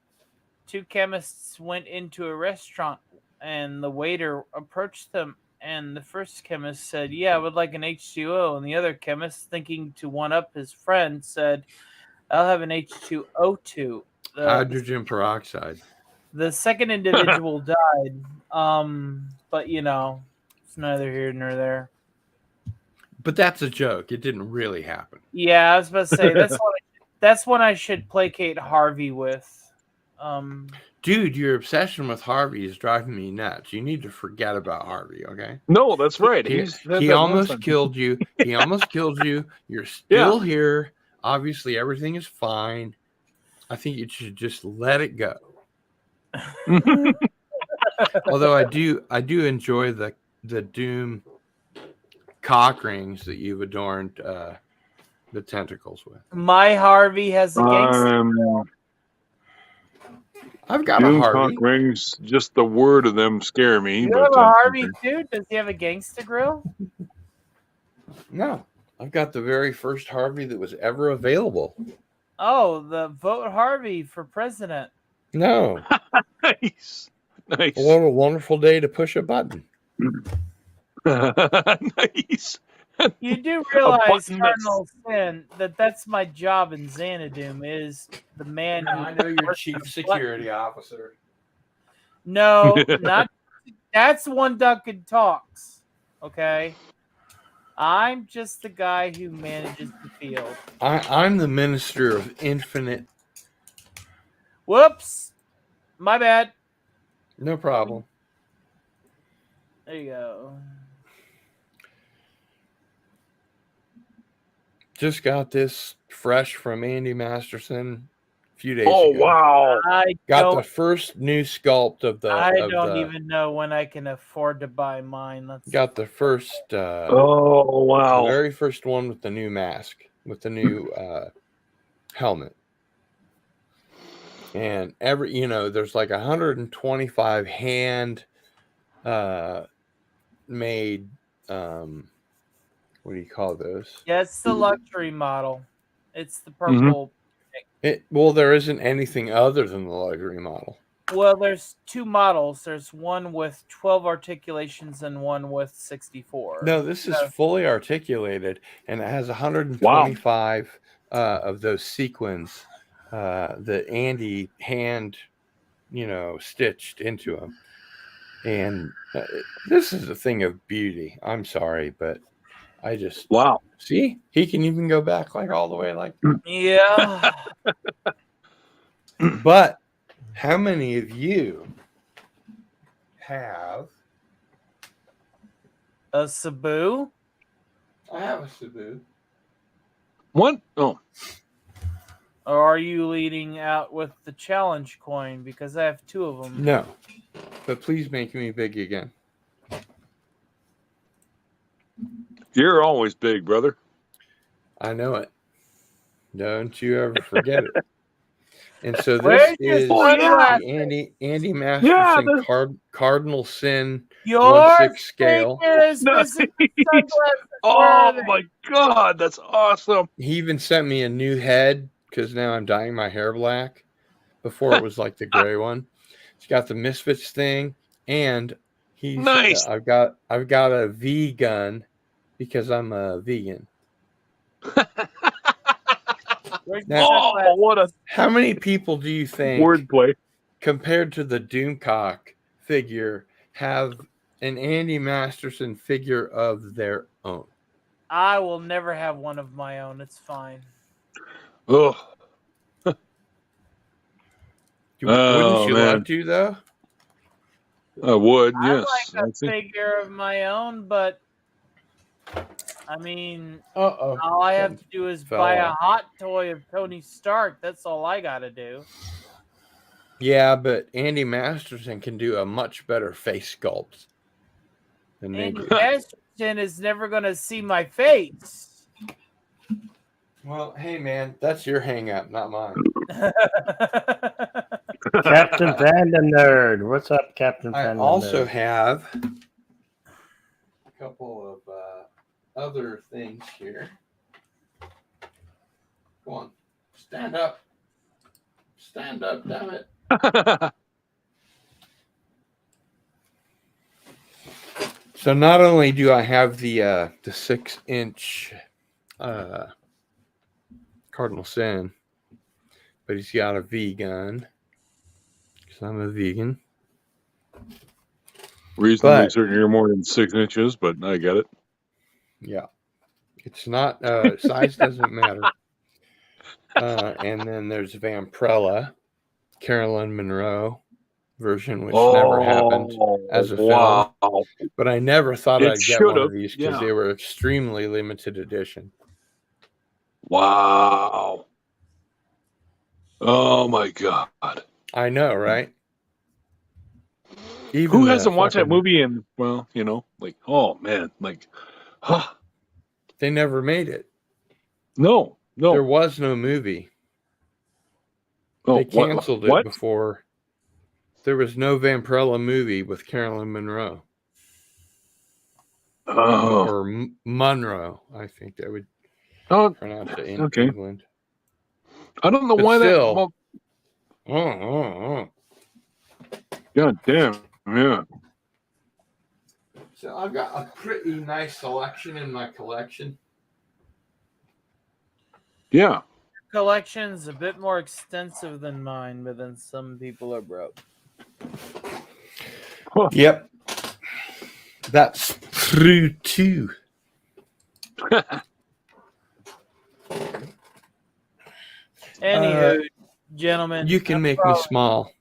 D: 2 chemists went into a restaurant and the waiter approached them, and the first chemist said, "Yeah, I would like an H2O," and the other chemist, thinking to one up his friend, said, "I'll have an H2O2."
B: Hydrogen peroxide.
D: The second individual died, but it's neither here nor there.
B: But that's a joke. It didn't really happen.
D: Yeah, I was about to say that's one I should placate Harvey with.
B: Dude, your obsession with Harvey is driving me nuts. You need to forget about Harvey, okay?
I: No, that's right.
B: He almost killed you. He almost killed you. You're still here. Obviously, everything is fine. I think you should just let it go. Although I do enjoy the Doom cock rings that you've adorned the tentacles with.
D: My Harvey has a gangster.
B: I've got
I: Doom
B: a Harvey.
I: cock rings. Just the word of them scare me.
D: You have a Harvey too? Does he have a gangster grill?
B: No, I've got the very first Harvey that was ever available.
D: Oh, the vote Harvey for president.
B: No.
I: Nice.
B: What a wonderful day to push a button.
I: Nice.
D: You do realize, Cardinal Sin, that's my job in Xanadu is the man who...
B: I know you're chief security officer.
D: No, not... That's one Duncan talks, okay? I'm just the guy who manages the field.
B: I'm the minister of infinite...
D: Whoops! My bad.
B: No problem.
D: There you go.
B: Just got this fresh from Andy Masterson a few days
I: ago.
B: Wow.
D: I
B: got the first new sculpt of the...
D: I don't even know when I can afford to buy mine.
B: Got the first...
I: wow.
B: The very first one with the new mask, with the new helmet. And there's like 125 hand made... what do you call those?
D: Yeah, it's the luxury model. It's the purple.
B: Well, there isn't anything other than the luxury model.
D: Well, there's two models. There's one with 12 articulations and one with 64.
B: No, this is
D: So-
B: fully articulated, and it has 125 of those sequins that Andy hand, stitched into them. And this is a thing of beauty. I'm sorry, but I just see he can even go back like all the way like that.
D: Yeah.
B: But how many of you have
D: a Cebu?
B: I have a Cebu.
I: What? Oh.
D: Or are you leading out with the challenge coin? Because I have two of them.
B: No. But please make me big again.
I: You're always big, brother.
B: I know it. Don't you ever forget it. And so this is the Andy Masterson Cardinal Sin 1/6 scale.
I: Oh my God, that's awesome.
B: He even sent me a new head because now I'm dyeing my hair black. Before it was like the gray one. He's got the Misfits thing, and he's
I: nice.
B: I've got a V gun because I'm a vegan.
I: Now,
B: how many people do you think
I: wordplay
B: compared to the Doomcock figure have an Andy Masterson figure of their own?
D: I will never have one of my own. It's fine.
I: Oh.
B: Wouldn't you love to, though?
I: I would,
D: I
I: yes.
D: like a figure of my own, but I mean, all I have to do is buy a hot toy of Tony Stark. That's all I got to do.
B: Yeah, but Andy Masterson can do a much better face sculpt than they do.
D: Andy Masterson is never going to see my face.
B: Well, hey, man, that's your hang-up, not mine.
F: Captain Fandom Nerd. What's up, Captain Fandom Nerd?
B: I also have a couple of other things here. Go on. Stand up. Stand up, damn it. So not only do I have the 6-inch Cardinal Sin, but he's got a V gun. Because I'm a vegan.
I: Reasonably certain you're more than 6 inches, but I get it.
B: Yeah. It's not, size doesn't matter. And then there's Vampirella, Carolyn Monroe version, which never happened as a film. But I never thought I'd get one of these because they were extremely limited edition.
I: Wow. Oh my God.
B: I know, right?
I: Even who hasn't watched that movie? And well, like, oh man, like,
B: they never made it.
I: No,
B: there was no movie.
I: Oh,
B: they canceled it before. There was no Vampirella movie with Carolyn Monroe. Or Monroe, I think that would pronounce it in England.
I: I don't know why that. God damn, yeah.
B: So I've got a pretty nice selection in my collection.
I: Yeah.
D: Collection's a bit more extensive than mine, but then some people are broke.
B: Yep. That's true too.
D: Anywho, gentlemen,
B: you can make me small.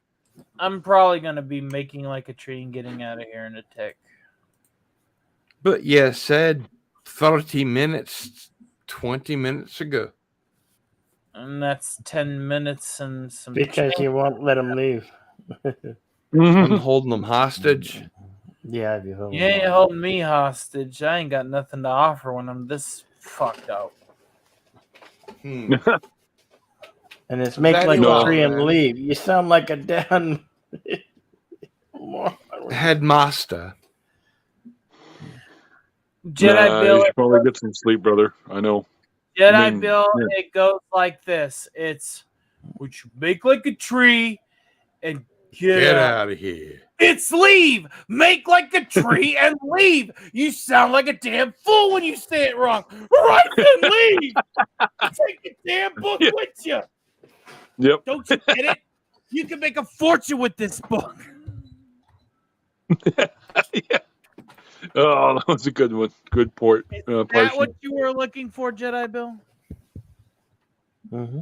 D: I'm probably going to be making like a tree and getting out of here in a tick.
B: But you said 30 minutes, 20 minutes ago.
D: And that's 10 minutes and some.
F: Because you won't let them leave.
B: I'm holding them hostage.
F: Yeah, if you hold
D: you ain't holding me hostage. I ain't got nothing to offer when I'm this fucked up.
F: And it's make like a tree and leave. You sound like a down
B: headmaster.
D: Jedi Bill,
I: you should probably get some sleep, brother. I know.
D: Jedi Bill, it goes like this. It's what you make like a tree and
B: Get out of here.
D: It's leave. Make like a tree and leave. You sound like a damn fool when you say it wrong. Right then, leave. Take the damn book with you.
I: Yep.
D: Don't you get it? You can make a fortune with this book.
I: Yeah. Oh, that was a good one. Good port.
D: Is that what you were looking for, Jedi Bill?
F: Mm-hmm.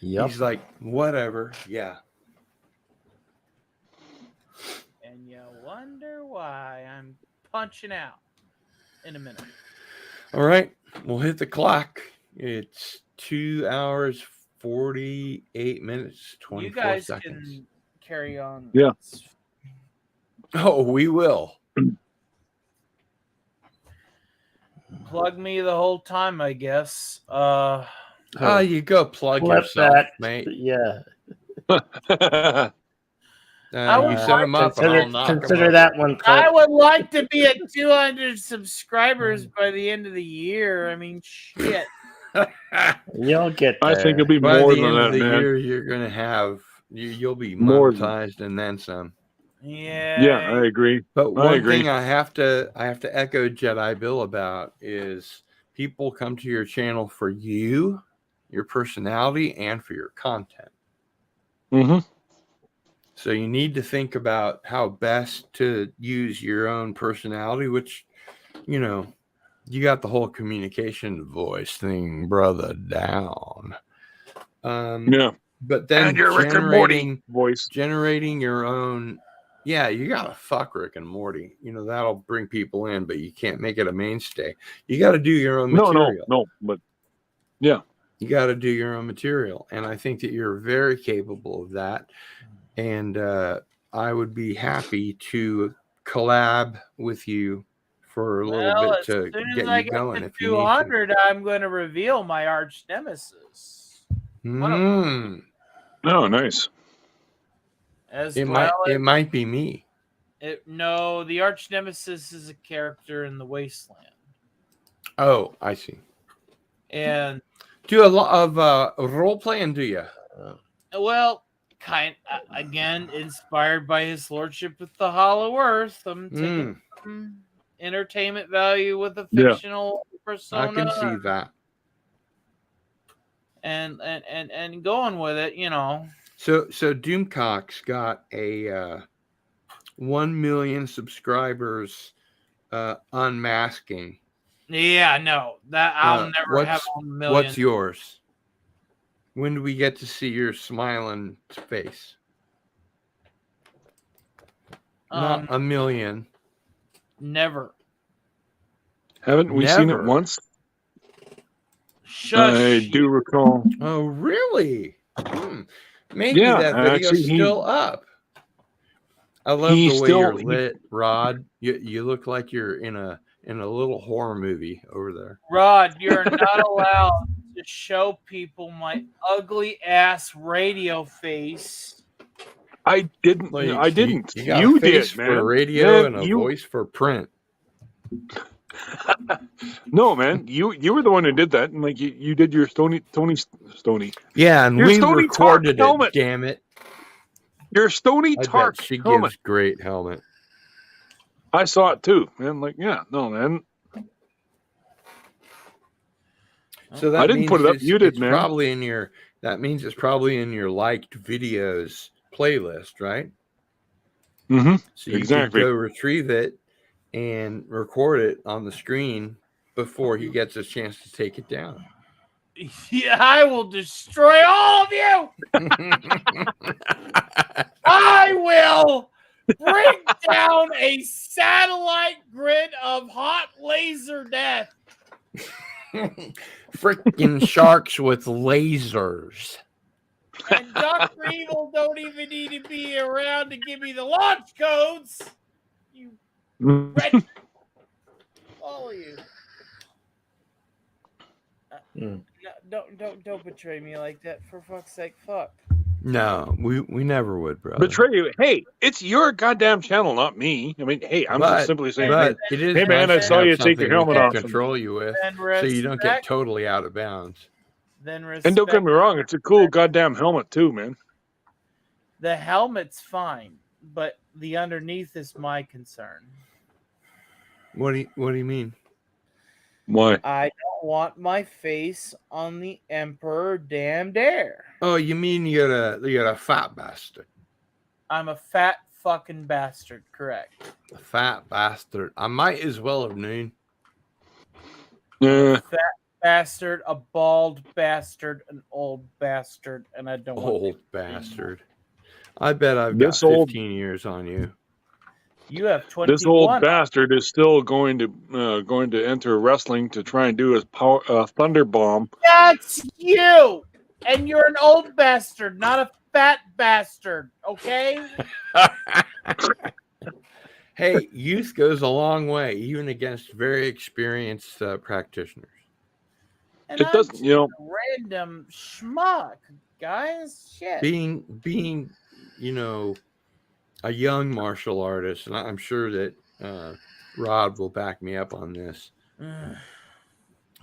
F: Yep.
B: He's like, whatever. Yeah.
D: And you wonder why I'm punching out in a minute.
B: All right. We'll hit the clock. It's 2 hours, 48 minutes, 24
D: You guys
B: seconds.
D: can carry on.
I: Yeah.
B: Oh, we will.
D: Plug me the whole time, I guess.
B: You go plug
F: Flip
B: yourself,
F: that.
B: mate.
F: Yeah.
B: You set them up and I'll knock 'em
F: Consider
B: over.
F: that one.
D: I would like to be at 200 subscribers by the end of the year. I mean, shit.
F: You'll get there.
I: I think it'll be
B: By
I: more
B: the
I: than
B: end
I: that,
B: of the
I: man.
B: year, you're gonna have you'll be
I: More than-
B: monetized and then some.
D: Yeah.
I: Yeah, I agree.
B: But one
I: agree.
B: thing I have to echo Jedi Bill about is people come to your channel for you, your personality, and for your content.
I: Mm-hmm.
B: So you need to think about how best to use your own personality, which, you know, you got the whole communication voice thing, brother, down.
I: Yeah.
B: But then
I: And your Rick and Morty voice.
B: generating your own. Yeah, you gotta fuck Rick and Morty. You know, that'll bring people in, but you can't make it a mainstay. You got to do your own material.
I: No. But yeah.
B: You got to do your own material. And I think that you're very capable of that. And I would be happy to collab with you for a little bit
D: as
B: to
D: soon
B: get
D: as I
B: you
D: get
B: going
D: to
B: if you need to.
D: 200, I'm going to reveal my arch nemesis.
B: Mm.
I: Oh, nice.
D: As
B: It
D: well
B: might be me.
D: no, the arch nemesis is a character in the Wasteland.
B: Oh, I see.
D: And
B: Do a lot of role playing, do you?
D: well, again inspired by his lordship with the Hollow Earth. I'm taking some entertainment value with a fictional persona.
B: I can see that.
D: And going with it, you know.
B: So Doomcock's got a 1 million subscribers unmasking.
D: Yeah, no, that I'll never have 1 million.
B: What's yours? When do we get to see your smiling face? Not 1 million.
D: Never.
I: Haven't we seen it once?
D: Shush.
I: I do recall.
B: Oh, really? Maybe that video's
I: actually,
B: still up. I love the way you're lit, Rod. You look like you're in a little horror movie over there.
D: Rod, you're not allowed to show people my ugly ass radio face.
I: I didn't.
B: Well,
I: I didn't.
B: You got
I: You
B: a face
I: did, man.
B: for radio
I: Man,
B: and a voice for print.
I: No, man, you were the one who did that, and like you did your Stony.
B: Yeah, and
I: your
B: we
I: Stony
B: recorded
I: Tark
B: it.
I: helmet.
B: Damn it!
I: Your Stony
B: I
I: Tark
B: bet she
I: helmet.
B: gives great helmet.
I: I saw it too, man. Like, yeah, no, man.
B: So that
I: I didn't put it up.
B: it's-
I: You did,
B: it's
I: man.
B: Probably in your. That means it's probably in your liked videos playlist, right?
I: Mm-hmm.
B: So you
I: Exactly.
B: can go retrieve it and record it on the screen before he gets a chance to take it down.
D: Yeah, I will destroy all of you. I will bring down a satellite grid of hot laser death.
B: Freaking sharks with lasers.
D: And Dr. Evil don't even need to be around to give me the launch codes. You red. All of you. No, don't betray me like that. For fuck's sake, fuck.
B: No, we never would, brother.
I: Betray you. Hey, it's your goddamn channel, not me. I mean, hey, I'm just simply saying.
B: But it is
I: hey, man, I
B: nice to
I: saw
B: have
I: you take your
B: something we
I: helmet
B: can
I: off.
B: control you with, so you don't get totally out of bounds.
D: Then
I: And don't get me wrong, it's a cool goddamn helmet too, man.
D: The helmet's fine, but the underneath is my concern.
B: What do you mean?
I: Why?
D: I don't want my face on the Emperor damn dare.
B: Oh, you mean you're a fat bastard?
D: I'm a fat fucking bastard, correct?
B: A fat bastard. I might as well have known.
I: Yeah.
D: Fat bastard, a bald bastard, an old bastard, and I don't want
B: Old bastard. I bet I've
I: This
B: got
I: old-
B: 15 years on you.
D: You have 21.
I: This old bastard is still going to enter wrestling to try and do his thunder bomb.
D: That's you! And you're an old bastard, not a fat bastard, okay?
B: Hey, youth goes a long way, even against very experienced practitioners.
D: And
I: It
D: I'm
I: doesn't,
D: just
I: you know.
D: a random schmuck, guys. Shit.
B: Being, a young martial artist, and I'm sure that Rod will back me up on this.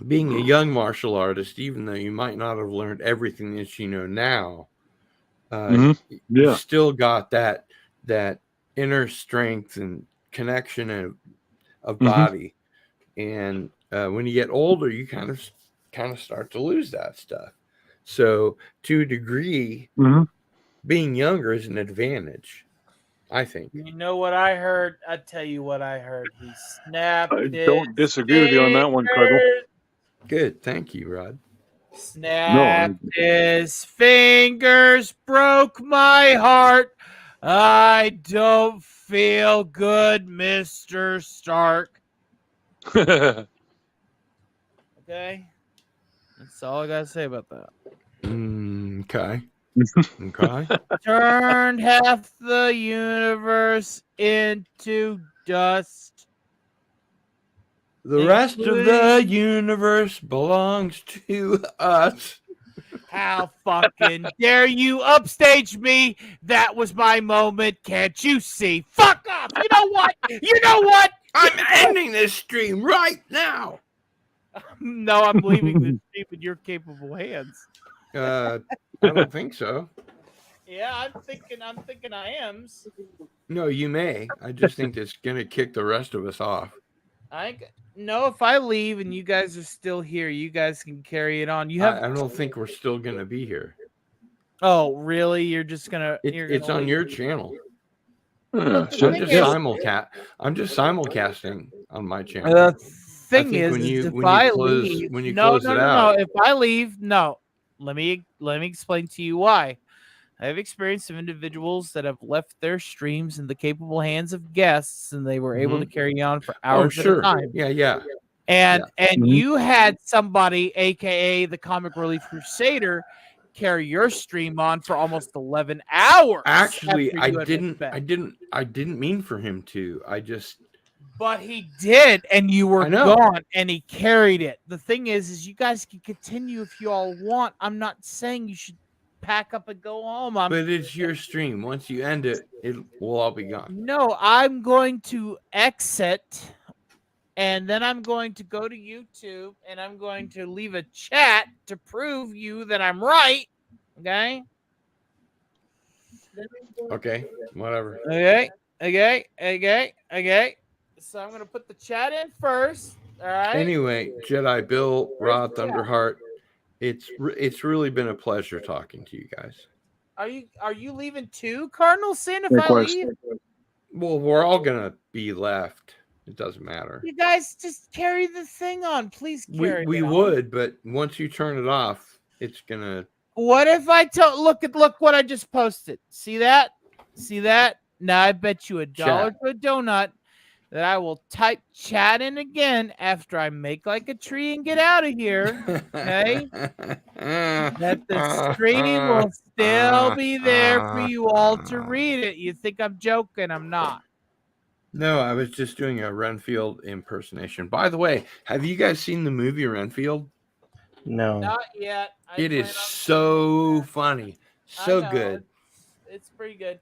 B: Being a young martial artist, even though you might not have learned everything that you know now, you still got that inner strength and connection of body. And when you get older, you kind of start to lose that stuff. So to a degree, being younger is an advantage, I think.
D: You know what I heard? I tell you what I heard. He snapped.
I: I don't disagree with you on that one, Cardinal.
B: Good, thank you, Rod.
D: Snapped his fingers, broke my heart. I don't feel good, Mr. Stark. Okay? That's all I gotta say about that.
B: Okay. Okay.
D: Turned half the universe into dust.
B: The rest of the universe belongs to us.
D: How fucking dare you upstage me? That was my moment. Can't you see? Fuck off. You know what? You know what?
B: I'm ending this stream right now.
D: No, I'm leaving this stream in your capable hands.
B: I don't think so.
D: Yeah, I'm thinking I am.
B: No, you may. I just think it's gonna kick the rest of us off.
D: No, if I leave and you guys are still here, you guys can carry it on. You have.
B: I don't think we're still gonna be here.
D: Oh, really? You're just gonna.
B: It's on your channel.
D: I'm
B: just simulcasting on my channel.
D: The thing is,
B: when you
D: close
B: it out.
D: If I leave, no. Let me explain to you why. I have experience of individuals that have left their streams in the capable hands of guests, and they were able to carry on for hours at a time.
B: Yeah.
D: And you had somebody, aka the Comic Relief Crusader, carry your stream on for almost 11 hours.
B: Actually, I didn't mean for him to.
D: But he did, and you were
B: I know.
D: gone, and he carried it. The thing is you guys can continue if you all want. I'm not saying you should pack up and go home.
B: But it's your stream. Once you end it, it will all be gone.
D: No, I'm going to exit, and then I'm going to go to YouTube, and I'm going to leave a chat to prove you that I'm right. Okay?
B: Okay, whatever.
D: Okay. So I'm going to put the chat in first. All right?
B: Anyway, Jedi Bill, Rod Thunderheart, it's really been a pleasure talking to you guys.
D: Are you leaving too, Cardinal Sin, if I leave?
B: Well, we're all gonna be left. It doesn't matter.
D: You guys just carry the thing on. Please carry
B: We
D: it on.
B: would, but once you turn it off, it's gonna.
D: What if I look what I just posted? See that? Now I bet you $1 to a donut that I will type chat in again after I make like a tree and get out of here. Okay? That the stream will still be there for you all to read it. You think I'm joking? I'm not.
B: No, I was just doing a Renfield impersonation. By the way, have you guys seen the movie Renfield?
F: No.
D: Not yet.
B: It is so funny. So good.
D: It's pretty good.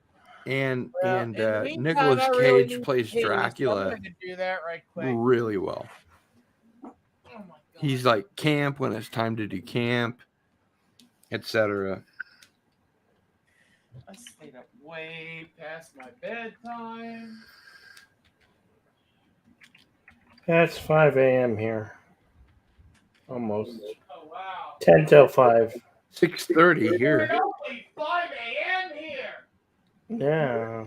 B: And
D: in the meantime,
B: Nicolas
D: I really
B: Cage
D: need
B: plays
D: to pee, so I'm
B: Dracula
D: gonna do that right quick.
B: really well.
D: Oh my God.
B: He's like camp when it's time to do camp, etc.
D: I stayed up way past my bedtime.
F: Yeah, it's 5 a.m. here. Almost.
D: Oh wow.
F: 10 till 5.
B: 6:30 here.
D: It's only 5 a.m. here.
F: Yeah.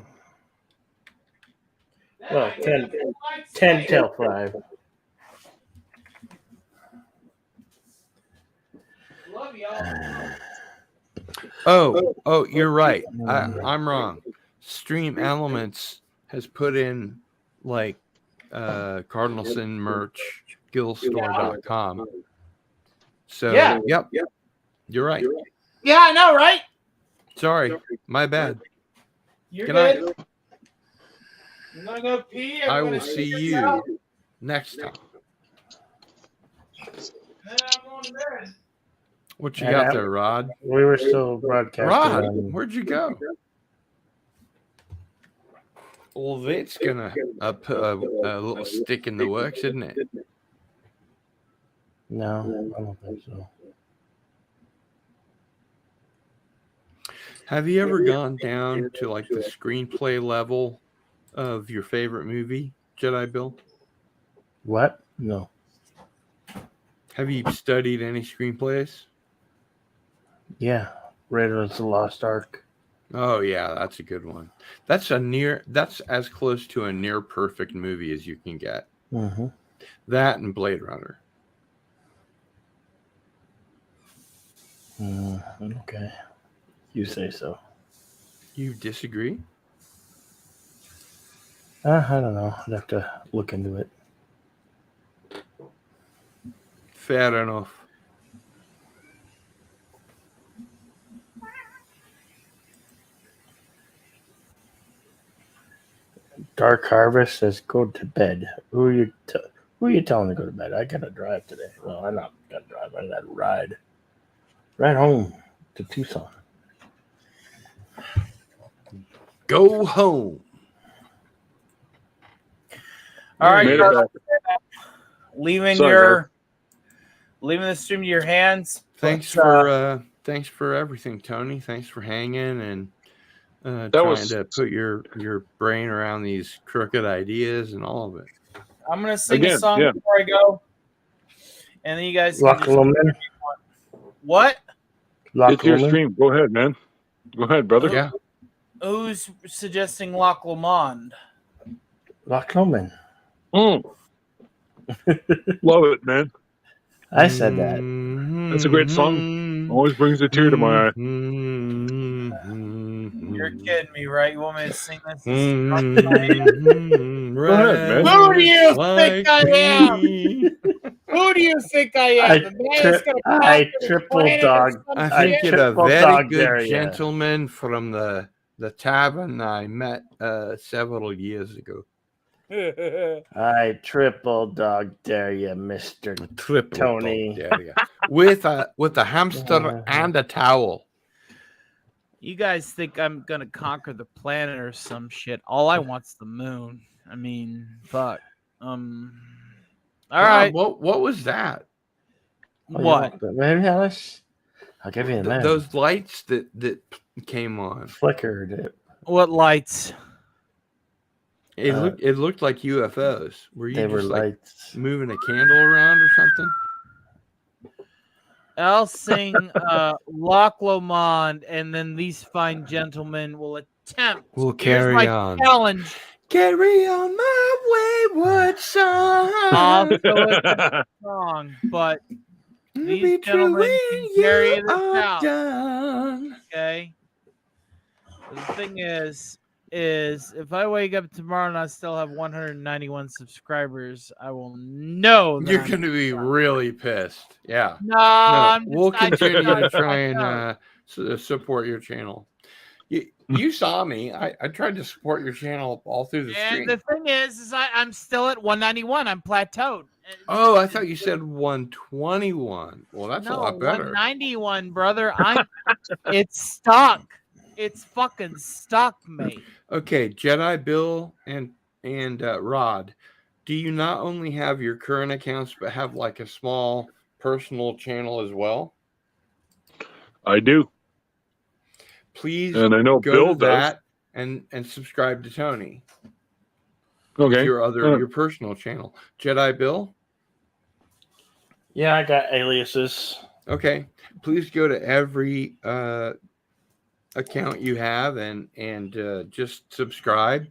D: Then
F: Well,
D: I get
F: 10,
D: up at
F: 10
D: sleep.
F: till 5.
D: Love y'all.
B: Oh, you're right. I'm wrong. Stream Elements has put in like Cardinal Sin merch, guildstore.com. So
D: Yeah.
B: yep. You're right.
D: Yeah, I know, right?
B: Sorry, my bad.
D: You're
B: Good night.
D: good. I'm gonna go pee.
B: I
D: Everybody
B: will see
D: sit
B: you
D: down.
B: next time.
D: Then I'm going to bed.
B: What you got there, Rod?
F: We were still broadcasting.
B: Rod,
F: on-
B: where'd you go? Well, that's gonna put a little stick in the works, isn't it?
F: No, I don't think so.
B: Have you ever gone down to like the screenplay level of your favorite movie, Jedi Bill?
F: What? No.
B: Have you studied any screenplays?
F: Yeah. Raiders of the Lost Ark.
B: Oh yeah, that's a good one. That's as close to a near perfect movie as you can get.
F: Mm-hmm.
B: That and Blade Runner.
F: Okay. You say so.
B: You disagree?
F: I don't know. I'd have to look into it.
B: Fair enough.
F: Dark Harvest says go to bed. Who are you telling to go to bed? I gotta drive today. Well, I'm not gonna drive. I gotta ride. Right home to Tucson.
B: Go home.
D: All right,
I: Made it
D: Carlos,
I: back.
D: leaving
I: Sorry,
D: leaving the stream to your hands.
B: Thanks
D: But,
B: thanks for everything, Tony. Thanks for hanging and
I: That
B: trying
I: was-
B: to put your brain around these crooked ideas and all of it.
D: I'm gonna sing a
I: Again,
D: song
I: yeah.
D: before I go, and then you guys can
F: Loch
D: just
F: Lomond.
D: what?
F: Loch
I: It's your
F: Lomond.
I: stream. Go ahead, man. Go ahead, brother.
B: Yeah.
D: Who's suggesting Loch Lomond?
F: Loch Lomond.
I: Mm. Love it, man.
F: I said that.
I: That's a great song. Always brings a tear to my eye.
D: You're kidding me, right? You want me to sing this?
I: Go ahead, man.
D: Who do you think I am? Who do you think I am? The man that's gonna
F: I
D: conquer the
F: triple
D: planet or
F: dog.
D: some
B: I
D: shit?
B: think you're a
F: triple
B: very
F: dog
B: good
F: dare ya.
B: gentleman from the tavern I met several years ago.
F: I triple dog dare you, Mr.
B: Triple
F: Tony.
B: dog dare ya. with a hamster and a towel.
D: You guys think I'm gonna conquer the planet or some shit? All I want's the moon. I mean, fuck. All right.
B: What was that?
D: What?
F: Maybe I'll give you the minute.
B: Those lights that came on.
F: Flickered it.
D: What lights?
B: It looked like UFOs. Were you
F: They
B: just
F: were
B: like
F: lights.
B: moving a candle around or something?
D: I'll sing Loch Lomond, and then these fine gentlemen will attempt.
B: We'll
D: Here's
B: carry
D: my
B: on.
D: challenge.
B: Carry on my wayward son.
D: Also a song, but these gentlemen can carry this out.
B: Done.
D: Okay. The thing is if I wake up tomorrow and I still have 191 subscribers, I will know that
B: You're
D: I'm
B: going to be really pissed. Yeah.
D: No, I'm just,
B: we'll
D: I just
B: continue
D: gotta
B: to try
D: fuck up.
B: and support your channel. You saw me. I tried to support your channel all through the stream.
D: And the thing is I'm still at 191. I'm plateaued.
B: Oh, I thought you said 121. Well, that's a lot better.
D: 191, brother. It's stuck. It's fucking stuck, mate.
B: Okay, Jedi Bill and Rod, do you not only have your current accounts but have like a small personal channel as well?
I: I do.
B: Please
I: And I know
B: go
I: Bill
B: to
I: does.
B: that and subscribe to Tony.
I: Okay.
B: Your personal channel. Jedi Bill?
F: Yeah, I got aliases.
B: Okay. Please go to every account you have and just subscribe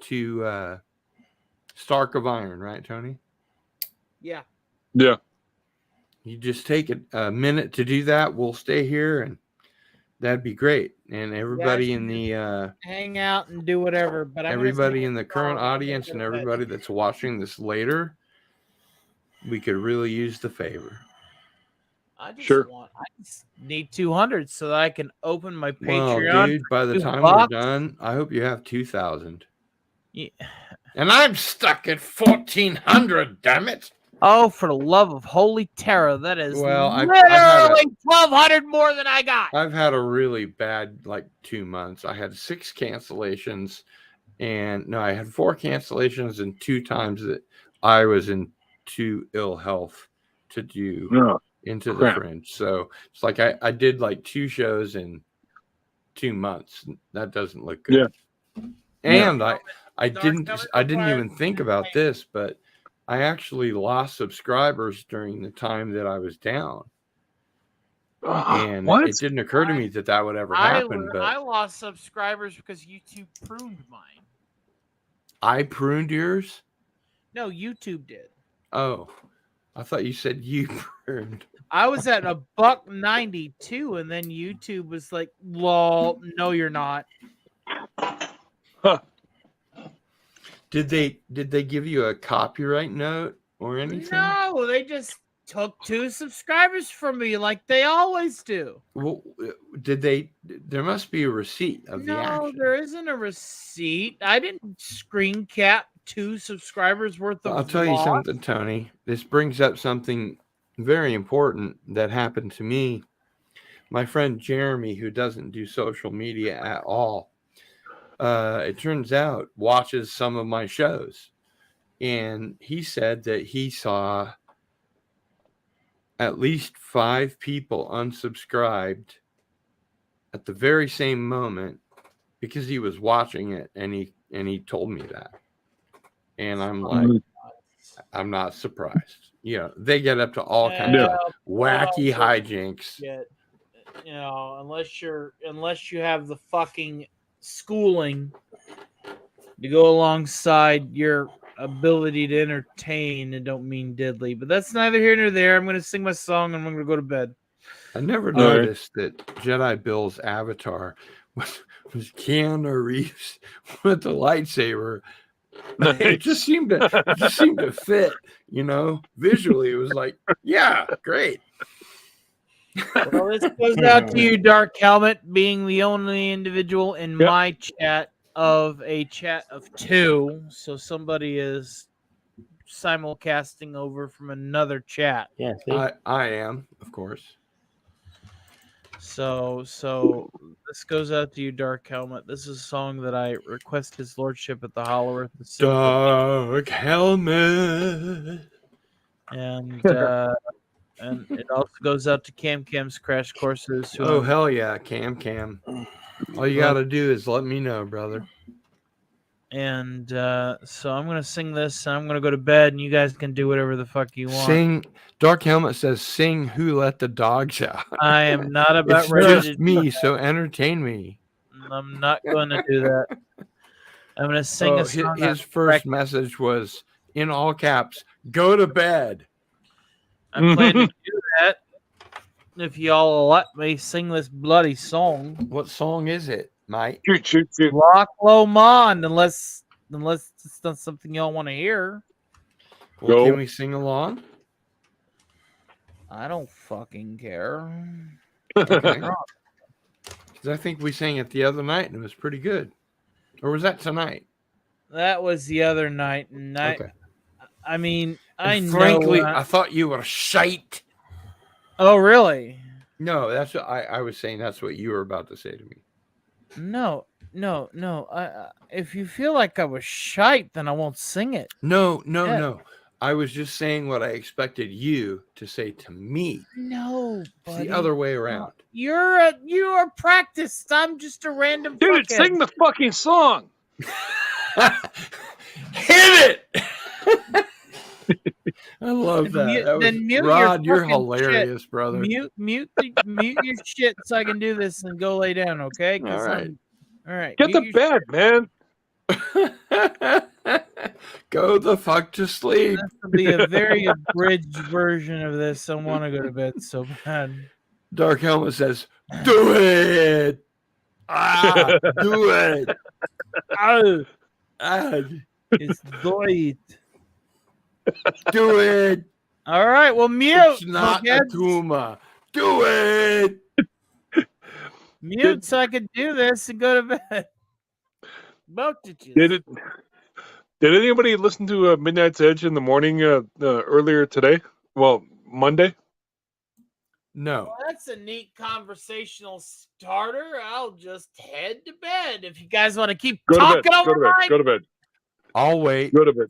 B: to Stark of Iron, right, Tony?
D: Yeah.
I: Yeah.
B: You just take a minute to do that. We'll stay here, and that'd be great. And everybody in the
D: hang out and do whatever. But
B: everybody in the current audience and everybody that's watching this later, we could really use the favor.
D: I just need 200 so that I can open my Patreon.
B: Well, dude, by the time we're done, I hope you have 2,000.
D: Yeah.
B: And I'm stuck at 1,400. Damn it!
D: Oh, for the love of holy terror, that is
B: literally
D: 1,200 more than I got.
B: I've had a really bad 2 months. I had 6 cancellations, and I had 4 cancellations, and 2 times that I was in too ill health to do Into the Fringe. So it's like I did 2 shows in 2 months. That doesn't look good. Yeah. And I didn't even think about this, but I actually lost subscribers during the time that I was down. And it didn't occur to me that would ever happen. But
D: I lost subscribers because YouTube pruned mine.
B: I pruned yours?
D: No, YouTube did.
B: Oh, I thought you said you pruned.
D: I was at $1.92, and then YouTube was like, "Lol, no, you're not."
I: Huh.
B: Did they give you a copyright note or anything?
D: No, they just took 2 subscribers from me like they always do.
B: Well, did they? There must be a receipt of the action.
D: No, there isn't a receipt. I didn't screen cap 2 subscribers worth of
B: I'll tell you something, Tony. This brings up something very important that happened to me. My friend Jeremy, who doesn't do social media at all, it turns out watches some of my shows, and he said that he saw at least 5 people unsubscribed at the very same moment because he was watching it, and he told me that, and I'm like, I'm not surprised. They get up to all kinds of wacky hijinks.
D: Unless you have the fucking schooling to go alongside your ability to entertain, and don't mean diddly, but that's neither here nor there. I'm going to sing my song and I'm going to go to bed.
B: I never noticed that Jedi Bill's avatar was Keanu Reeves with the lightsaber. It just seemed to fit, visually. It was like, yeah, great.
D: Well, this goes out to you, Dark Helmet, being the only individual in my chat of a chat of 2. So somebody is simulcasting over from another chat.
F: Yeah,
B: I am, of course.
D: So this goes out to you, Dark Helmet. This is a song that I request His Lordship at the Hollow Earth.
B: Dark Helmet.
D: And it also goes out to Cam's Crash Courses.
B: Oh, hell yeah, Cam. All you got to do is let me know, brother.
D: And so I'm going to sing this, and I'm going to go to bed, and you guys can do whatever the fuck you want.
B: Sing. Dark Helmet says, sing Who Let the Dogs Out.
D: I am not about
B: it's
D: ready
B: just
D: to
B: me, so entertain me.
D: I'm not going to do that. I'm going to sing a song.
B: His first message was, in all caps, go to bed.
D: I plan to do that if y'all let me sing this bloody song.
B: What song is it, mate?
I: Shoot.
D: Lock Lomond, unless it's not something y'all want to hear.
B: Well, can we sing along?
D: I don't fucking care.
B: Okay. Because I think we sang it the other night and it was pretty good. Or was that tonight?
D: That was the other night, and I mean,
B: frankly, I thought you were shite.
D: Oh, really?
B: No, that's what I was saying. That's what you were about to say to me.
D: No. If you feel like I was shite, then I won't sing it.
B: No. I was just saying what I expected you to say to me.
D: No,
B: It's
D: buddy.
B: the other way around.
D: You're practiced. I'm just a random
I: Dude,
D: fuckhead.
I: sing the fucking song.
B: Hit it! I love
D: Then
B: that. That was
D: then mute
B: Rod.
D: your
B: You're
D: fucking
B: hilarious,
D: shit.
B: brother.
D: Mute your shit so I can do this and go lay down, okay?
B: All right.
D: All right.
I: Get to
D: mute your
I: bed, man.
B: Go the fuck to sleep.
D: This will be a very abridged version of this. I want to go to bed so bad.
B: Dark Helmet says, "Do it! Ah, do it!
D: Oh,
B: It's
D: do it.
B: do it!
D: All right, well, mute.
B: It's not a
D: fuckheads.
B: Kuma. Do it!"
D: Mute so I can do this and go to bed. Both of you.
I: Did anybody listen to Midnight's Edge in the morning earlier today? Well, Monday.
B: No.
D: Well, that's a neat conversational starter. I'll just head to bed if you guys want to keep
I: Go to
D: talking
I: bed.
D: over mine.
I: Go to bed.
B: I'll wait.
I: Go to bed.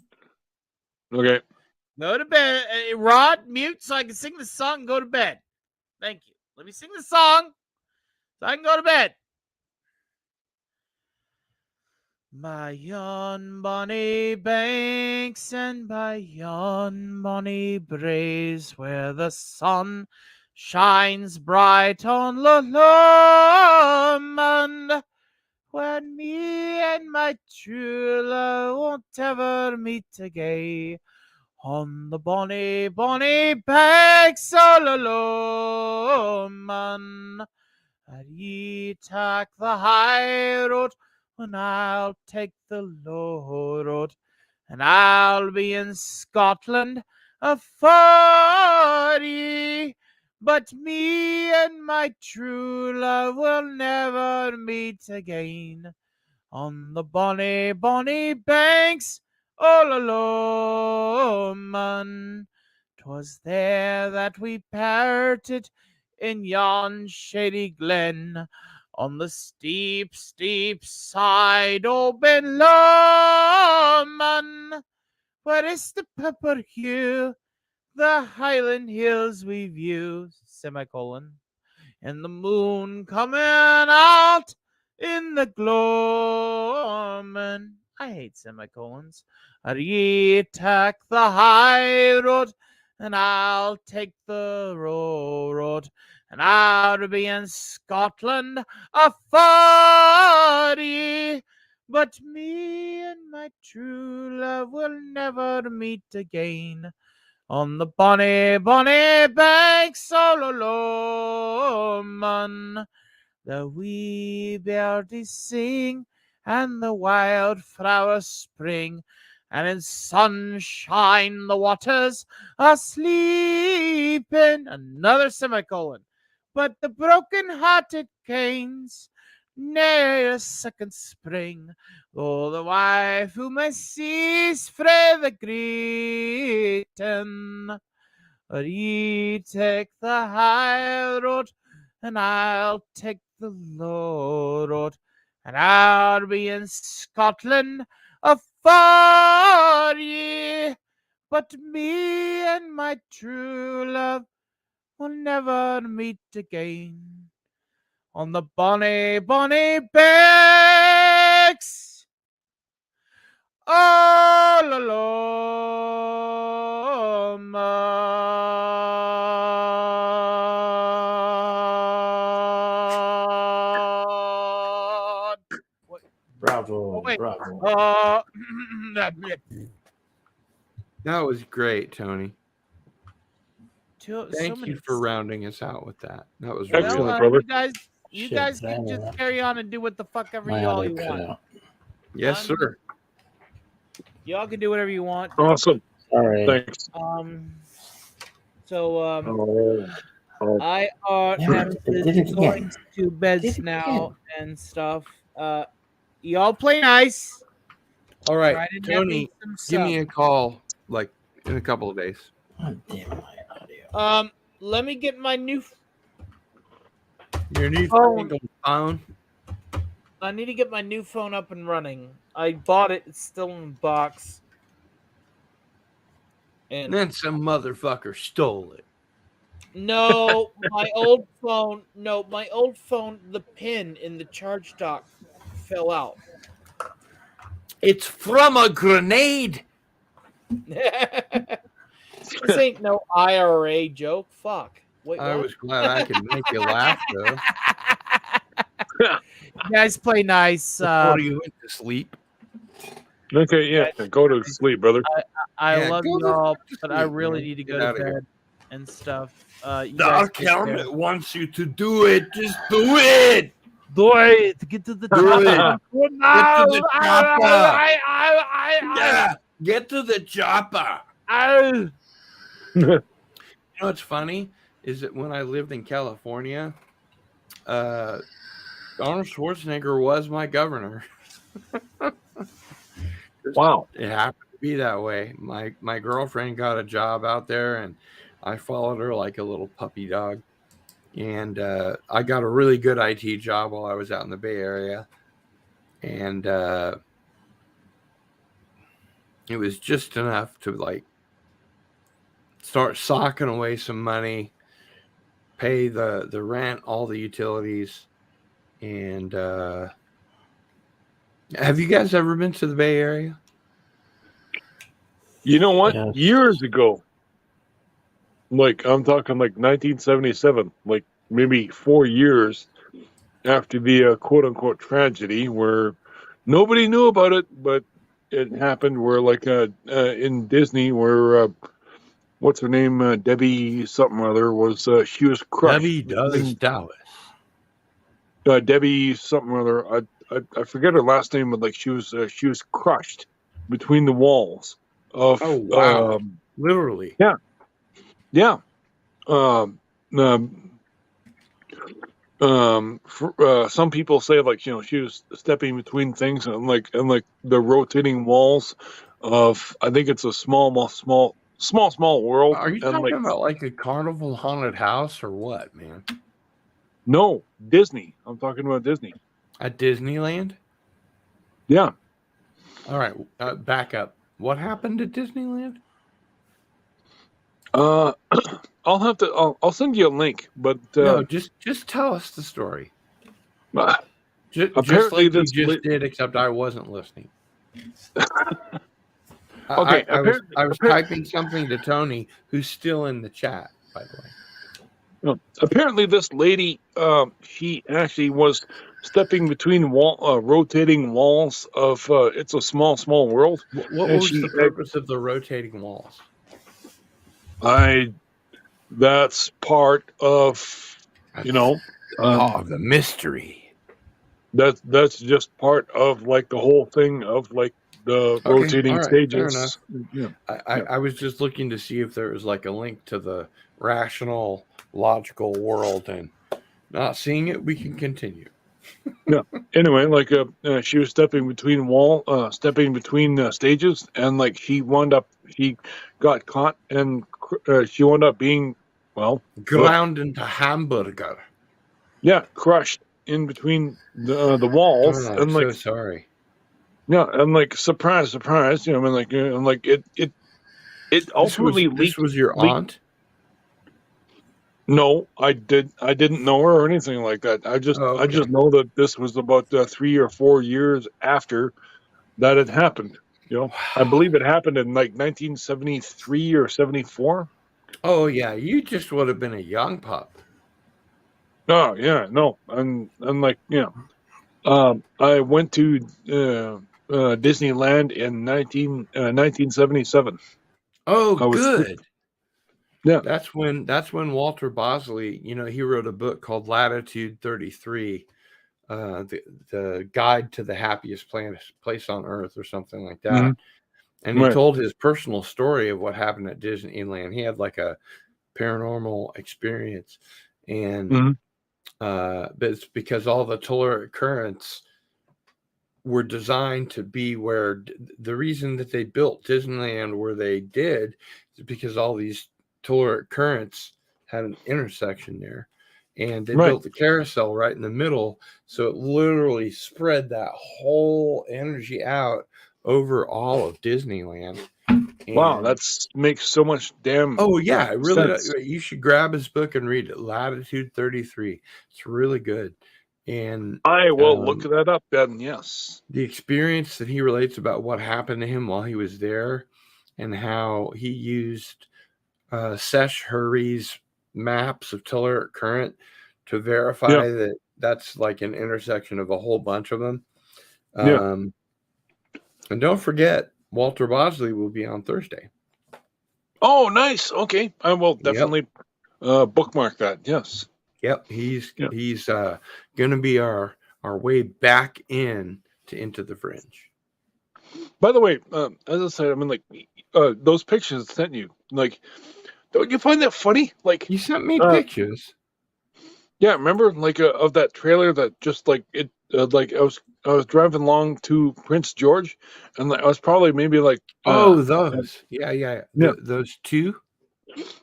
I: Okay.
D: Go to bed. Rod, mute so I can sing the song and go to bed. Thank you. Let me sing the song so I can go to bed. By yon bonny banks and by yon bonny braes where the sun shines bright on Lomond, when me and my true love won't ever meet again, on the bonny, bonny banks of Lomond, and ye take the high road, and I'll take the low road, and I'll be in Scotland for ye. But me and my true love will never meet again, on the bonny, bonny banks all alone. 'Twas there that we parted in yon shady glen, on the steep, steep side o' Ben Lomond, where is the pepper hue, the Highland hills we view, semicolon, and the moon coming out in the gloaming. I hate semicolons. Are ye take the high road, and I'll take the low road, and I'll be in Scotland for ye. But me and my true love will never meet again, on the bonny, bonny banks all alone. The wee birdies sing, and the wild flowers spring, and in sunshine the waters are sleeping. Another semicolon. But the broken-hearted canes ne'er a second spring, though the wife who may cease frae the greeting. Or ye take the high road, and I'll take the low road, and I'll be in Scotland for ye. But me and my true love will never meet again, on the bonny, bonny banks all alone.
F: Bravo,
D: Oh, wait.
F: bravo.
B: That was great, Tony.
D: So
B: Thank
D: many
B: you for rounding us out with that. That was
I: Excellent,
B: really
I: brother.
D: You
F: Shit,
D: guys can
F: that-
D: just carry on and do what the fuck ever
F: My
D: y'all
F: audio
D: you
F: cut
D: want.
F: out.
B: Yes, sir.
D: Y'all can do whatever you want.
I: Awesome.
F: Sorry.
I: Thanks.
D: So
I: Oh.
D: I
F: Damn it, they did it again.
D: going to beds now and stuff. Y'all play nice.
B: All right,
D: Try to net
B: Tony,
D: me some
B: give me
D: sub.
B: a call like in a couple of days.
F: God damn my audio.
D: Let me get my new.
B: Your new
D: Phone.
B: phone.
D: I need to get my new phone up and running. I bought it. It's still in the box.
B: And
D: And
B: then some motherfucker stole it.
D: no, my old phone. No, my old phone. The pin in the charge dock fell out.
B: It's from a grenade.
D: This ain't no IRA joke. Fuck. Wait,
B: I
D: what?
B: was glad I could make you laugh, though.
D: You guys play nice.
B: Before you went to sleep.
I: Okay, yeah, go to sleep, brother.
D: I
B: Yeah,
D: love
B: go the
D: y'all,
B: fuck to
D: but I
B: sleep,
D: really
B: man.
D: need to
B: Get
D: go to
B: outta here.
D: bed and stuff. You
B: The
D: guys
B: Ark
D: take care.
B: Helmet wants you to do it. Just do it.
D: Do it. Get to the
B: Do it.
D: chopper.
B: Get to the chopper. Yeah, get to the chopper.
D: I
B: You know what's funny is that when I lived in California, Arnold Schwarzenegger was my governor.
I: Wow.
B: It happened to be that way. My girlfriend got a job out there, and I followed her like a little puppy dog. And I got a really good IT job while I was out in the Bay Area. And it was just enough to like start socking away some money, pay the rent, all the utilities. And have you guys ever been to the Bay Area?
I: You know what?
F: Yes.
I: Years ago, like I'm talking like 1977, like maybe 4 years after the quote unquote tragedy, where nobody knew about it, but it happened. Where like in Disney, where what's her name, Debbie something or other was she was crushed.
B: Debbie does Dallas.
I: Debbie something or other. I forget her last name, but like she was crushed between the walls of.
B: Oh wow! Literally.
I: Yeah. Yeah. Some people say like she was stepping between things and like the rotating walls of I think it's a small world.
B: Are you
I: and
B: talking about like a carnival haunted house or what, man?
I: No, Disney. I'm talking about Disney.
B: At Disneyland?
I: Yeah.
B: All right, back up. What happened at Disneyland?
I: I'll send you a link, but
B: no, just tell us the story. Just
I: apparently
B: like you
I: this
B: just did, except I wasn't listening.
I: Okay,
B: I was typing something to Tony, who's still in the chat, by the way.
I: Apparently, this lady, she actually was stepping between rotating walls of. It's a small world.
B: What was the purpose of the rotating walls?
I: That's part of,
B: the mystery.
I: That's just part of like the whole thing of like the rotating stages.
B: Yeah. I was just looking to see if there was like a link to the rational, logical world, and not seeing it, we can continue.
I: Yeah. Anyway, like she was stepping between stages, and like she got caught, and she wound up being
B: ground into hamburger.
I: Yeah, crushed in between the walls.
B: Oh,
I: and like,
B: so sorry.
I: Yeah, and like surprise, it ultimately leaked.
B: This was your aunt?
I: No, I didn't know her or anything like that. I just know that this was about 3 or 4 years after that had happened. I believe it happened in like 1973 or 74.
B: Oh yeah, you just would have been a young pup.
I: Oh yeah, no, and like I went to Disneyland in 1977.
B: Oh, good.
I: Yeah,
B: that's when Walter Bosley, he wrote a book called Latitude 33, the guide to the happiest place on earth, or something like that. Mm-hmm. And he told his personal story of what happened at Disneyland. He had like a paranormal experience, and but it's because all the telluric currents were designed to be where the reason that they built Disneyland where they did is because all these telluric currents had an intersection there, and they built the carousel right in the middle, so it literally spread that whole energy out over all of Disneyland.
I: Wow,
B: And
I: that makes so much damn
B: oh yeah, it really
I: sense.
B: you should grab his book and read it. Latitude 33. It's really good. And
I: I will look that up then. Yes.
B: the experience that he relates about what happened to him while he was there, and how he used Sesh Hurry's maps of telluric current to verify that that's like an intersection of a whole bunch of them. And don't forget, Walter Bosley will be on Thursday.
I: Oh, nice. Okay, I will definitely bookmark that. Yes.
B: Yep, he's going to be our way back in to Into the Fringe.
I: By the way, as I said, I mean, like those pictures I sent you, like, don't you find that funny? Like,
B: you sent me pictures.
I: Yeah, remember, like, of that trailer that just like it, like I was driving along to Prince George, and like, I was probably maybe like,
B: those, yeah. Those two.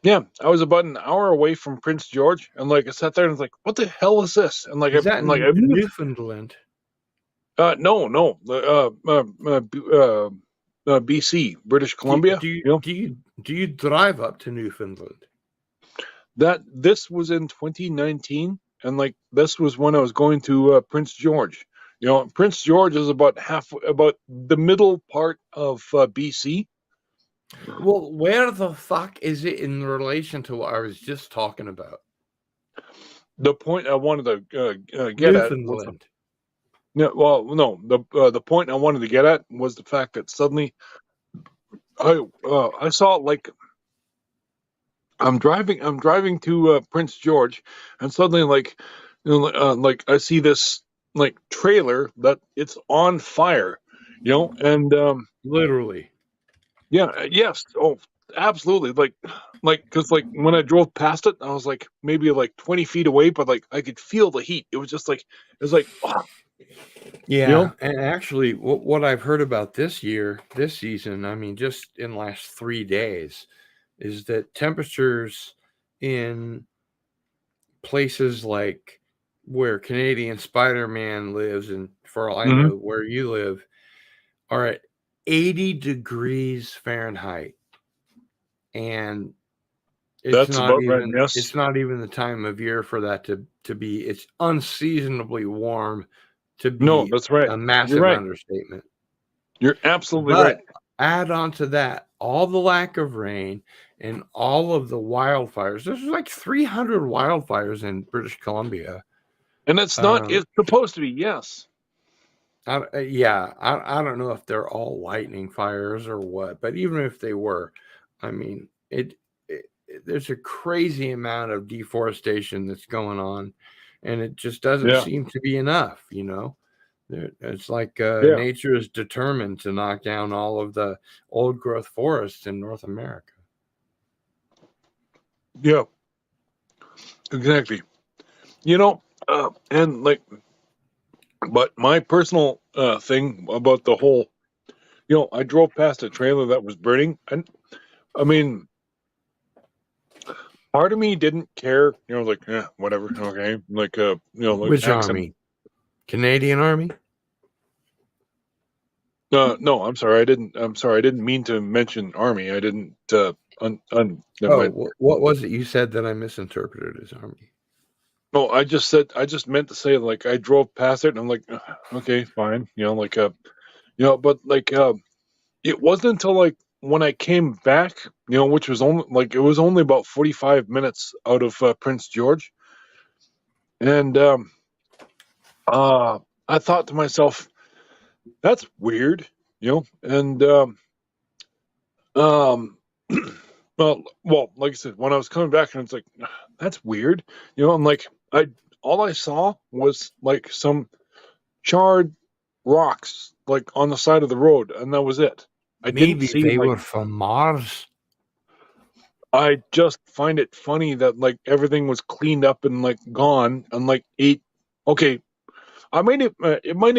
I: Yeah, I was about an hour away from Prince George, and like I sat there and was like, "What the hell is this?" And like,
B: Is that Newfoundland?
I: No, BC, British Columbia.
B: Do you drive up to Newfoundland?
I: This was in 2019, and like this was when I was going to Prince George. You know, Prince George is about the middle part of BC.
B: Well, where the fuck is it in relation to what I was just talking about?
I: The point I wanted to get at was the point I wanted to get at was the fact that suddenly I saw, like, I'm driving to Prince George, and suddenly, like, like I see this like trailer that it's on fire, and
B: literally.
I: Yeah. Yes. Oh, absolutely. Like, because like when I drove past it, I was like maybe like 20 feet away, but like I could feel the heat. It was just like oh.
B: Yeah. And actually, what I've heard about this season, I mean, just in the last 3 days, is that temperatures in places like where Canadian Spider-Man lives, and for all I know, where you live, are at 80 degrees Fahrenheit, and it's not even the time of year for that to be. It's unseasonably warm to be.
I: No, that's right.
B: A massive understatement.
I: You're absolutely right.
B: Add on to that all the lack of rain and all of the wildfires. There's like 300 wildfires in British Columbia,
I: and it's not. It's supposed to be. Yes.
B: I don't know if they're all lightning fires or what, but even if they were, I mean, there's a crazy amount of deforestation that's going on, and it just doesn't seem to be enough. It's like nature is determined to knock down all of the old growth forests in North America.
I: Yeah, exactly. And like, but my personal thing about the whole, I drove past a trailer that was burning, and I mean, part of me didn't care. Like, whatever. Okay, like, like,
B: which army? Canadian Army?
I: No, I'm sorry. I didn't mean to mention Army. I didn't.
B: What was it you said that I misinterpreted as Army?
I: No, I just meant to say, like, I drove past it and I'm like, okay, fine. Like, but like, it wasn't until like when I came back, which was it was only about 45 minutes out of Prince George. And, I thought to myself, that's weird, and, well, like I said, when I was coming back, and it's like, that's weird, I'm like, all I saw was like some charred rocks, like on the side of the road, and that was it.
B: Maybe they were from Mars.
I: I just find it funny that like everything was cleaned up and like gone, and like okay, it might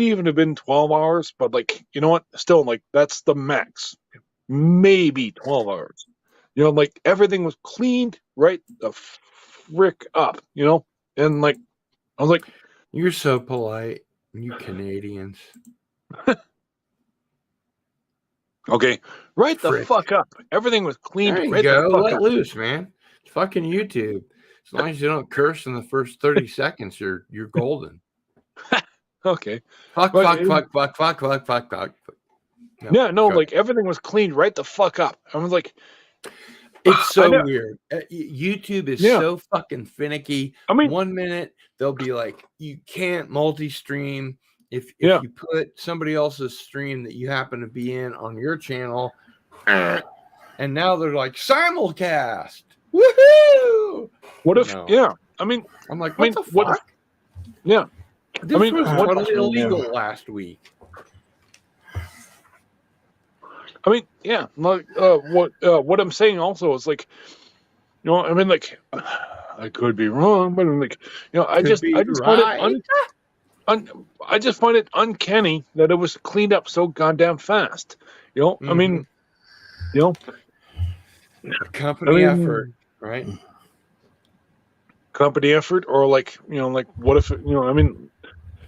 I: even have been 12 hours, but like, you know what? Still, like, that's the max. Maybe 12 hours. Like everything was cleaned right the frick up, and like I was like,
B: you're so polite, you Canadians.
I: Okay, right the
B: Frick.
I: fuck up. Everything was cleaned
B: There you
I: right
B: go.
I: the fuck
B: Let
I: up.
B: loose, man. It's fucking YouTube. As long as you don't curse in the first 30 seconds, you're golden.
I: Okay.
B: Fuck,
I: But
B: fuck,
I: it-
B: fuck, fuck, fuck, fuck, fuck, fuck. No,
I: Yeah, no,
B: go
I: like everything was cleaned right the fuck up. I was like,
B: It's
I: I
B: so
I: know-
B: weird. YouTube is
I: Yeah.
B: so fucking finicky.
I: I mean,
B: 1 minute they'll be like, you can't multi-stream if
I: Yeah.
B: you put somebody else's stream that you happen to be in on your channel, and now they're like simulcast. Woohoo!
I: what if?
B: No.
I: Yeah, I mean,
B: I'm like,
I: I mean,
B: what the
I: what if-
B: fuck?
I: yeah.
B: This
I: mean,
B: was
I: what-
B: totally illegal last week.
I: I mean, yeah, like what I'm saying also is like, you know, I mean, like, I could be wrong, but I'm like, you know, I
B: Could
I: just
B: be
I: find
B: right.
I: it I just find it uncanny that it was cleaned up so goddamn fast. You know, I mean, you know,
B: Company
I: I mean-
B: effort, right?
I: company effort, or like, you know, like what if, you know, I mean,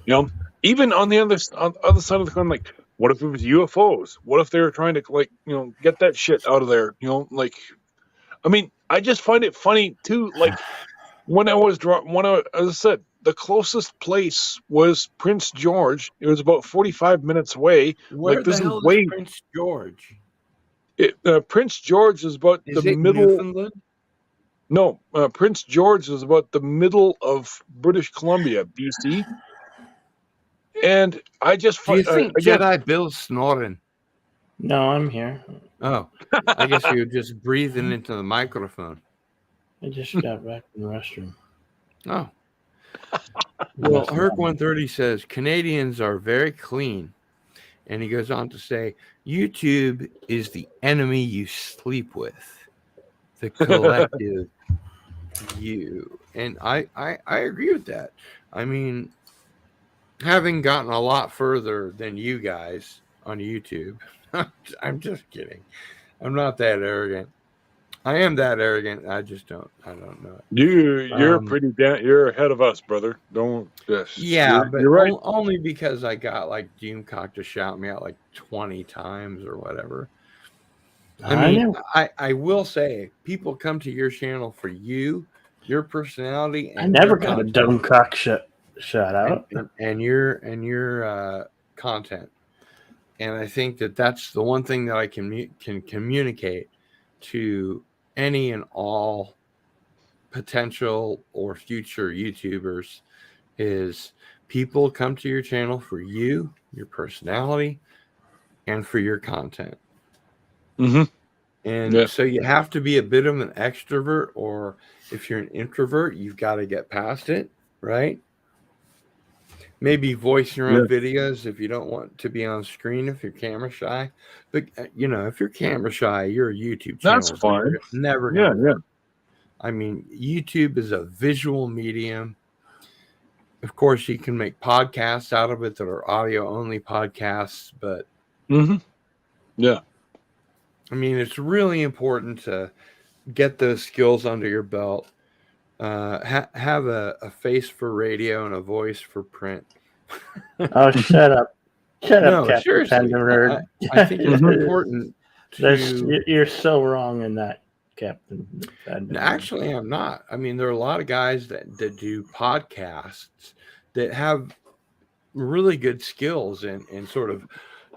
I: you know, even on the other side of the coin, like, what if it was UFOs? What if they were trying to, like, you know, get that shit out of there? You know, like, I mean, I just find it funny too. Like when as I said, the closest place was Prince George. It was about 45 minutes away.
B: Where
I: Like,
B: the
I: this is
B: hell is
I: way.
B: Prince George?
I: Prince George is about
B: Is
I: the
B: it
I: middle.
B: Newfoundland?
I: No, Prince George is about the middle of British Columbia, BC. And I just
B: Do you
I: find,
B: think
I: again,
B: Jedi Bill's snoring?
F: No, I'm here.
B: Oh, I guess you were just breathing into the microphone.
F: I just got back from the restroom.
B: Oh. Well, Herc 130 says Canadians are very clean. And he goes on to say, YouTube is the enemy you sleep with, the collective you. And I agree with that. I mean, having gotten a lot further than you guys on YouTube, I'm just kidding. I'm not that arrogant. I am that arrogant. I don't know it.
I: you're you're ahead of us, brother. Don't. Yes.
B: Yeah,
I: you're,
B: but
I: you're right.
B: only because I got like Doomcock to shout me out like 20 times or whatever. I mean, I will say people come to your channel for you, your personality, and
F: I never
B: your
F: got a
B: content,
F: dumb cock shout out.
B: and your content. And I think that's the one thing that I can communicate to any and all potential or future YouTubers is people come to your channel for you, your personality, and for your content.
I: Mm-hmm.
B: And so you have to be a bit of an extrovert, or if you're an introvert, you've got to get past it, right? Maybe voice your own videos if you don't want to be on screen, if you're camera shy. But, you know, if you're camera shy, you're a YouTube channel.
I: That's fine.
B: Never gonna work. I mean, YouTube is a visual medium. Of course, you can make podcasts out of it that are audio-only podcasts, but
I: yeah.
B: I mean, it's really important to get those skills under your belt. Have a face for radio and a voice for print.
F: Oh, shut up. Shut
B: No,
F: up, Captain
B: seriously.
F: Panda Nerd.
B: I think it's important to...
F: You're so wrong in that, Captain Panda Nerd.
B: Actually, I'm not. I mean, there are a lot of guys that do podcasts that have really good skills in sort of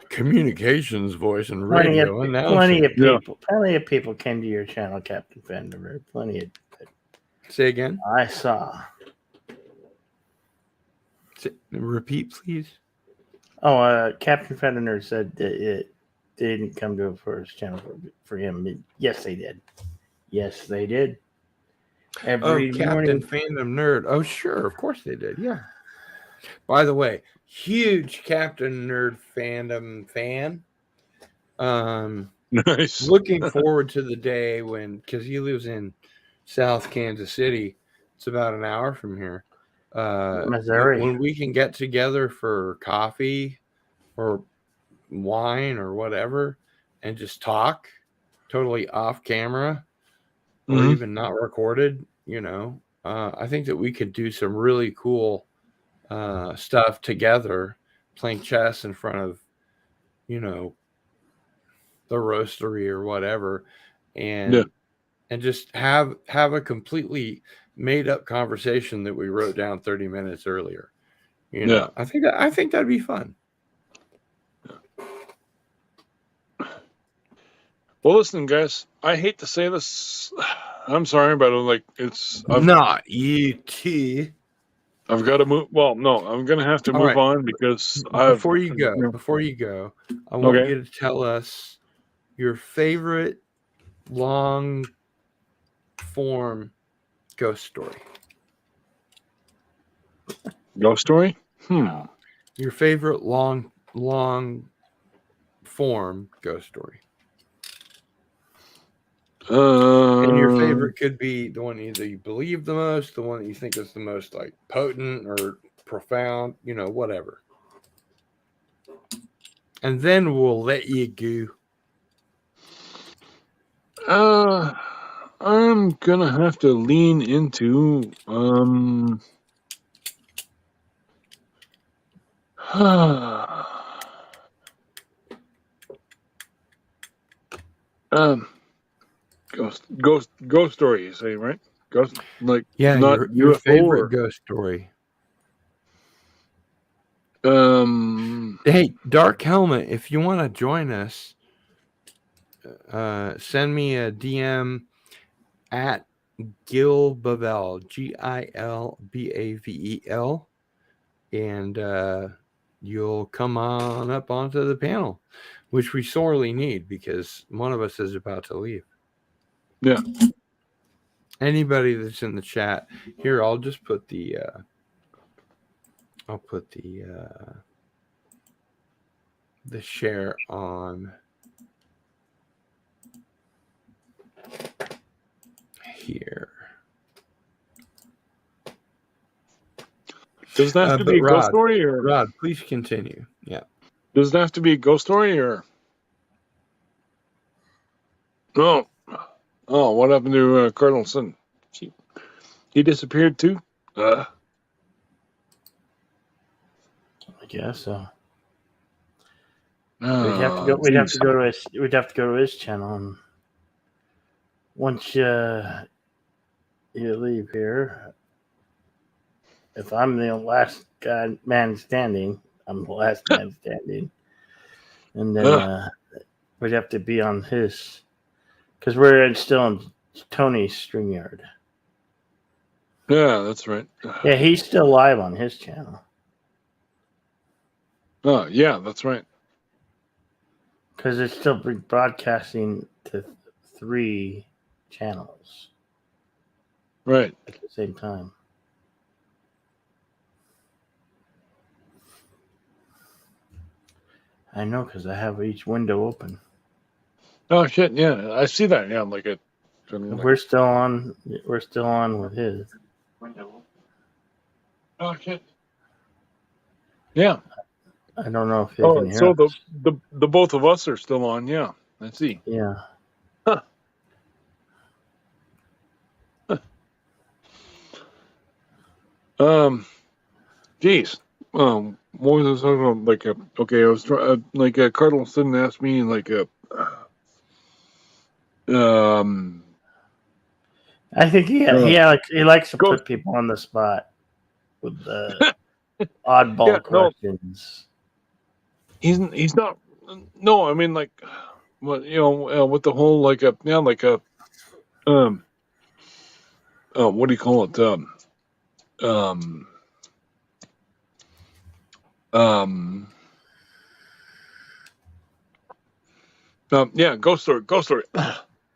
B: communications, voice, and radio.
F: Plenty of people came to your channel, Captain Panda Nerd. Plenty of...
B: Say again?
F: I saw.
B: Repeat, please.
F: Oh, Captain Panda Nerd said that they didn't come to for his channel for him. Yes, they did. Yes, they did. Every
B: Captain Fandom Nerd. Oh, sure. Of course they did. Yeah. By the way, huge Captain Nerd fandom fan.
I: Nice.
B: Looking forward to the day when, because he lives in South Kansas City. It's about an hour from here.
F: Missouri.
B: When we can get together for coffee or wine or whatever and just talk totally off camera or even not recorded, you know, I think that we could do some really cool stuff together, playing chess in front of, you know, the roastery or whatever, and just have a completely made up conversation that we wrote down 30 minutes earlier. You know, I think that'd be fun.
I: Well, listen, guys, I hate to say this. I'm sorry, but it's
B: not ET.
I: I've got to move. Well, no, I'm going to have to move on because
B: before you go, I want you to tell us your favorite long form ghost story.
I: Ghost story?
B: Your favorite long form ghost story. And your favorite could be the one either you believe the most, the one that you think is the most like potent or profound, you know, whatever. And then we'll let you go.
I: I'm gonna have to lean into ghost story, you say, right? Ghost, like, not
B: your
I: UFO
B: favorite
I: or
B: ghost story.
I: Hey,
B: Dark Helmet, if you want to join us, send me a DM at Gil Bavel, GILBAVEL, and you'll come on up onto the panel, which we sorely need because one of us is about to leave.
I: Yeah.
B: Anybody that's in the chat here, I'll just put the share on here.
I: Does it have to be a ghost story or
B: Rod? Please continue. Yeah.
I: Does it have to be a ghost story or? No. Oh, what happened to Cardinal? He disappeared too.
F: I guess so. We'd have to go. We'd have to go to his channel. And once you leave here, if I'm the last man standing, I'm the last man standing, and then we'd have to be on his, because we're still in Tony's StreamYard.
I: Yeah, that's right.
F: Yeah, he's still live on his channel.
I: Oh, yeah, that's right.
F: Because it's still broadcasting to 3 channels.
I: Right.
F: At the same time. I know, because I have each window open.
I: Oh shit! Yeah, I see that. Yeah,
F: We're still on. We're still on with his
I: window. Oh shit! Yeah.
F: I don't know if they can hear.
I: So the both of us are still on. Yeah, I see.
F: Yeah.
I: Huh. Geez. What was I talking about? Okay, I was trying. Cardinal didn't ask me
F: I think he likes to put people on the spot with the oddball questions.
I: He's not. No, I mean with the whole what do you call it? Yeah, ghost story.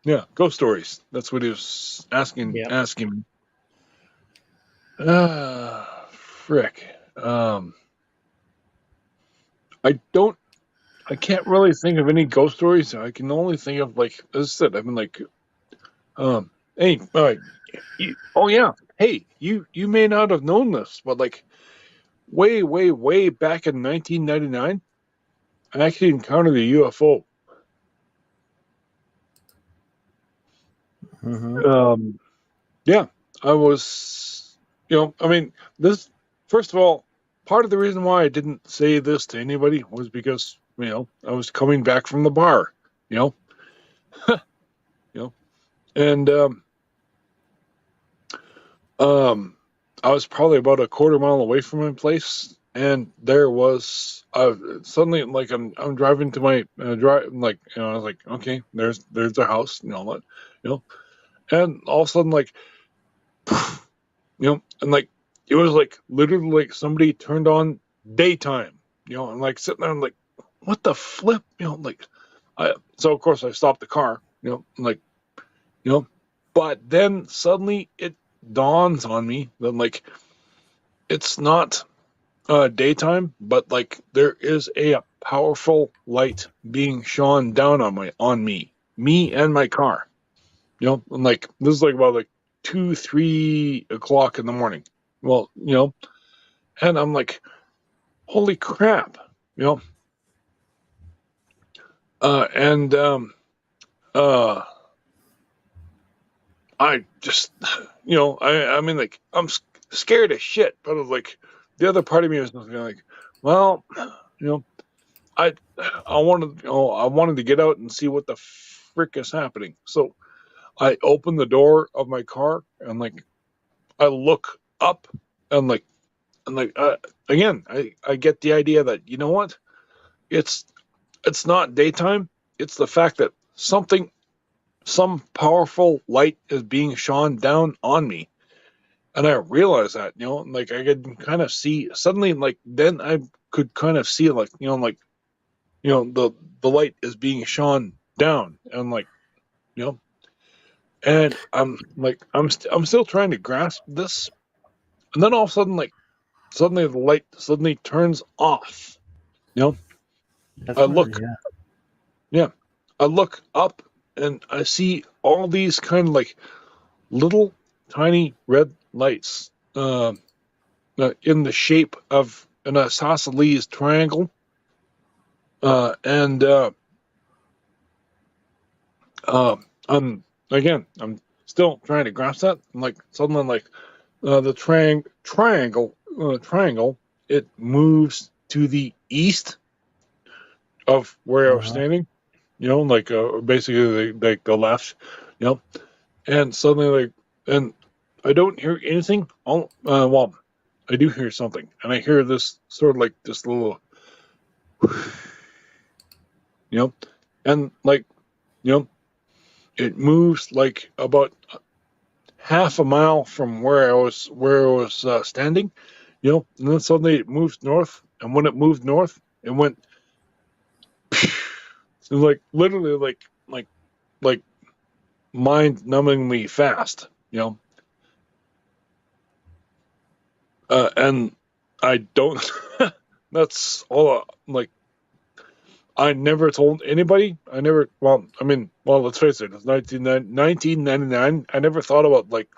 I: Yeah, ghost stories. That's what he was asking me. Frick. I can't really think of any ghost stories. I can only think of as I said, hey, hey, you may not have known this, but way back in 1999, I actually encountered a UFO.
F: Mm-hmm.
I: Yeah, I was, this, first of all, part of the reason why I didn't say this to anybody was because, I was coming back from the bar. you know, you know, and I was probably about a quarter mile away from my place, and there was suddenly like I'm driving to my drive, like, you know, I was like, okay, there's the house, you know, you know, and all of a sudden, like, you know, and like it was like literally like somebody turned on daytime, you know, and like sitting there, I'm like, what the flip, you know, like, so of course I stopped the car, you know, like, you know, but then suddenly it dawns on me that like it's not daytime, but like there is a powerful light being shone down on me and my car. You know, and like this is like about like 2-3 o'clock in the morning. Well, you know, and I'm like, holy crap, you know. And I just, you know, I mean, like I'm scared as shit, but like the other part of me was like, well, you know, I wanted, you know, I wanted to get out and see what the frick is happening. So I open the door of my car and like I look up and like again I get the idea that, you know what, it's not daytime, it's the fact that some powerful light is being shone down on me, and I realize that, you know, like I could kind of see suddenly, like then I could kind of see, like, you know, like, you know, the light is being shone down, and like, you know, and I'm like I'm still trying to grasp this, and then all of a sudden, like, suddenly the light suddenly turns off, you know.
F: That's
I: I
F: weird,
I: look,
F: yeah.
I: yeah, I look up and I see all these kind of like little tiny red lights in the shape of an isosceles triangle, and I'm still trying to grasp that. I'm like suddenly, like, the triangle, it moves to the east of where I was standing, you know, like basically like the left, you know, and suddenly, like, and I don't hear anything. Well, I do hear something, and I hear this sort of like this little, you know, and like, you know, it moves like about half a mile from where I was standing, you know, and then suddenly it moves north, and when it moved north, it went like literally like mind-numbingly fast, you know, and I don't. That's all. Like, I never told anybody. I never. Well, I mean, well, let's face it. It's 1999. I never thought about like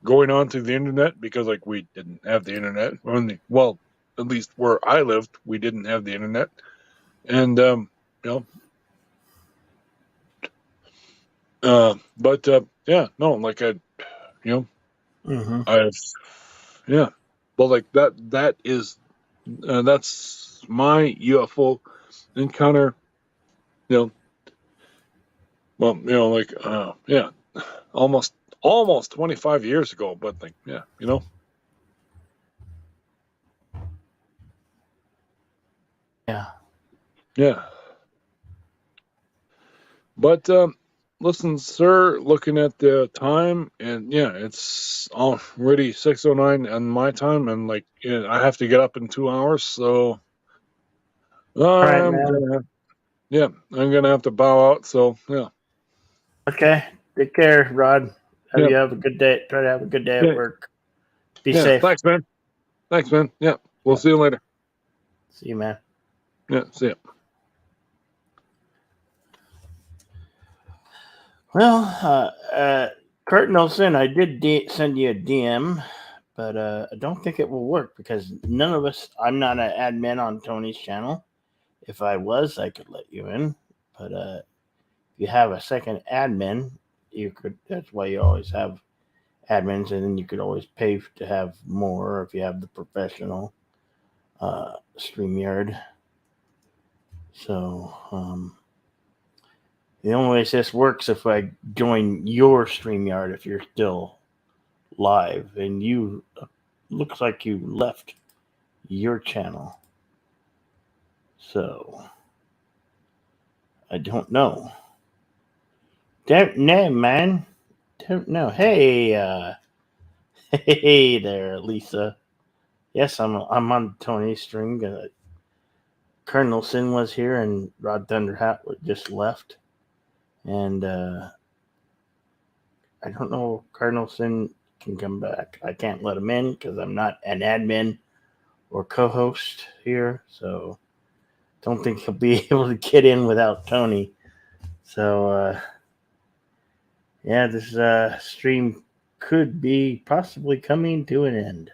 I: going onto the internet because like we didn't have the internet. Well, at least where I lived, we didn't have the internet, and you know, but yeah, no, like I, you know, I've, yeah, well, like that is that's my UFO encounter, you know. Well, you know, like yeah, almost 25 years ago, but like, yeah, you know.
F: Yeah.
I: Yeah. But listen, sir, looking at the time, and yeah, it's already 6:09 on my time, and like, yeah, I have to get up in 2 hours, so
F: All right,
I: I'm
F: man.
I: gonna, yeah, I'm gonna have to bow out. So yeah,
F: Okay. Take care, Rod. Hope
I: yeah,
F: you have a good day. Try to have a good day at
I: yeah,
F: work. Be
I: yeah.
F: safe.
I: Thanks, man. Thanks, man. Yeah, we'll see you later.
F: See you, man.
I: Yeah, see ya.
F: Well, Cardinal, I did send you a DM, but I don't think it will work because none of us. I'm not an admin on Tony's channel. If I was, I could let you in. But if you have a second admin, you could. That's why you always have admins, and then you could always pay to have more if you have the professional StreamYard. So The only way this works if I join your StreamYard if you're still live, and you looks like you left your channel. So I don't know. Don't know, man. Don't know. Hey, hey there, Lisa. Yes, I'm on Tony's stream. Cardinal Sin was here, and Rod Thunderhat just left. And I don't know if Cardinal Sin can come back. I can't let him in because I'm not an admin or co-host here, so don't think he'll be able to get in without Tony. So yeah, this stream could be possibly coming to an end.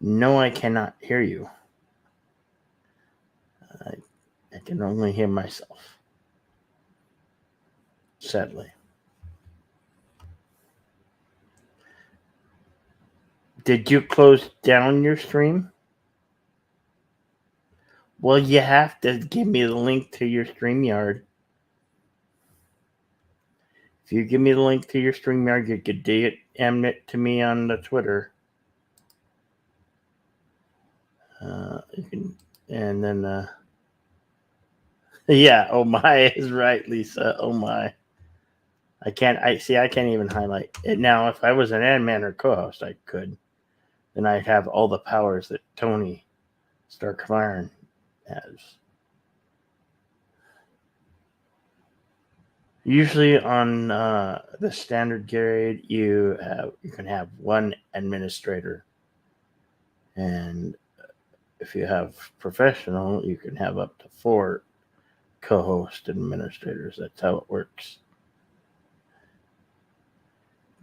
F: No, I cannot hear you. I can only hear myself. Sadly. Did you close down your stream? Well, you have to give me the link to your StreamYard. If you give me the link to your StreamYard, you could DM it to me on the Twitter. You can, and then, yeah. Oh my is right, Lisa. Oh my. I can't even highlight it now. If I was an admin or co-host, I could. Then I'd have all the powers that Tony Stark of Iron has. Usually on the standard grade, you can have one administrator, and if you have professional, you can have up to 4 co-host administrators. That's how it works.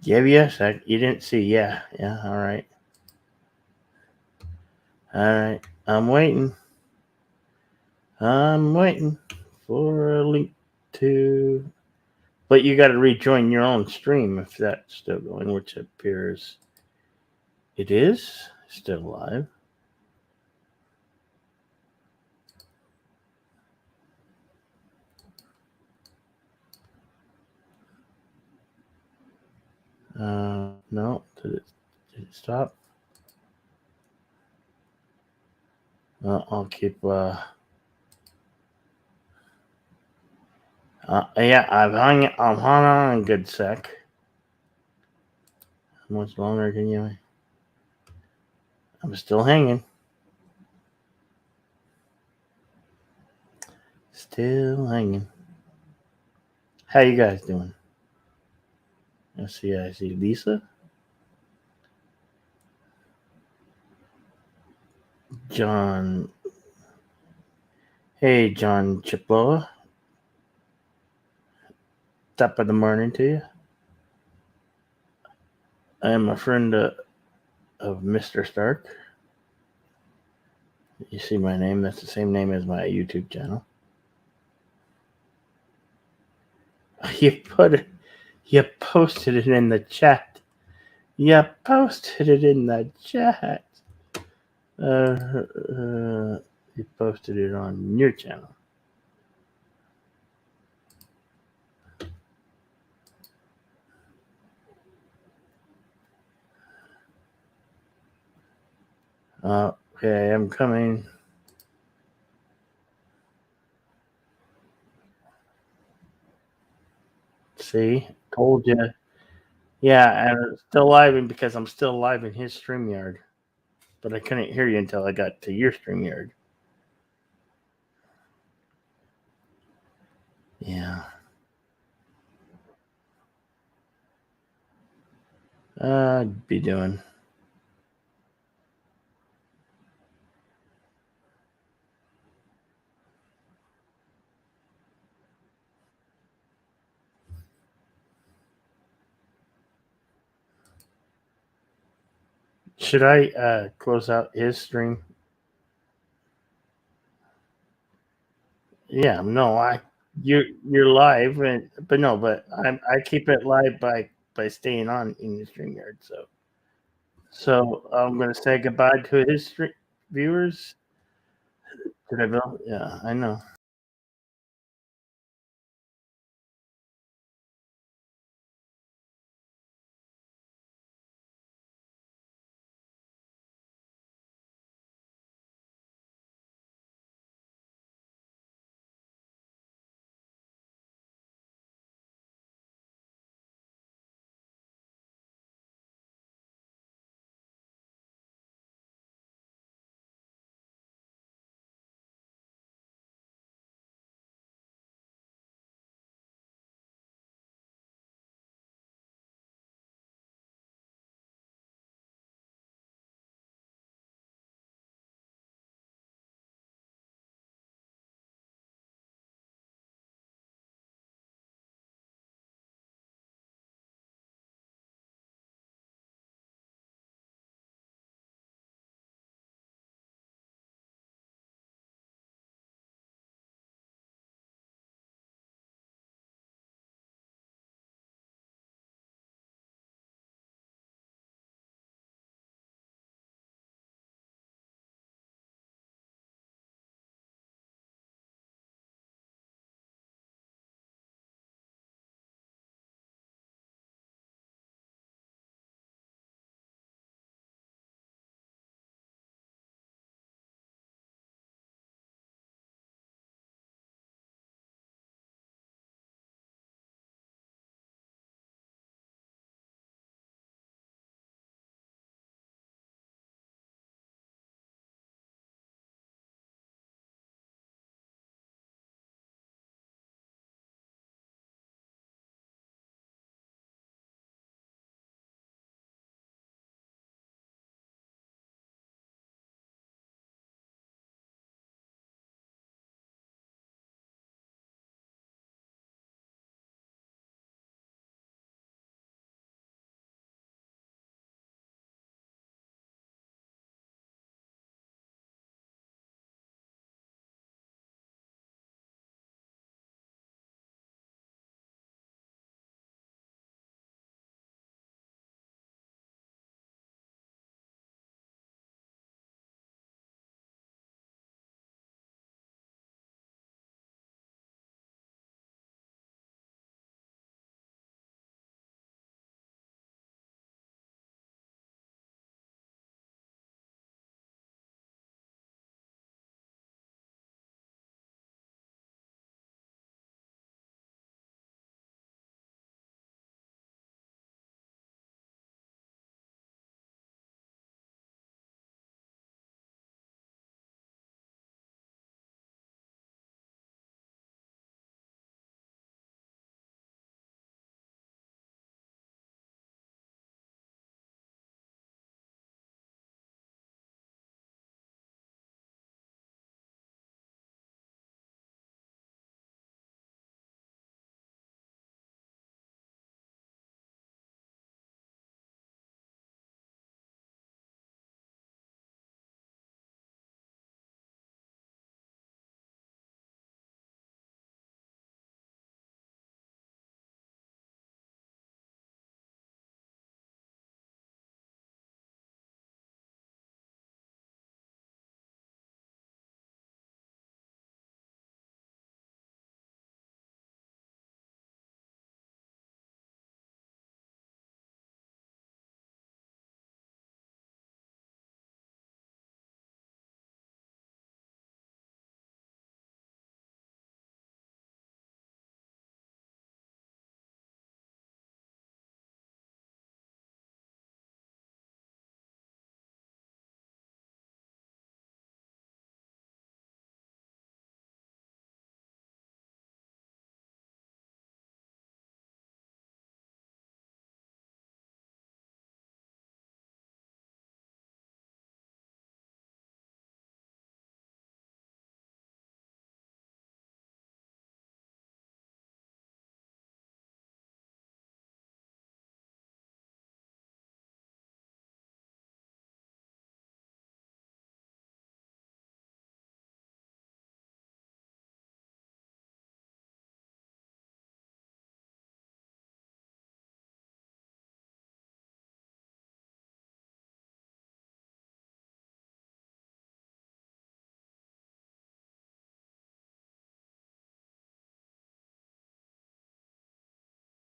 F: Yeah, yes, you didn't see. Yeah, all right. All right, I'm waiting for a link to, but you got to rejoin your own stream if that's still going, which appears it is still live. No, did it stop? I'll keep. Yeah, I've hung on a good sec. How much longer can you? I'm still hanging. Still hanging. How you guys doing? I see Lisa. John. Hey, John Chiploa. Top of the morning to you. I am a friend of Mr. Stark. You see my name? That's the same name as my YouTube channel. You posted it in the chat. You posted it in the chat. You posted it on your channel. Okay, I'm coming. See, told you. Yeah, and it's still live, and because I'm still live in his StreamYard, but I couldn't hear you until I got to your StreamYard. Yeah. I'd be doing. Should I close out his stream? Yeah, no, you're live, but I keep it live by staying on in the StreamYard. So I'm gonna say goodbye to his viewers. Did I build? Yeah, I know.